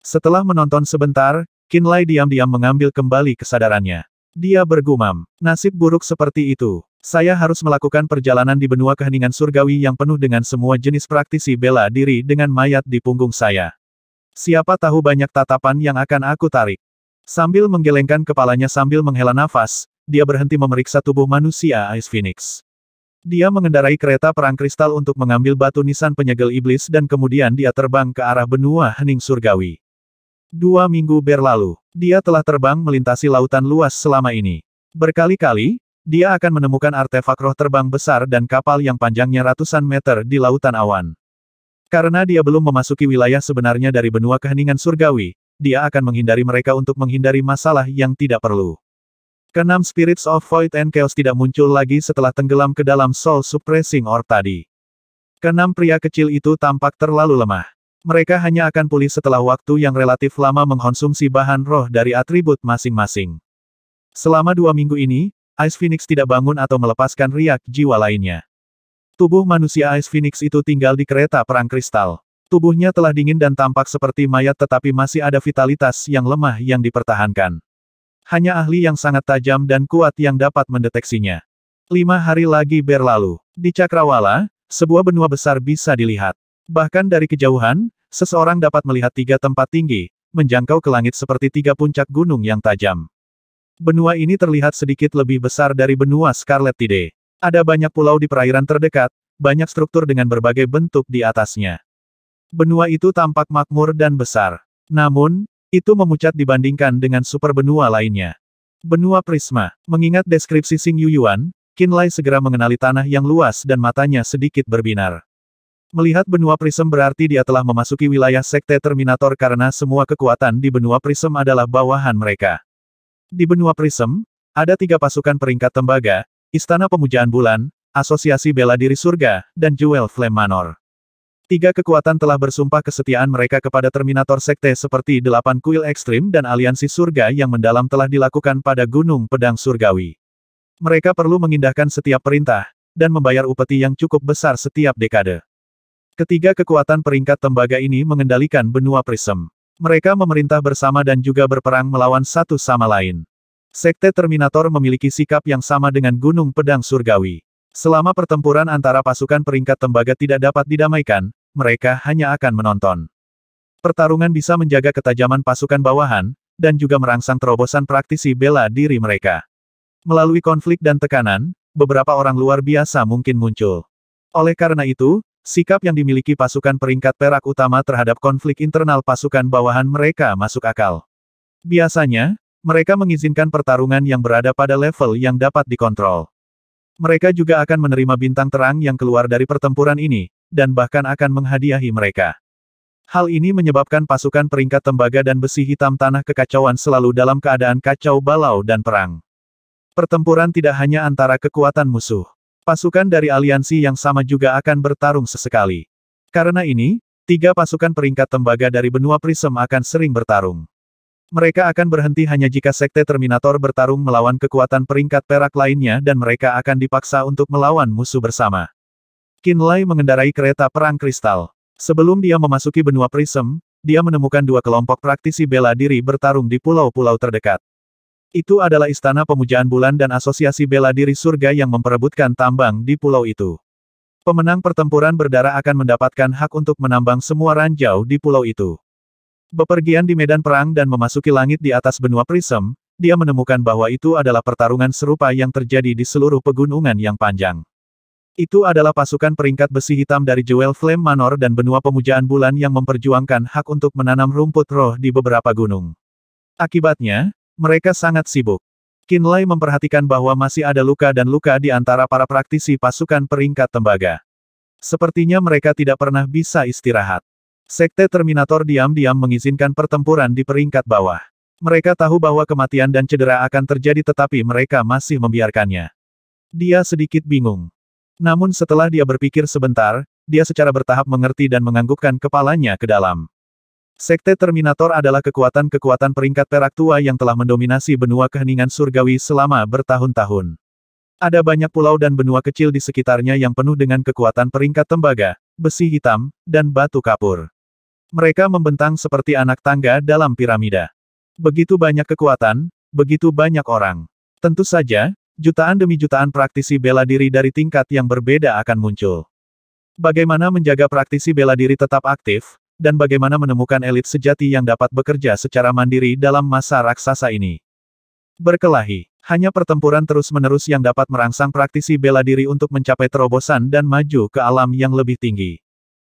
Setelah menonton sebentar, Qinlai diam-diam mengambil kembali kesadarannya. Dia bergumam, nasib buruk seperti itu. Saya harus melakukan perjalanan di benua keheningan surgawi yang penuh dengan semua jenis praktisi bela diri dengan mayat di punggung saya. Siapa tahu banyak tatapan yang akan aku tarik. Sambil menggelengkan kepalanya sambil menghela nafas, dia berhenti memeriksa tubuh manusia Ice Phoenix. Dia mengendarai kereta perang kristal untuk mengambil batu nisan penyegel iblis dan kemudian dia terbang ke arah benua hening surgawi. 2 minggu berlalu, dia telah terbang melintasi lautan luas selama ini. Berkali-kali, dia akan menemukan artefak roh terbang besar dan kapal yang panjangnya ratusan meter di lautan awan. Karena dia belum memasuki wilayah sebenarnya dari benua keheningan surgawi, dia akan menghindari mereka untuk menghindari masalah yang tidak perlu. Keenam Spirits of Void and Chaos tidak muncul lagi setelah tenggelam ke dalam Soul Suppressing Orb tadi. Keenam pria kecil itu tampak terlalu lemah. Mereka hanya akan pulih setelah waktu yang relatif lama mengkonsumsi bahan roh dari atribut masing-masing. Selama 2 minggu ini, Ice Phoenix tidak bangun atau melepaskan riak jiwa lainnya. Tubuh manusia Ice Phoenix itu tinggal di kereta perang kristal. Tubuhnya telah dingin dan tampak seperti mayat tetapi masih ada vitalitas yang lemah yang dipertahankan. Hanya ahli yang sangat tajam dan kuat yang dapat mendeteksinya. 5 hari lagi berlalu. Di Cakrawala, sebuah benua besar bisa dilihat. Bahkan dari kejauhan, seseorang dapat melihat 3 tempat tinggi, menjangkau ke langit seperti 3 puncak gunung yang tajam. Benua ini terlihat sedikit lebih besar dari benua Scarlet Tide. Ada banyak pulau di perairan terdekat, banyak struktur dengan berbagai bentuk di atasnya. Benua itu tampak makmur dan besar. Namun, itu memucat dibandingkan dengan super benua lainnya. Benua Prisma. Mengingat deskripsi Xing Yuyuan, Qin Lai segera mengenali tanah yang luas dan matanya sedikit berbinar. Melihat benua Prism berarti dia telah memasuki wilayah Sekte Terminator karena semua kekuatan di benua Prism adalah bawahan mereka. Di benua Prism, ada 3 pasukan peringkat tembaga, Istana Pemujaan Bulan, Asosiasi Bela Diri Surga, dan Jewel Flame Manor. 3 kekuatan telah bersumpah kesetiaan mereka kepada Terminator Sekte seperti 8 kuil ekstrim dan aliansi surga yang mendalam telah dilakukan pada Gunung Pedang Surgawi. Mereka perlu mengindahkan setiap perintah, dan membayar upeti yang cukup besar setiap dekade. Ketiga kekuatan peringkat tembaga ini mengendalikan benua Prism. Mereka memerintah bersama dan juga berperang melawan satu sama lain. Sekte Terminator memiliki sikap yang sama dengan Gunung Pedang Surgawi. Selama pertempuran antara pasukan peringkat tembaga tidak dapat didamaikan, mereka hanya akan menonton. Pertarungan bisa menjaga ketajaman pasukan bawahan, dan juga merangsang terobosan praktisi bela diri mereka. Melalui konflik dan tekanan, beberapa orang luar biasa mungkin muncul. Oleh karena itu, sikap yang dimiliki pasukan peringkat perak utama terhadap konflik internal pasukan bawahan mereka masuk akal. Biasanya, mereka mengizinkan pertarungan yang berada pada level yang dapat dikontrol. Mereka juga akan menerima bintang terang yang keluar dari pertempuran ini, dan bahkan akan menghadiahi mereka. Hal ini menyebabkan pasukan peringkat tembaga dan besi hitam tanah kekacauan selalu dalam keadaan kacau balau dan perang. Pertempuran tidak hanya antara kekuatan musuh. Pasukan dari aliansi yang sama juga akan bertarung sesekali. Karena ini, 3 pasukan peringkat tembaga dari benua Prism akan sering bertarung. Mereka akan berhenti hanya jika Sekte Terminator bertarung melawan kekuatan peringkat perak lainnya dan mereka akan dipaksa untuk melawan musuh bersama. Qin Lai mengendarai kereta perang kristal. Sebelum dia memasuki benua Prism, dia menemukan 2 kelompok praktisi bela diri bertarung di pulau-pulau terdekat. Itu adalah Istana Pemujaan Bulan dan Asosiasi Bela Diri Surga yang memperebutkan tambang di pulau itu. Pemenang pertempuran berdarah akan mendapatkan hak untuk menambang semua ranjau di pulau itu. Bepergian di medan perang dan memasuki langit di atas benua Prism, dia menemukan bahwa itu adalah pertarungan serupa yang terjadi di seluruh pegunungan yang panjang. Itu adalah pasukan peringkat besi hitam dari Jewel Flame Manor dan benua Pemujaan Bulan yang memperjuangkan hak untuk menanam rumput roh di beberapa gunung. Akibatnya, mereka sangat sibuk. Qin Lai memperhatikan bahwa masih ada luka dan luka di antara para praktisi pasukan peringkat tembaga. Sepertinya mereka tidak pernah bisa istirahat. Sekte Terminator diam-diam mengizinkan pertempuran di peringkat bawah. Mereka tahu bahwa kematian dan cedera akan terjadi tetapi mereka masih membiarkannya. Dia sedikit bingung. Namun setelah dia berpikir sebentar, dia secara bertahap mengerti dan menganggukkan kepalanya ke dalam. Sekte Terminator adalah kekuatan-kekuatan peringkat perak tua yang telah mendominasi benua keheningan surgawi selama bertahun-tahun. Ada banyak pulau dan benua kecil di sekitarnya yang penuh dengan kekuatan peringkat tembaga, besi hitam, dan batu kapur. Mereka membentang seperti anak tangga dalam piramida. Begitu banyak kekuatan, begitu banyak orang. Tentu saja, jutaan demi jutaan praktisi bela diri dari tingkat yang berbeda akan muncul. Bagaimana menjaga praktisi bela diri tetap aktif, dan bagaimana menemukan elit sejati yang dapat bekerja secara mandiri dalam masa raksasa ini. Berkelahi, hanya pertempuran terus-menerus yang dapat merangsang praktisi bela diri untuk mencapai terobosan dan maju ke alam yang lebih tinggi.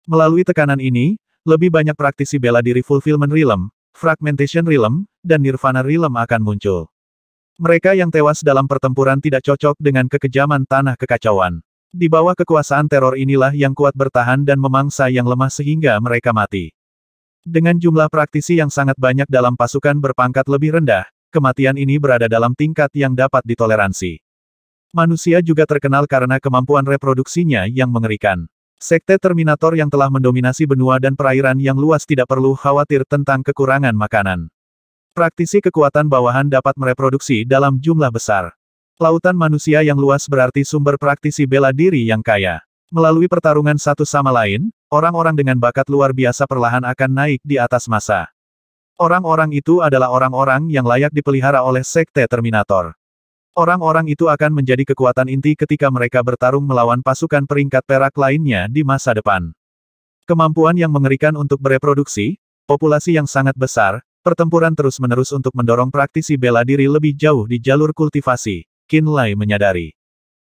Melalui tekanan ini, lebih banyak praktisi bela diri Fulfillment Realm, Fragmentation Realm, dan Nirvana Realm akan muncul. Mereka yang tewas dalam pertempuran tidak cocok dengan kekejaman tanah kekacauan. Di bawah kekuasaan teror inilah yang kuat bertahan dan memangsa yang lemah sehingga mereka mati. Dengan jumlah praktisi yang sangat banyak dalam pasukan berpangkat lebih rendah, kematian ini berada dalam tingkat yang dapat ditoleransi. Manusia juga terkenal karena kemampuan reproduksinya yang mengerikan. Sekte Terminator yang telah mendominasi benua dan perairan yang luas tidak perlu khawatir tentang kekurangan makanan. Praktisi kekuatan bawahan dapat mereproduksi dalam jumlah besar. Lautan manusia yang luas berarti sumber praktisi bela diri yang kaya. Melalui pertarungan satu sama lain, orang-orang dengan bakat luar biasa perlahan akan naik di atas massa. Orang-orang itu adalah orang-orang yang layak dipelihara oleh Sekte Terminator. Orang-orang itu akan menjadi kekuatan inti ketika mereka bertarung melawan pasukan peringkat perak lainnya di masa depan. Kemampuan yang mengerikan untuk bereproduksi, populasi yang sangat besar, pertempuran terus-menerus untuk mendorong praktisi bela diri lebih jauh di jalur kultivasi, Qin Lai menyadari.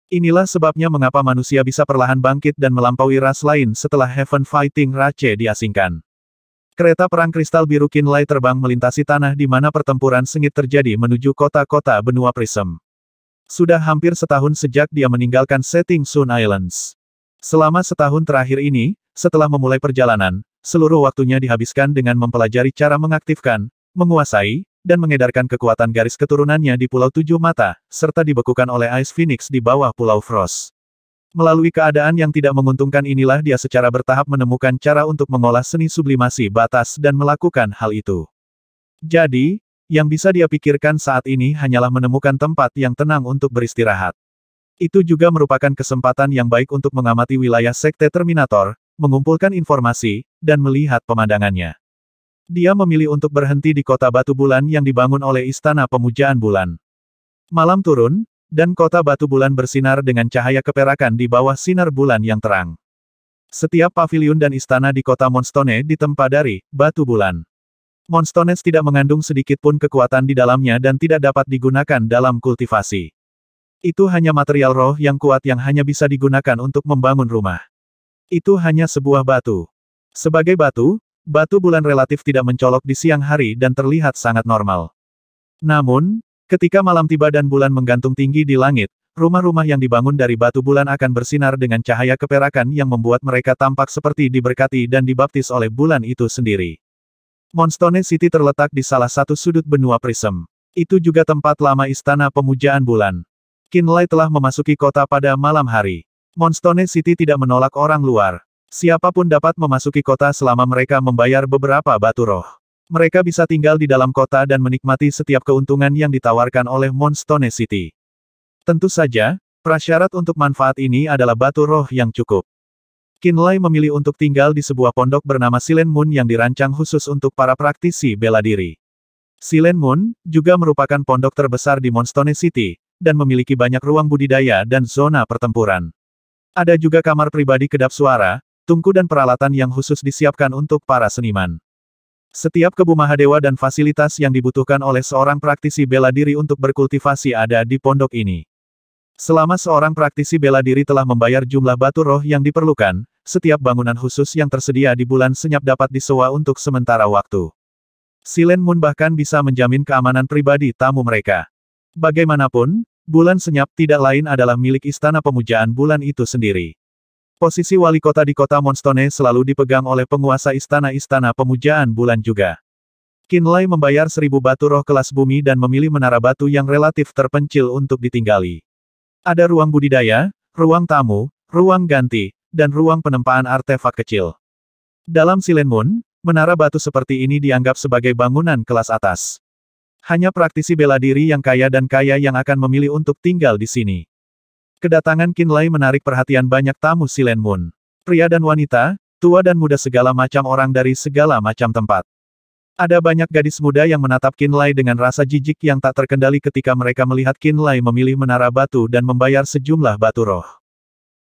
Inilah sebabnya mengapa manusia bisa perlahan bangkit dan melampaui ras lain setelah Heaven Fighting Rache diasingkan. Kereta perang kristal biru Qin Lai terbang melintasi tanah di mana pertempuran sengit terjadi menuju kota-kota benua Prism. Sudah hampir setahun sejak dia meninggalkan Setting Sun Islands. Selama setahun terakhir ini, setelah memulai perjalanan, seluruh waktunya dihabiskan dengan mempelajari cara mengaktifkan, menguasai, dan mengedarkan kekuatan garis keturunannya di Pulau Tujuh Mata, serta dibekukan oleh Ice Phoenix di bawah Pulau Frost. Melalui keadaan yang tidak menguntungkan inilah dia secara bertahap menemukan cara untuk mengolah seni sublimasi batas dan melakukan hal itu. Jadi, yang bisa dia pikirkan saat ini hanyalah menemukan tempat yang tenang untuk beristirahat. Itu juga merupakan kesempatan yang baik untuk mengamati wilayah Sekte Terminator, mengumpulkan informasi, dan melihat pemandangannya. Dia memilih untuk berhenti di kota Batu Bulan yang dibangun oleh Istana Pemujaan Bulan. Malam turun, dan kota Batu Bulan bersinar dengan cahaya keperakan di bawah sinar bulan yang terang. Setiap paviliun dan istana di kota Moonstone ditempa dari Batu Bulan. Moonstone tidak mengandung sedikit pun kekuatan di dalamnya dan tidak dapat digunakan dalam kultivasi. Itu hanya material roh yang kuat yang hanya bisa digunakan untuk membangun rumah. Itu hanya sebuah batu. Sebagai batu, Batu Bulan relatif tidak mencolok di siang hari dan terlihat sangat normal. Namun, ketika malam tiba dan bulan menggantung tinggi di langit, rumah-rumah yang dibangun dari Batu Bulan akan bersinar dengan cahaya keperakan yang membuat mereka tampak seperti diberkati dan dibaptis oleh bulan itu sendiri. Moonstone City terletak di salah satu sudut benua Prism. Itu juga tempat lama Istana Pemujaan Bulan. Qin Lai telah memasuki kota pada malam hari. Moonstone City tidak menolak orang luar. Siapapun dapat memasuki kota selama mereka membayar beberapa batu roh. Mereka bisa tinggal di dalam kota dan menikmati setiap keuntungan yang ditawarkan oleh Moonstone City. Tentu saja, prasyarat untuk manfaat ini adalah batu roh yang cukup. Qin Lai memilih untuk tinggal di sebuah pondok bernama Silent Moon yang dirancang khusus untuk para praktisi bela diri. Silent Moon juga merupakan pondok terbesar di Moonstone City, dan memiliki banyak ruang budidaya dan zona pertempuran. Ada juga kamar pribadi kedap suara, tungku dan peralatan yang khusus disiapkan untuk para seniman. Setiap kebu Mahadewa dan fasilitas yang dibutuhkan oleh seorang praktisi bela diri untuk berkultivasi ada di pondok ini. Selama seorang praktisi bela diri telah membayar jumlah batu roh yang diperlukan, setiap bangunan khusus yang tersedia di bulan senyap dapat disewa untuk sementara waktu. Silent Moon bahkan bisa menjamin keamanan pribadi tamu mereka. Bagaimanapun, bulan senyap tidak lain adalah milik Istana Pemujaan Bulan itu sendiri. Posisi wali kota di kota Moonstone selalu dipegang oleh penguasa istana-istana Pemujaan Bulan juga. Qin Lai membayar 1000 batu roh kelas bumi dan memilih menara batu yang relatif terpencil untuk ditinggali. Ada ruang budidaya, ruang tamu, ruang ganti, dan ruang penempaan artefak kecil. Dalam Silent Moon, menara batu seperti ini dianggap sebagai bangunan kelas atas. Hanya praktisi bela diri yang kaya dan kaya yang akan memilih untuk tinggal di sini. Kedatangan Qin Lai menarik perhatian banyak tamu Silent Moon. Pria dan wanita, tua dan muda segala macam orang dari segala macam tempat. Ada banyak gadis muda yang menatap Qin Lai dengan rasa jijik yang tak terkendali ketika mereka melihat Qin Lai memilih menara batu dan membayar sejumlah batu roh.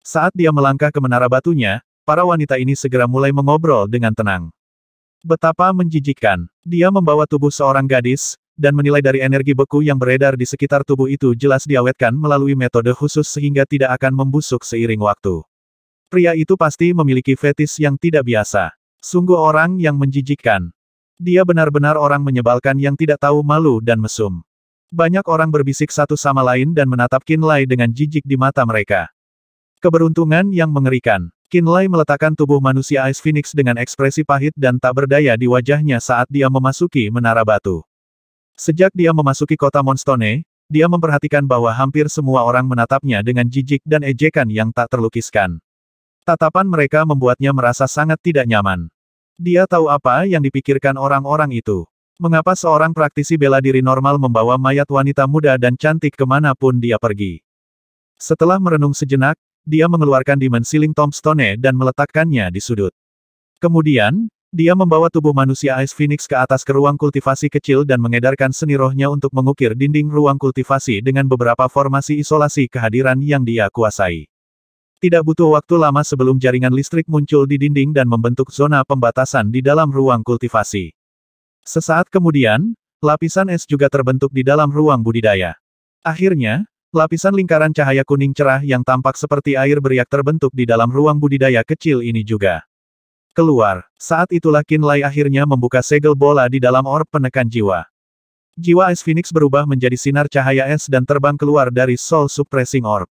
Saat dia melangkah ke menara batunya, para wanita ini segera mulai mengobrol dengan tenang. Betapa menjijikkan. Dia membawa tubuh seorang gadis, dan menilai dari energi beku yang beredar di sekitar tubuh itu jelas diawetkan melalui metode khusus sehingga tidak akan membusuk seiring waktu. Pria itu pasti memiliki fetis yang tidak biasa. Sungguh orang yang menjijikkan. Dia benar-benar orang menyebalkan yang tidak tahu malu dan mesum. Banyak orang berbisik satu sama lain dan menatap Qin Lai dengan jijik di mata mereka. Keberuntungan yang mengerikan. Qinlai meletakkan tubuh manusia Ice Phoenix dengan ekspresi pahit dan tak berdaya di wajahnya saat dia memasuki menara batu. Sejak dia memasuki kota Moonstone, dia memperhatikan bahwa hampir semua orang menatapnya dengan jijik dan ejekan yang tak terlukiskan. Tatapan mereka membuatnya merasa sangat tidak nyaman. Dia tahu apa yang dipikirkan orang-orang itu. Mengapa seorang praktisi bela diri normal membawa mayat wanita muda dan cantik kemanapun dia pergi? Setelah merenung sejenak, dia mengeluarkan Demon Sealing Tombstone dan meletakkannya di sudut. Kemudian, dia membawa tubuh manusia Ice Phoenix ke atas ke ruang kultivasi kecil dan mengedarkan seni rohnya untuk mengukir dinding ruang kultivasi dengan beberapa formasi isolasi kehadiran yang dia kuasai. Tidak butuh waktu lama sebelum jaringan listrik muncul di dinding dan membentuk zona pembatasan di dalam ruang kultivasi. Sesaat kemudian, lapisan es juga terbentuk di dalam ruang budidaya. Akhirnya, lapisan lingkaran cahaya kuning cerah yang tampak seperti air beriak terbentuk di dalam ruang budidaya kecil ini juga. Keluar. Saat itulah Qinlai akhirnya membuka segel bola di dalam orb penekan jiwa. Jiwa Ice Phoenix berubah menjadi sinar cahaya es dan terbang keluar dari Soul Suppressing Orb.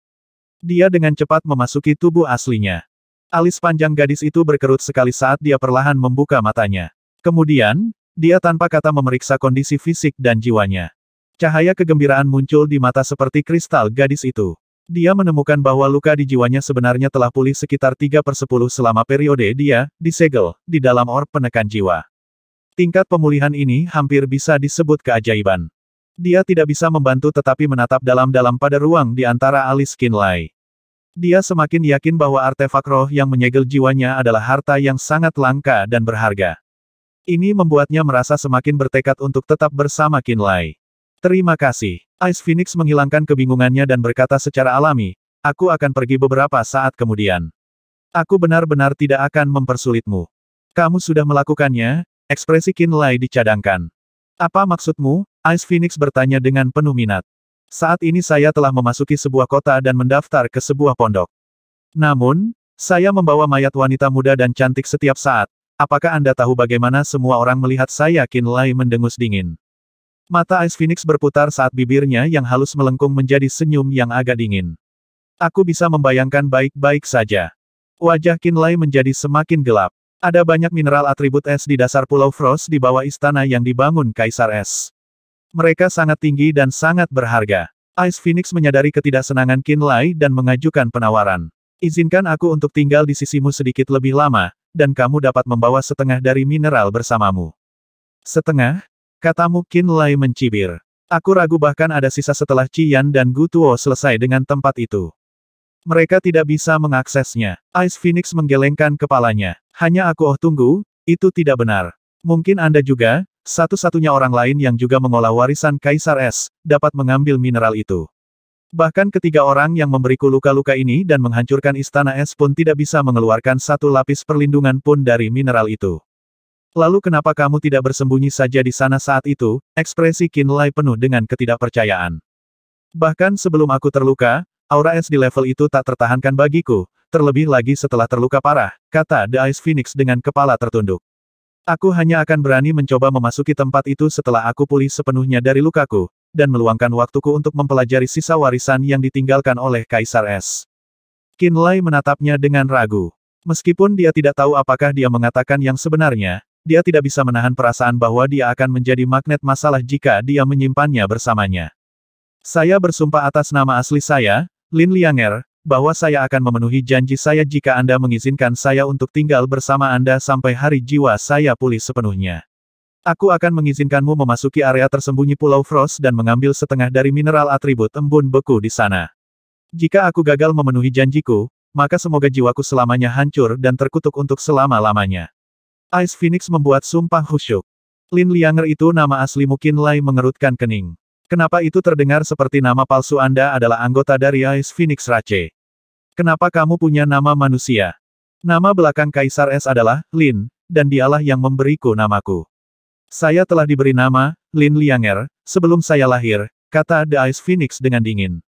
Dia dengan cepat memasuki tubuh aslinya. Alis panjang gadis itu berkerut sekali saat dia perlahan membuka matanya. Kemudian, dia tanpa kata memeriksa kondisi fisik dan jiwanya. Cahaya kegembiraan muncul di mata seperti kristal gadis itu. Dia menemukan bahwa luka di jiwanya sebenarnya telah pulih sekitar 3/10 selama periode dia disegel di dalam orb penekan jiwa. Tingkat pemulihan ini hampir bisa disebut keajaiban. Dia tidak bisa membantu tetapi menatap dalam-dalam pada ruang di antara alis Qinlai. Dia semakin yakin bahwa artefak roh yang menyegel jiwanya adalah harta yang sangat langka dan berharga. Ini membuatnya merasa semakin bertekad untuk tetap bersama Qinlai. Terima kasih. Ice Phoenix menghilangkan kebingungannya dan berkata secara alami, aku akan pergi beberapa saat kemudian. Aku benar-benar tidak akan mempersulitmu. Kamu sudah melakukannya, ekspresi Qinlai dicadangkan. Apa maksudmu? Ice Phoenix bertanya dengan penuh minat. Saat ini saya telah memasuki sebuah kota dan mendaftar ke sebuah pondok. Namun, saya membawa mayat wanita muda dan cantik setiap saat. Apakah Anda tahu bagaimana semua orang melihat saya? Qinlai mendengus dingin. Mata Ice Phoenix berputar saat bibirnya yang halus melengkung menjadi senyum yang agak dingin. Aku bisa membayangkan baik-baik saja. Wajah Qinlai menjadi semakin gelap. Ada banyak mineral atribut es di dasar Pulau Frost di bawah istana yang dibangun Kaisar Es. Mereka sangat tinggi dan sangat berharga. Ice Phoenix menyadari ketidaksenangan Qinlai dan mengajukan penawaran. Izinkan aku untuk tinggal di sisimu sedikit lebih lama, dan kamu dapat membawa setengah dari mineral bersamamu. Setengah? Katamu. Qinlai mencibir. Aku ragu bahkan ada sisa setelah Qian dan Gu Tuo selesai dengan tempat itu. Mereka tidak bisa mengaksesnya. Ice Phoenix menggelengkan kepalanya. Hanya aku. Oh tunggu, itu tidak benar. Mungkin Anda juga, satu-satunya orang lain yang juga mengolah warisan Kaisar Es, dapat mengambil mineral itu. Bahkan ketiga orang yang memberiku luka-luka ini dan menghancurkan istana es pun tidak bisa mengeluarkan satu lapis perlindungan pun dari mineral itu. Lalu kenapa kamu tidak bersembunyi saja di sana saat itu? Ekspresi Qinlai penuh dengan ketidakpercayaan. Bahkan sebelum aku terluka, aura es di level itu tak tertahankan bagiku, terlebih lagi setelah terluka parah, kata The Ice Phoenix dengan kepala tertunduk. Aku hanya akan berani mencoba memasuki tempat itu setelah aku pulih sepenuhnya dari lukaku, dan meluangkan waktuku untuk mempelajari sisa warisan yang ditinggalkan oleh Kaisar Es. Qinlai menatapnya dengan ragu. Meskipun dia tidak tahu apakah dia mengatakan yang sebenarnya, dia tidak bisa menahan perasaan bahwa dia akan menjadi magnet masalah jika dia menyimpannya bersamanya. Saya bersumpah atas nama asli saya, Lin Lianger, bahwa saya akan memenuhi janji saya jika Anda mengizinkan saya untuk tinggal bersama Anda sampai hari jiwa saya pulih sepenuhnya. Aku akan mengizinkanmu memasuki area tersembunyi Pulau Frost dan mengambil setengah dari mineral atribut embun beku di sana. Jika aku gagal memenuhi janjiku, maka semoga jiwaku selamanya hancur dan terkutuk untuk selama-lamanya. Ice Phoenix membuat sumpah khusyuk. Lin Lianger itu nama aslimu? Qinlai mengerutkan kening. Kenapa itu terdengar seperti nama palsu? Anda adalah anggota dari Ice Phoenix Rache. Kenapa kamu punya nama manusia? Nama belakang Kaisar Es adalah Lin, dan dialah yang memberiku namaku. Saya telah diberi nama Lin Lianger sebelum saya lahir, kata The Ice Phoenix dengan dingin.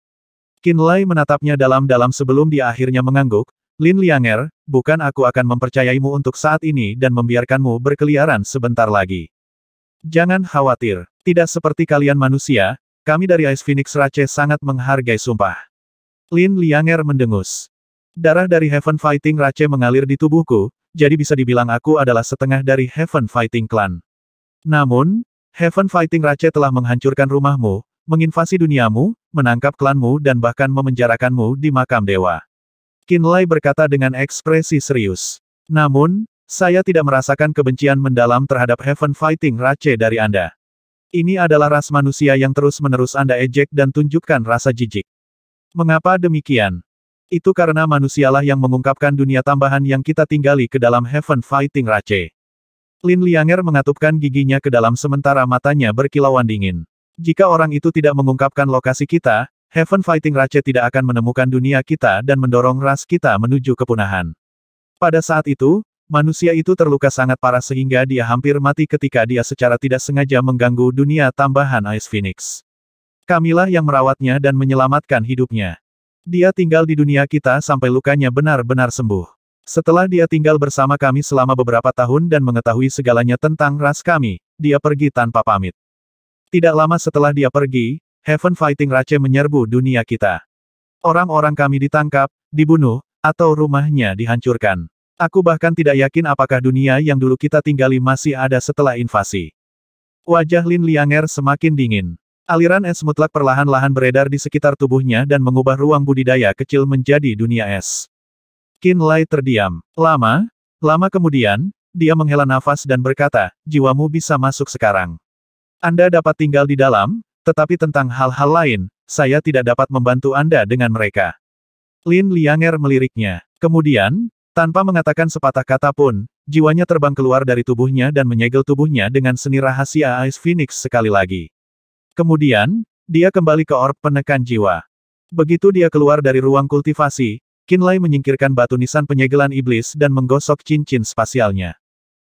Qinlai menatapnya dalam-dalam sebelum dia akhirnya mengangguk. Lin Lianger, bukan aku akan mempercayaimu untuk saat ini dan membiarkanmu berkeliaran sebentar lagi. Jangan khawatir, tidak seperti kalian manusia, kami dari Ice Phoenix Rache sangat menghargai sumpah. Lin Lianger mendengus. Darah dari Heaven Fighting Rache mengalir di tubuhku, jadi bisa dibilang aku adalah setengah dari Heaven Fighting Clan. Namun, Heaven Fighting Rache telah menghancurkan rumahmu, menginvasi duniamu, menangkap klanmu dan bahkan memenjarakanmu di makam dewa. Qin Lai berkata dengan ekspresi serius. Namun, saya tidak merasakan kebencian mendalam terhadap Heaven Fighting Rache dari Anda. Ini adalah ras manusia yang terus-menerus Anda ejek dan tunjukkan rasa jijik. Mengapa demikian? Itu karena manusialah yang mengungkapkan dunia tambahan yang kita tinggali ke dalam Heaven Fighting Rache. Lin Lianger mengatupkan giginya ke dalam sementara matanya berkilauan dingin. Jika orang itu tidak mengungkapkan lokasi kita, Heaven Fighting Rache tidak akan menemukan dunia kita dan mendorong ras kita menuju kepunahan. Pada saat itu, manusia itu terluka sangat parah sehingga dia hampir mati ketika dia secara tidak sengaja mengganggu dunia tambahan Ice Phoenix. Kamilah yang merawatnya dan menyelamatkan hidupnya. Dia tinggal di dunia kita sampai lukanya benar-benar sembuh. Setelah dia tinggal bersama kami selama beberapa tahun dan mengetahui segalanya tentang ras kami, dia pergi tanpa pamit. Tidak lama setelah dia pergi, Heaven Fighting Rache menyerbu dunia kita. Orang-orang kami ditangkap, dibunuh, atau rumahnya dihancurkan. Aku bahkan tidak yakin apakah dunia yang dulu kita tinggali masih ada setelah invasi. Wajah Lin Lianger semakin dingin. Aliran es mutlak perlahan-lahan beredar di sekitar tubuhnya dan mengubah ruang budidaya kecil menjadi dunia es. Qin Lai terdiam. Lama kemudian, dia menghela nafas dan berkata, jiwamu bisa masuk sekarang. Anda dapat tinggal di dalam, tetapi tentang hal-hal lain, saya tidak dapat membantu Anda dengan mereka. Lin Lianger meliriknya. Kemudian, tanpa mengatakan sepatah kata pun, jiwanya terbang keluar dari tubuhnya dan menyegel tubuhnya dengan seni rahasia Ice Phoenix sekali lagi. Kemudian, dia kembali ke orb penekan jiwa. Begitu dia keluar dari ruang kultivasi, Qin Lai menyingkirkan batu nisan penyegelan iblis dan menggosok cincin spasialnya.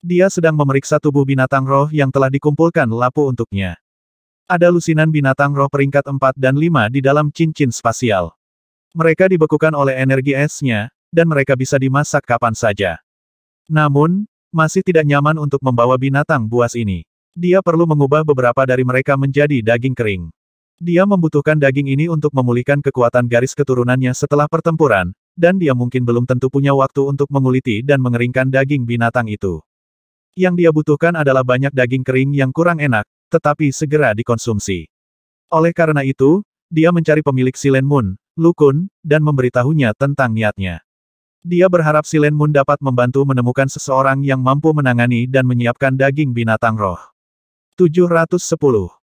Dia sedang memeriksa tubuh binatang roh yang telah dikumpulkan Lapu untuknya. Ada lusinan binatang roh peringkat 4 dan 5 di dalam cincin spasial. Mereka dibekukan oleh energi esnya, dan mereka bisa dimasak kapan saja. Namun, masih tidak nyaman untuk membawa binatang buas ini. Dia perlu mengubah beberapa dari mereka menjadi daging kering. Dia membutuhkan daging ini untuk memulihkan kekuatan garis keturunannya setelah pertempuran, dan dia mungkin belum tentu punya waktu untuk menguliti dan mengeringkan daging binatang itu. Yang dia butuhkan adalah banyak daging kering yang kurang enak, tetapi segera dikonsumsi. Oleh karena itu, dia mencari pemilik Silen Moon, Lu Kun, dan memberitahunya tentang niatnya. Dia berharap Silen Moon dapat membantu menemukan seseorang yang mampu menangani dan menyiapkan daging binatang roh. 710.